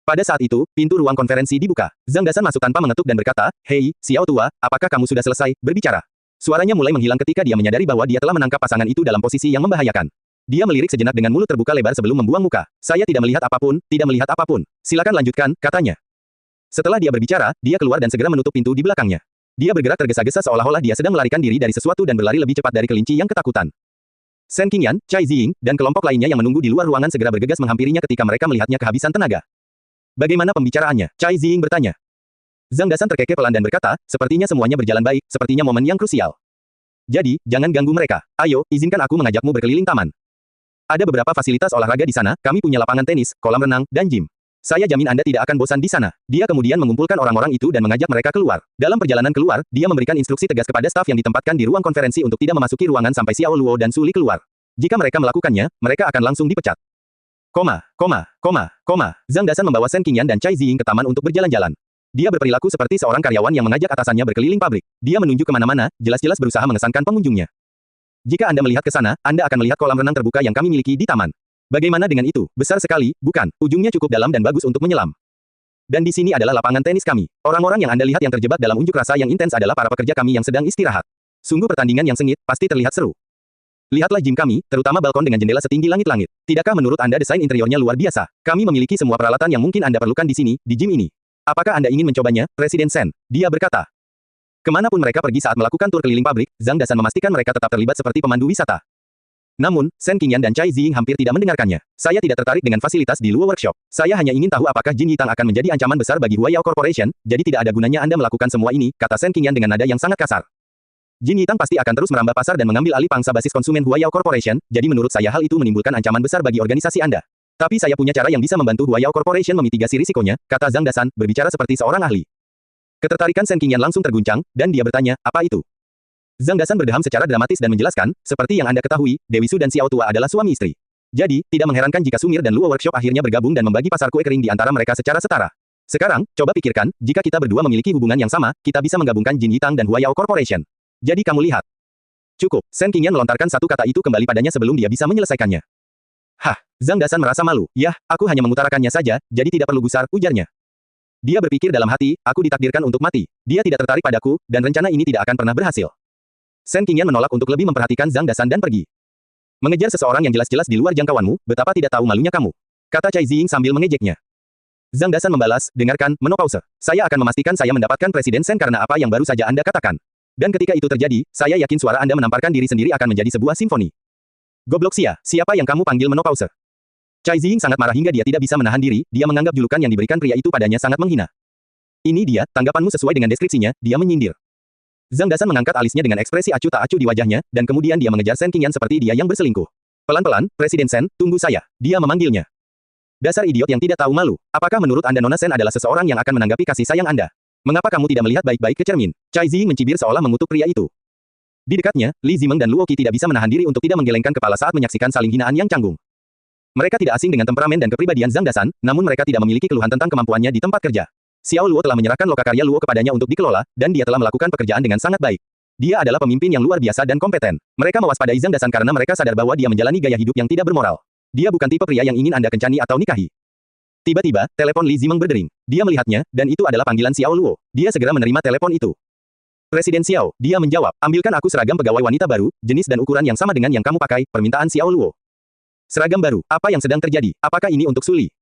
Pada saat itu, pintu ruang konferensi dibuka. Zhang Dasan masuk tanpa mengetuk dan berkata, "Hei, Xiao tua, apakah kamu sudah selesai berbicara?" Suaranya mulai menghilang ketika dia menyadari bahwa dia telah menangkap pasangan itu dalam posisi yang membahayakan. Dia melirik sejenak dengan mulut terbuka lebar sebelum membuang muka. Saya tidak melihat apapun, tidak melihat apapun. Silakan lanjutkan, katanya. Setelah dia berbicara, dia keluar dan segera menutup pintu di belakangnya. Dia bergerak tergesa-gesa seolah-olah dia sedang melarikan diri dari sesuatu dan berlari lebih cepat dari kelinci yang ketakutan. Shen Qingyan, Cai Ziying, dan kelompok lainnya yang menunggu di luar ruangan segera bergegas menghampirinya ketika mereka melihatnya kehabisan tenaga. Bagaimana pembicaraannya? Cai Ziying bertanya. Zhang Dasan terkekeh pelan dan berkata, sepertinya semuanya berjalan baik, sepertinya momen yang krusial. Jadi, jangan ganggu mereka. Ayo, izinkan aku mengajakmu berkeliling taman. Ada beberapa fasilitas olahraga di sana, kami punya lapangan tenis, kolam renang, dan gym. Saya jamin Anda tidak akan bosan di sana. Dia kemudian mengumpulkan orang-orang itu dan mengajak mereka keluar. Dalam perjalanan keluar, dia memberikan instruksi tegas kepada staf yang ditempatkan di ruang konferensi untuk tidak memasuki ruangan sampai Xiao Luo dan Su Li keluar. Jika mereka melakukannya, mereka akan langsung dipecat. Zhang Dasan membawa Shen Qingyan dan Cai Ziying ke taman untuk berjalan-jalan. Dia berperilaku seperti seorang karyawan yang mengajak atasannya berkeliling pabrik. Dia menunjuk kemana-mana, jelas-jelas berusaha mengesankan pengunjungnya. Jika Anda melihat ke sana, Anda akan melihat kolam renang terbuka yang kami miliki di taman. Bagaimana dengan itu? Besar sekali, bukan? Ujungnya cukup dalam dan bagus untuk menyelam. Dan di sini adalah lapangan tenis kami. Orang-orang yang Anda lihat yang terjebak dalam unjuk rasa yang intens adalah para pekerja kami yang sedang istirahat. Sungguh pertandingan yang sengit, pasti terlihat seru. Lihatlah gym kami, terutama balkon dengan jendela setinggi langit-langit. Tidakkah menurut Anda desain interiornya luar biasa? Kami memiliki semua peralatan yang mungkin Anda perlukan di sini, di gym ini. Apakah Anda ingin mencobanya, Presiden Shen? Dia berkata. Kemanapun mereka pergi saat melakukan tur keliling pabrik, Zhang Dasan memastikan mereka tetap terlibat seperti pemandu wisata. Namun, Shen Qingyan dan Cai Ziying hampir tidak mendengarkannya. Saya tidak tertarik dengan fasilitas di luar workshop. Saya hanya ingin tahu apakah Jin Yitang akan menjadi ancaman besar bagi Huayao Corporation, jadi tidak ada gunanya Anda melakukan semua ini, kata Shen Qingyan dengan nada yang sangat kasar. Jin Yitang pasti akan terus merambah pasar dan mengambil alih pangsa basis konsumen Huayao Corporation, jadi menurut saya hal itu menimbulkan ancaman besar bagi organisasi Anda. Tapi saya punya cara yang bisa membantu Huayao Corporation memitigasi risikonya, kata Zhang Dasan, berbicara seperti seorang ahli. Ketertarikan Shen Qingyan langsung terguncang, dan dia bertanya, apa itu? Zhang Dasan berdeham secara dramatis dan menjelaskan, seperti yang Anda ketahui, Dewi Su dan Xiao Tua adalah suami istri. Jadi, tidak mengherankan jika Sumir dan Luo Workshop akhirnya bergabung dan membagi pasar kue kering di antara mereka secara setara. Sekarang, coba pikirkan, jika kita berdua memiliki hubungan yang sama, kita bisa menggabungkan Jin Yitang dan Huayao Corporation. Jadi kamu lihat. Cukup, Shen Qingyan melontarkan satu kata itu kembali padanya sebelum dia bisa menyelesaikannya. Hah, Zhang Dasan merasa malu. Yah, aku hanya mengutarakannya saja, jadi tidak perlu gusar, ujarnya. Dia berpikir dalam hati, aku ditakdirkan untuk mati. Dia tidak tertarik padaku, dan rencana ini tidak akan pernah berhasil. Shen Qingyan menolak untuk lebih memperhatikan Zhang Dasan dan pergi. Mengejar seseorang yang jelas-jelas di luar jangkauanmu, betapa tidak tahu malunya kamu. Kata Cai Ziying sambil mengejeknya. Zhang Dasan membalas, dengarkan, menopause. Saya akan memastikan saya mendapatkan Presiden Shen karena apa yang baru saja Anda katakan. Dan ketika itu terjadi, saya yakin suara Anda menamparkan diri sendiri akan menjadi sebuah simfoni. Goblok siapa yang kamu panggil menopause? Cai Ziying sangat marah hingga dia tidak bisa menahan diri, dia menganggap julukan yang diberikan pria itu padanya sangat menghina. Ini dia, tanggapanmu sesuai dengan deskripsinya, dia menyindir. Zhang Dasan mengangkat alisnya dengan ekspresi acuh tak acuh di wajahnya, dan kemudian dia mengejar Shen Qingyan seperti dia yang berselingkuh. Pelan-pelan, Presiden Shen, tunggu saya. Dia memanggilnya. Dasar idiot yang tidak tahu malu. Apakah menurut Anda Nona Shen adalah seseorang yang akan menanggapi kasih sayang Anda? Mengapa kamu tidak melihat baik-baik ke cermin? Cai Ziying mencibir seolah mengutuk pria itu. Di dekatnya, Li Zimeng dan Luo Qi tidak bisa menahan diri untuk tidak menggelengkan kepala saat menyaksikan saling hinaan yang canggung. Mereka tidak asing dengan temperamen dan kepribadian Zhang Dasan, namun mereka tidak memiliki keluhan tentang kemampuannya di tempat kerja. Xiao Luo telah menyerahkan lokakarya Luo kepadanya untuk dikelola, dan dia telah melakukan pekerjaan dengan sangat baik. Dia adalah pemimpin yang luar biasa dan kompeten. Mereka mewaspadai Zhang Dasan karena mereka sadar bahwa dia menjalani gaya hidup yang tidak bermoral. Dia bukan tipe pria yang ingin Anda kencani atau nikahi. Tiba-tiba, telepon Li Zimeng berdering. Dia melihatnya, dan itu adalah panggilan Xiao Luo. Dia segera menerima telepon itu. Presiden Xiao, dia menjawab, ambilkan aku seragam pegawai wanita baru, jenis dan ukuran yang sama dengan yang kamu pakai, permintaan Xiao Luo. Seragam baru, apa yang sedang terjadi? Apakah ini untuk Suli?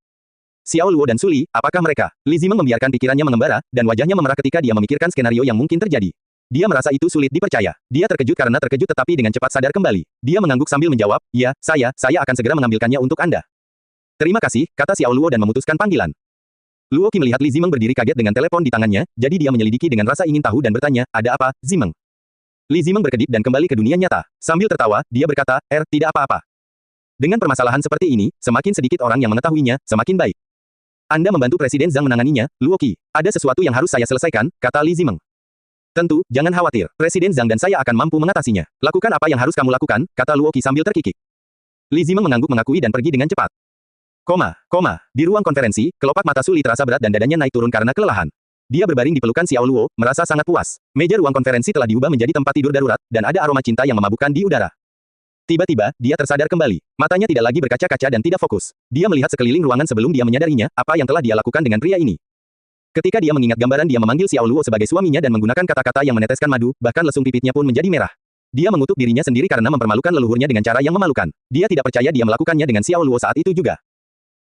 Xiao Luo dan Suli, apakah mereka? Li Zimeng membiarkan pikirannya mengembara, dan wajahnya memerah ketika dia memikirkan skenario yang mungkin terjadi. Dia merasa itu sulit dipercaya. Dia terkejut karena terkejut tetapi dengan cepat sadar kembali. Dia mengangguk sambil menjawab, ya, saya akan segera mengambilkannya untuk Anda. Terima kasih, kata Xiao Luo dan memutuskan panggilan. Luo Qi melihat Li Zimeng berdiri kaget dengan telepon di tangannya, jadi dia menyelidiki dengan rasa ingin tahu dan bertanya, ada apa, Zimeng? Li Zimeng berkedip dan kembali ke dunia nyata. Sambil tertawa, dia berkata, tidak apa-apa. Dengan permasalahan seperti ini, semakin sedikit orang yang mengetahuinya, semakin baik. Anda membantu Presiden Zhang menanganinya, Luo Qi. Ada sesuatu yang harus saya selesaikan, kata Li Zimeng. Tentu, jangan khawatir, Presiden Zhang dan saya akan mampu mengatasinya. Lakukan apa yang harus kamu lakukan, kata Luo Qi sambil terkikik. Li Zimeng mengangguk mengakui dan pergi dengan cepat. Di ruang konferensi, kelopak mata Suli terasa berat dan dadanya naik turun karena kelelahan. Dia berbaring di pelukan Xiao Luo, merasa sangat puas. Meja ruang konferensi telah diubah menjadi tempat tidur darurat, dan ada aroma cinta yang memabukkan di udara. Tiba-tiba, dia tersadar kembali. Matanya tidak lagi berkaca-kaca dan tidak fokus. Dia melihat sekeliling ruangan sebelum dia menyadarinya, apa yang telah dia lakukan dengan pria ini. Ketika dia mengingat gambaran dia memanggil Xiao Luo sebagai suaminya dan menggunakan kata-kata yang meneteskan madu, bahkan lesung pipitnya pun menjadi merah. Dia mengutuk dirinya sendiri karena mempermalukan leluhurnya dengan cara yang memalukan. Dia tidak percaya dia melakukannya dengan Xiao Luo saat itu juga.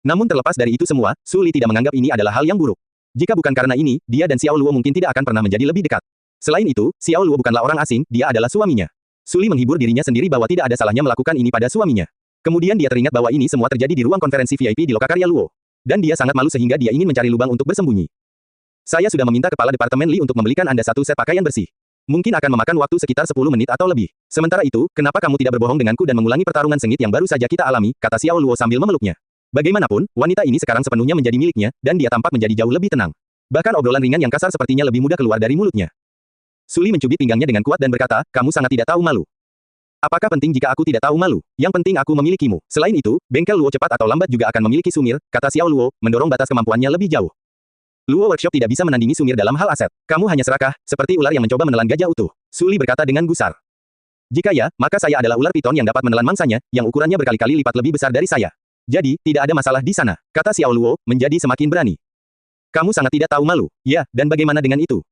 Namun terlepas dari itu semua, Suli tidak menganggap ini adalah hal yang buruk. Jika bukan karena ini, dia dan Xiao Luo mungkin tidak akan pernah menjadi lebih dekat. Selain itu, Xiao Luo bukanlah orang asing, dia adalah suaminya. Suli menghibur dirinya sendiri bahwa tidak ada salahnya melakukan ini pada suaminya. Kemudian dia teringat bahwa ini semua terjadi di ruang konferensi VIP di Lokakarya Luo. Dan dia sangat malu sehingga dia ingin mencari lubang untuk bersembunyi. Saya sudah meminta kepala Departemen Li untuk membelikan Anda satu set pakaian bersih. Mungkin akan memakan waktu sekitar 10 menit atau lebih. Sementara itu, kenapa kamu tidak berbohong denganku dan mengulangi pertarungan sengit yang baru saja kita alami, kata Xiao Luo sambil memeluknya. Bagaimanapun, wanita ini sekarang sepenuhnya menjadi miliknya, dan dia tampak menjadi jauh lebih tenang. Bahkan obrolan ringan yang kasar sepertinya lebih mudah keluar dari mulutnya. Suli mencubit pinggangnya dengan kuat dan berkata, kamu sangat tidak tahu malu. Apakah penting jika aku tidak tahu malu? Yang penting aku memilikimu. Selain itu, bengkel Luo cepat atau lambat juga akan memiliki Sumir, kata Xiao Luo, mendorong batas kemampuannya lebih jauh. Luo Workshop tidak bisa menandingi Sumir dalam hal aset. Kamu hanya serakah, seperti ular yang mencoba menelan gajah utuh. Suli berkata dengan gusar. Jika ya, maka saya adalah ular piton yang dapat menelan mangsanya, yang ukurannya berkali-kali lipat lebih besar dari saya. Jadi, tidak ada masalah di sana, kata Xiao Luo, menjadi semakin berani. Kamu sangat tidak tahu malu. Ya, dan bagaimana dengan itu?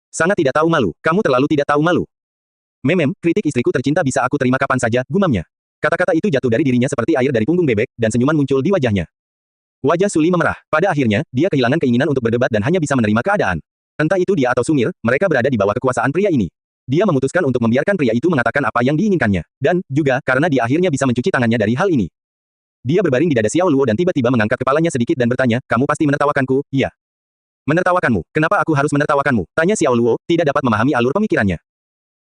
Sangat tidak tahu malu, kamu terlalu tidak tahu malu. Kritik istriku tercinta bisa aku terima kapan saja, gumamnya. Kata-kata itu jatuh dari dirinya seperti air dari punggung bebek, dan senyuman muncul di wajahnya. Wajah Suli memerah. Pada akhirnya, dia kehilangan keinginan untuk berdebat dan hanya bisa menerima keadaan. Entah itu dia atau Sumir, mereka berada di bawah kekuasaan pria ini. Dia memutuskan untuk membiarkan pria itu mengatakan apa yang diinginkannya. Dan, juga, karena dia akhirnya bisa mencuci tangannya dari hal ini. Dia berbaring di dada Xiao Luo dan tiba-tiba mengangkat kepalanya sedikit dan bertanya, kamu pasti menertawakanku, iya. Menertawakanmu, kenapa aku harus menertawakanmu? Tanya Xiao Luo, tidak dapat memahami alur pemikirannya.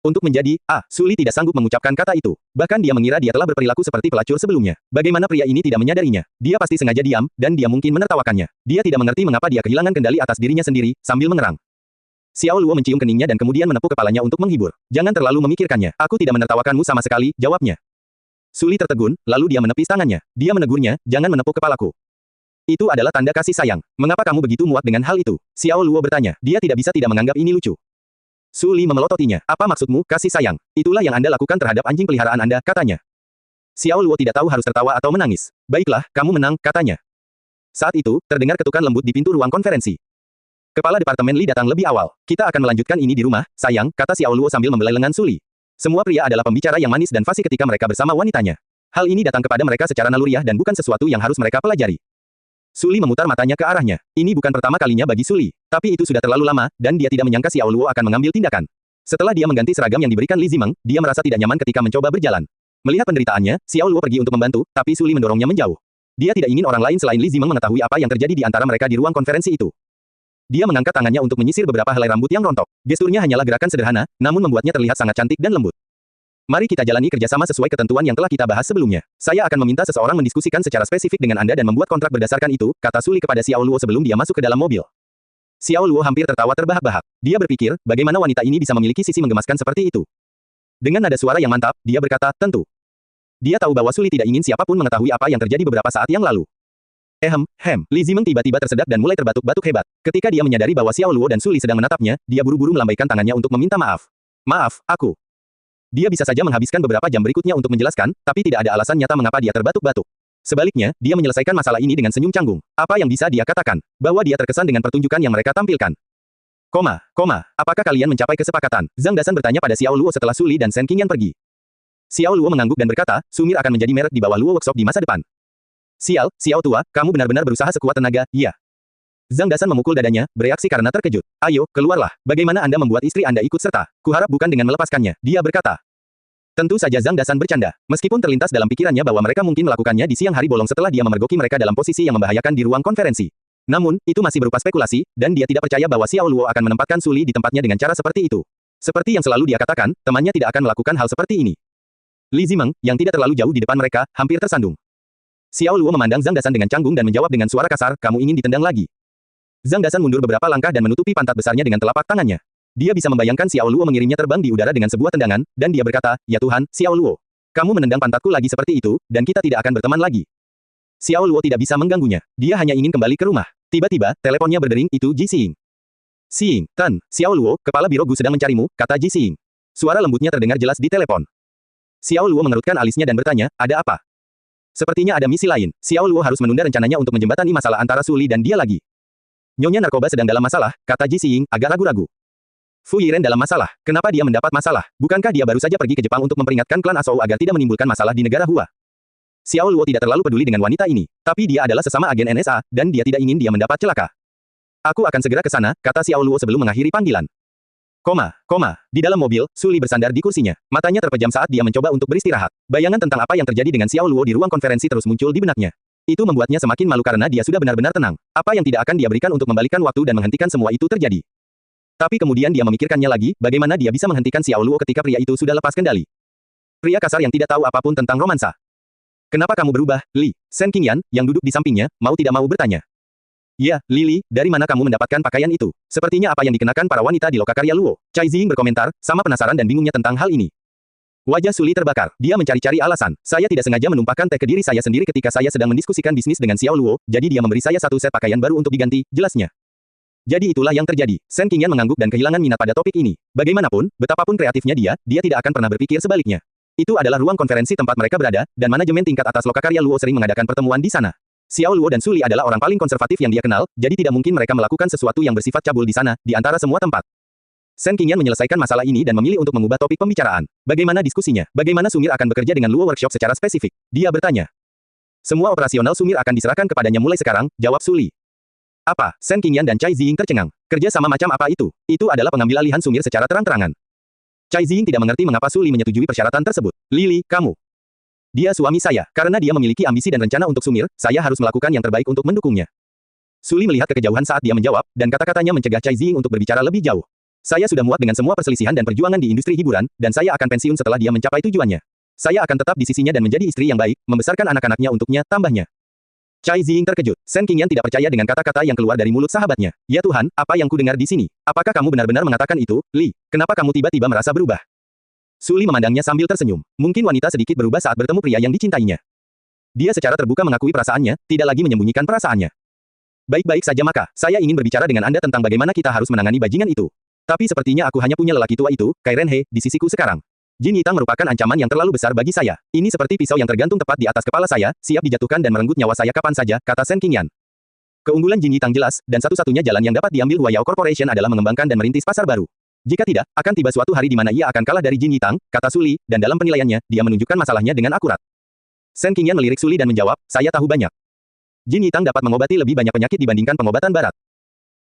Untuk menjadi, Suli tidak sanggup mengucapkan kata itu. Bahkan dia mengira dia telah berperilaku seperti pelacur sebelumnya. Bagaimana pria ini tidak menyadarinya? Dia pasti sengaja diam, dan dia mungkin menertawakannya. Dia tidak mengerti mengapa dia kehilangan kendali atas dirinya sendiri, sambil mengerang. Xiao Luo mencium keningnya dan kemudian menepuk kepalanya untuk menghibur. Jangan terlalu memikirkannya, aku tidak menertawakanmu sama sekali, jawabnya. Suli tertegun, lalu dia menepis tangannya. Dia menegurnya, jangan menepuk kepalaku. Itu adalah tanda kasih sayang. Mengapa kamu begitu muak dengan hal itu? Xiao Luo bertanya. Dia tidak bisa tidak menganggap ini lucu. Suli memelototinya. Apa maksudmu, kasih sayang? Itulah yang Anda lakukan terhadap anjing peliharaan Anda, katanya. Xiao Luo tidak tahu harus tertawa atau menangis. Baiklah, kamu menang, katanya. Saat itu, terdengar ketukan lembut di pintu ruang konferensi. Kepala Departemen Li datang lebih awal. Kita akan melanjutkan ini di rumah, sayang, kata Xiao Luo sambil membelai lengan Suli. Semua pria adalah pembicara yang manis dan fasih ketika mereka bersama wanitanya. Hal ini datang kepada mereka secara naluriah dan bukan sesuatu yang harus mereka pelajari. Suli memutar matanya ke arahnya. Ini bukan pertama kalinya bagi Suli. Tapi itu sudah terlalu lama, dan dia tidak menyangka Xiao Luo akan mengambil tindakan. Setelah dia mengganti seragam yang diberikan Li Zimeng, dia merasa tidak nyaman ketika mencoba berjalan. Melihat penderitaannya, Xiao Luo pergi untuk membantu, tapi Suli mendorongnya menjauh. Dia tidak ingin orang lain selain Li Zimeng mengetahui apa yang terjadi di antara mereka di ruang konferensi itu. Dia mengangkat tangannya untuk menyisir beberapa helai rambut yang rontok. Gesturnya hanyalah gerakan sederhana, namun membuatnya terlihat sangat cantik dan lembut. Mari kita jalani kerjasama sesuai ketentuan yang telah kita bahas sebelumnya. Saya akan meminta seseorang mendiskusikan secara spesifik dengan Anda dan membuat kontrak berdasarkan itu, kata Suli kepada Xiao Luo sebelum dia masuk ke dalam mobil. Xiao Luo hampir tertawa terbahak-bahak. Dia berpikir, bagaimana wanita ini bisa memiliki sisi menggemaskan seperti itu. Dengan nada suara yang mantap, dia berkata, tentu. Dia tahu bahwa Suli tidak ingin siapapun mengetahui apa yang terjadi beberapa saat yang lalu. Li Zimeng tiba-tiba tersedak dan mulai terbatuk-batuk hebat. Ketika dia menyadari bahwa Xiao Luo dan Suli sedang menatapnya, dia buru-buru melambaikan tangannya untuk meminta maaf. Maaf, aku. Dia bisa saja menghabiskan beberapa jam berikutnya untuk menjelaskan, tapi tidak ada alasan nyata mengapa dia terbatuk-batuk. Sebaliknya, dia menyelesaikan masalah ini dengan senyum canggung. Apa yang bisa dia katakan? Bahwa dia terkesan dengan pertunjukan yang mereka tampilkan. Apakah kalian mencapai kesepakatan? Zhang Dasan bertanya pada Xiao Luo setelah Suli dan Shen Qingyan pergi. Xiao Luo mengangguk dan berkata, Sumir akan menjadi merek di bawah Luo Workshop di masa depan. Xiao tua, kamu benar-benar berusaha sekuat tenaga, iya. Zhang Dasan memukul dadanya, bereaksi karena terkejut. Ayo, keluarlah. Bagaimana Anda membuat istri Anda ikut serta? Kuharap bukan dengan melepaskannya, dia berkata. Tentu saja Zhang Dasan bercanda. Meskipun terlintas dalam pikirannya bahwa mereka mungkin melakukannya di siang hari bolong setelah dia memergoki mereka dalam posisi yang membahayakan di ruang konferensi. Namun, itu masih berupa spekulasi, dan dia tidak percaya bahwa Xiao Luo akan menempatkan Suli di tempatnya dengan cara seperti itu. Seperti yang selalu dia katakan, temannya tidak akan melakukan hal seperti ini. Li Zimeng, yang tidak terlalu jauh di depan mereka, hampir tersandung. Xiao Luo memandang Zhang Dasan dengan canggung dan menjawab dengan suara kasar, kamu ingin ditendang lagi. Zhang Dasan mundur beberapa langkah dan menutupi pantat besarnya dengan telapak tangannya. Dia bisa membayangkan Xiao Luo mengirimnya terbang di udara dengan sebuah tendangan, dan dia berkata, ya Tuhan, Xiao Luo. Kamu menendang pantatku lagi seperti itu, dan kita tidak akan berteman lagi. Xiao Luo tidak bisa mengganggunya. Dia hanya ingin kembali ke rumah. Tiba-tiba, teleponnya berdering, itu Ji Xing. Xing, Tan, Xiao Luo, kepala biro Gu sedang mencarimu, kata Ji Xing. Suara lembutnya terdengar jelas di telepon. Xiao Luo mengerutkan alisnya dan bertanya, ada apa? Sepertinya ada misi lain. Xiao Luo harus menunda rencananya untuk menjembatani masalah antara Suli dan dia lagi. Nyonya narkoba sedang dalam masalah, kata Ji Xing, agak ragu-ragu. Fu Yiren dalam masalah. Kenapa dia mendapat masalah? Bukankah dia baru saja pergi ke Jepang untuk memperingatkan klan Asou agar tidak menimbulkan masalah di negara Hua? Xiao Luo tidak terlalu peduli dengan wanita ini. Tapi dia adalah sesama agen NSA, dan dia tidak ingin dia mendapat celaka. Aku akan segera ke sana, kata Xiao Luo sebelum mengakhiri panggilan. Di dalam mobil, Suli bersandar di kursinya. Matanya terpejam saat dia mencoba untuk beristirahat. Bayangan tentang apa yang terjadi dengan Xiao Luo di ruang konferensi terus muncul di benaknya. Itu membuatnya semakin malu karena dia sudah benar-benar tenang. Apa yang tidak akan dia berikan untuk membalikan waktu dan menghentikan semua itu terjadi? Tapi kemudian dia memikirkannya lagi, bagaimana dia bisa menghentikan Xiao Luo ketika pria itu sudah lepas kendali. Pria kasar yang tidak tahu apapun tentang romansa. Kenapa kamu berubah, Li? Shen Qingyan, yang duduk di sampingnya, mau tidak mau bertanya. Ya, Lili, dari mana kamu mendapatkan pakaian itu? Sepertinya apa yang dikenakan para wanita di lokakarya Luo. Cai Ziying berkomentar, sama penasaran dan bingungnya tentang hal ini. Wajah Suli terbakar. Dia mencari-cari alasan. Saya tidak sengaja menumpahkan teh ke diri saya sendiri ketika saya sedang mendiskusikan bisnis dengan Xiao Luo, jadi dia memberi saya satu set pakaian baru untuk diganti, jelasnya. Jadi itulah yang terjadi. Shen Qingyan mengangguk dan kehilangan minat pada topik ini. Bagaimanapun, betapapun kreatifnya dia tidak akan pernah berpikir sebaliknya. Itu adalah ruang konferensi tempat mereka berada, dan manajemen tingkat atas lokakarya Luo sering mengadakan pertemuan di sana. Xiao Luo dan Suli adalah orang paling konservatif yang dia kenal, jadi tidak mungkin mereka melakukan sesuatu yang bersifat cabul di sana, di antara semua tempat. Shen Qingyan menyelesaikan masalah ini dan memilih untuk mengubah topik pembicaraan. Bagaimana diskusinya? Bagaimana Sumir akan bekerja dengan Luo Workshop secara spesifik? Dia bertanya. Semua operasional Sumir akan diserahkan kepadanya mulai sekarang, jawab Suli. Apa? Shen Qingyan dan Cai Ziying tercengang. Kerja sama macam apa itu? Itu adalah pengambil alihan Sumir secara terang-terangan. Cai Ziying tidak mengerti mengapa Suli menyetujui persyaratan tersebut. Lili, kamu. Dia suami saya. Karena dia memiliki ambisi dan rencana untuk Sumir, saya harus melakukan yang terbaik untuk mendukungnya. Suli melihat ke kejauhan saat dia menjawab, dan kata-katanya mencegah Cai Ziying untuk berbicara lebih jauh. Saya sudah muak dengan semua perselisihan dan perjuangan di industri hiburan, dan saya akan pensiun setelah dia mencapai tujuannya. Saya akan tetap di sisinya dan menjadi istri yang baik, membesarkan anak-anaknya untuknya, tambahnya. Cai Ziying terkejut. Shen Qingyan tidak percaya dengan kata-kata yang keluar dari mulut sahabatnya. Ya Tuhan, apa yang ku dengar di sini? Apakah kamu benar-benar mengatakan itu, Li? Kenapa kamu tiba-tiba merasa berubah? Suli memandangnya sambil tersenyum. Mungkin wanita sedikit berubah saat bertemu pria yang dicintainya. Dia secara terbuka mengakui perasaannya, tidak lagi menyembunyikan perasaannya. Baik-baik saja maka, saya ingin berbicara dengan Anda tentang bagaimana kita harus menangani bajingan itu. Tapi sepertinya aku hanya punya lelaki tua itu, Kai Renhe, di sisiku sekarang. Jin Yitang merupakan ancaman yang terlalu besar bagi saya. Ini seperti pisau yang tergantung tepat di atas kepala saya, siap dijatuhkan dan merenggut nyawa saya kapan saja, kata Shen Qingyan. Keunggulan Jin Yitang jelas, dan satu-satunya jalan yang dapat diambil Huayao Corporation adalah mengembangkan dan merintis pasar baru. Jika tidak, akan tiba suatu hari di mana ia akan kalah dari Jin Yitang, kata Suli, dan dalam penilaiannya, dia menunjukkan masalahnya dengan akurat. Shen Qingyan melirik Suli dan menjawab, saya tahu banyak. Jin Yitang dapat mengobati lebih banyak penyakit dibandingkan pengobatan barat.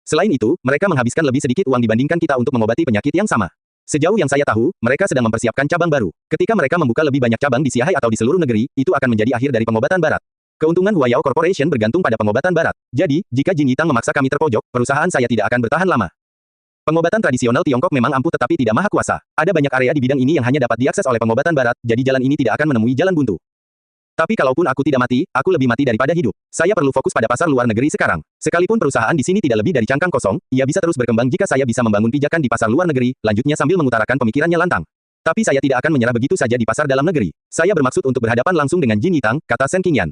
Selain itu, mereka menghabiskan lebih sedikit uang dibandingkan kita untuk mengobati penyakit yang sama. Sejauh yang saya tahu, mereka sedang mempersiapkan cabang baru. Ketika mereka membuka lebih banyak cabang di Shanghai atau di seluruh negeri, itu akan menjadi akhir dari pengobatan barat. Keuntungan Huayao Corporation bergantung pada pengobatan barat. Jadi, jika Jin Yitang memaksa kami terpojok, perusahaan saya tidak akan bertahan lama. Pengobatan tradisional Tiongkok memang ampuh tetapi tidak maha kuasa. Ada banyak area di bidang ini yang hanya dapat diakses oleh pengobatan barat, jadi jalan ini tidak akan menemui jalan buntu. Tapi kalaupun aku tidak mati, aku lebih mati daripada hidup. Saya perlu fokus pada pasar luar negeri sekarang. Sekalipun perusahaan di sini tidak lebih dari cangkang kosong, ia bisa terus berkembang jika saya bisa membangun pijakan di pasar luar negeri, lanjutnya sambil mengutarakan pemikirannya lantang. Tapi saya tidak akan menyerah begitu saja di pasar dalam negeri. Saya bermaksud untuk berhadapan langsung dengan Jin Yitang, kata Shen Qingyan.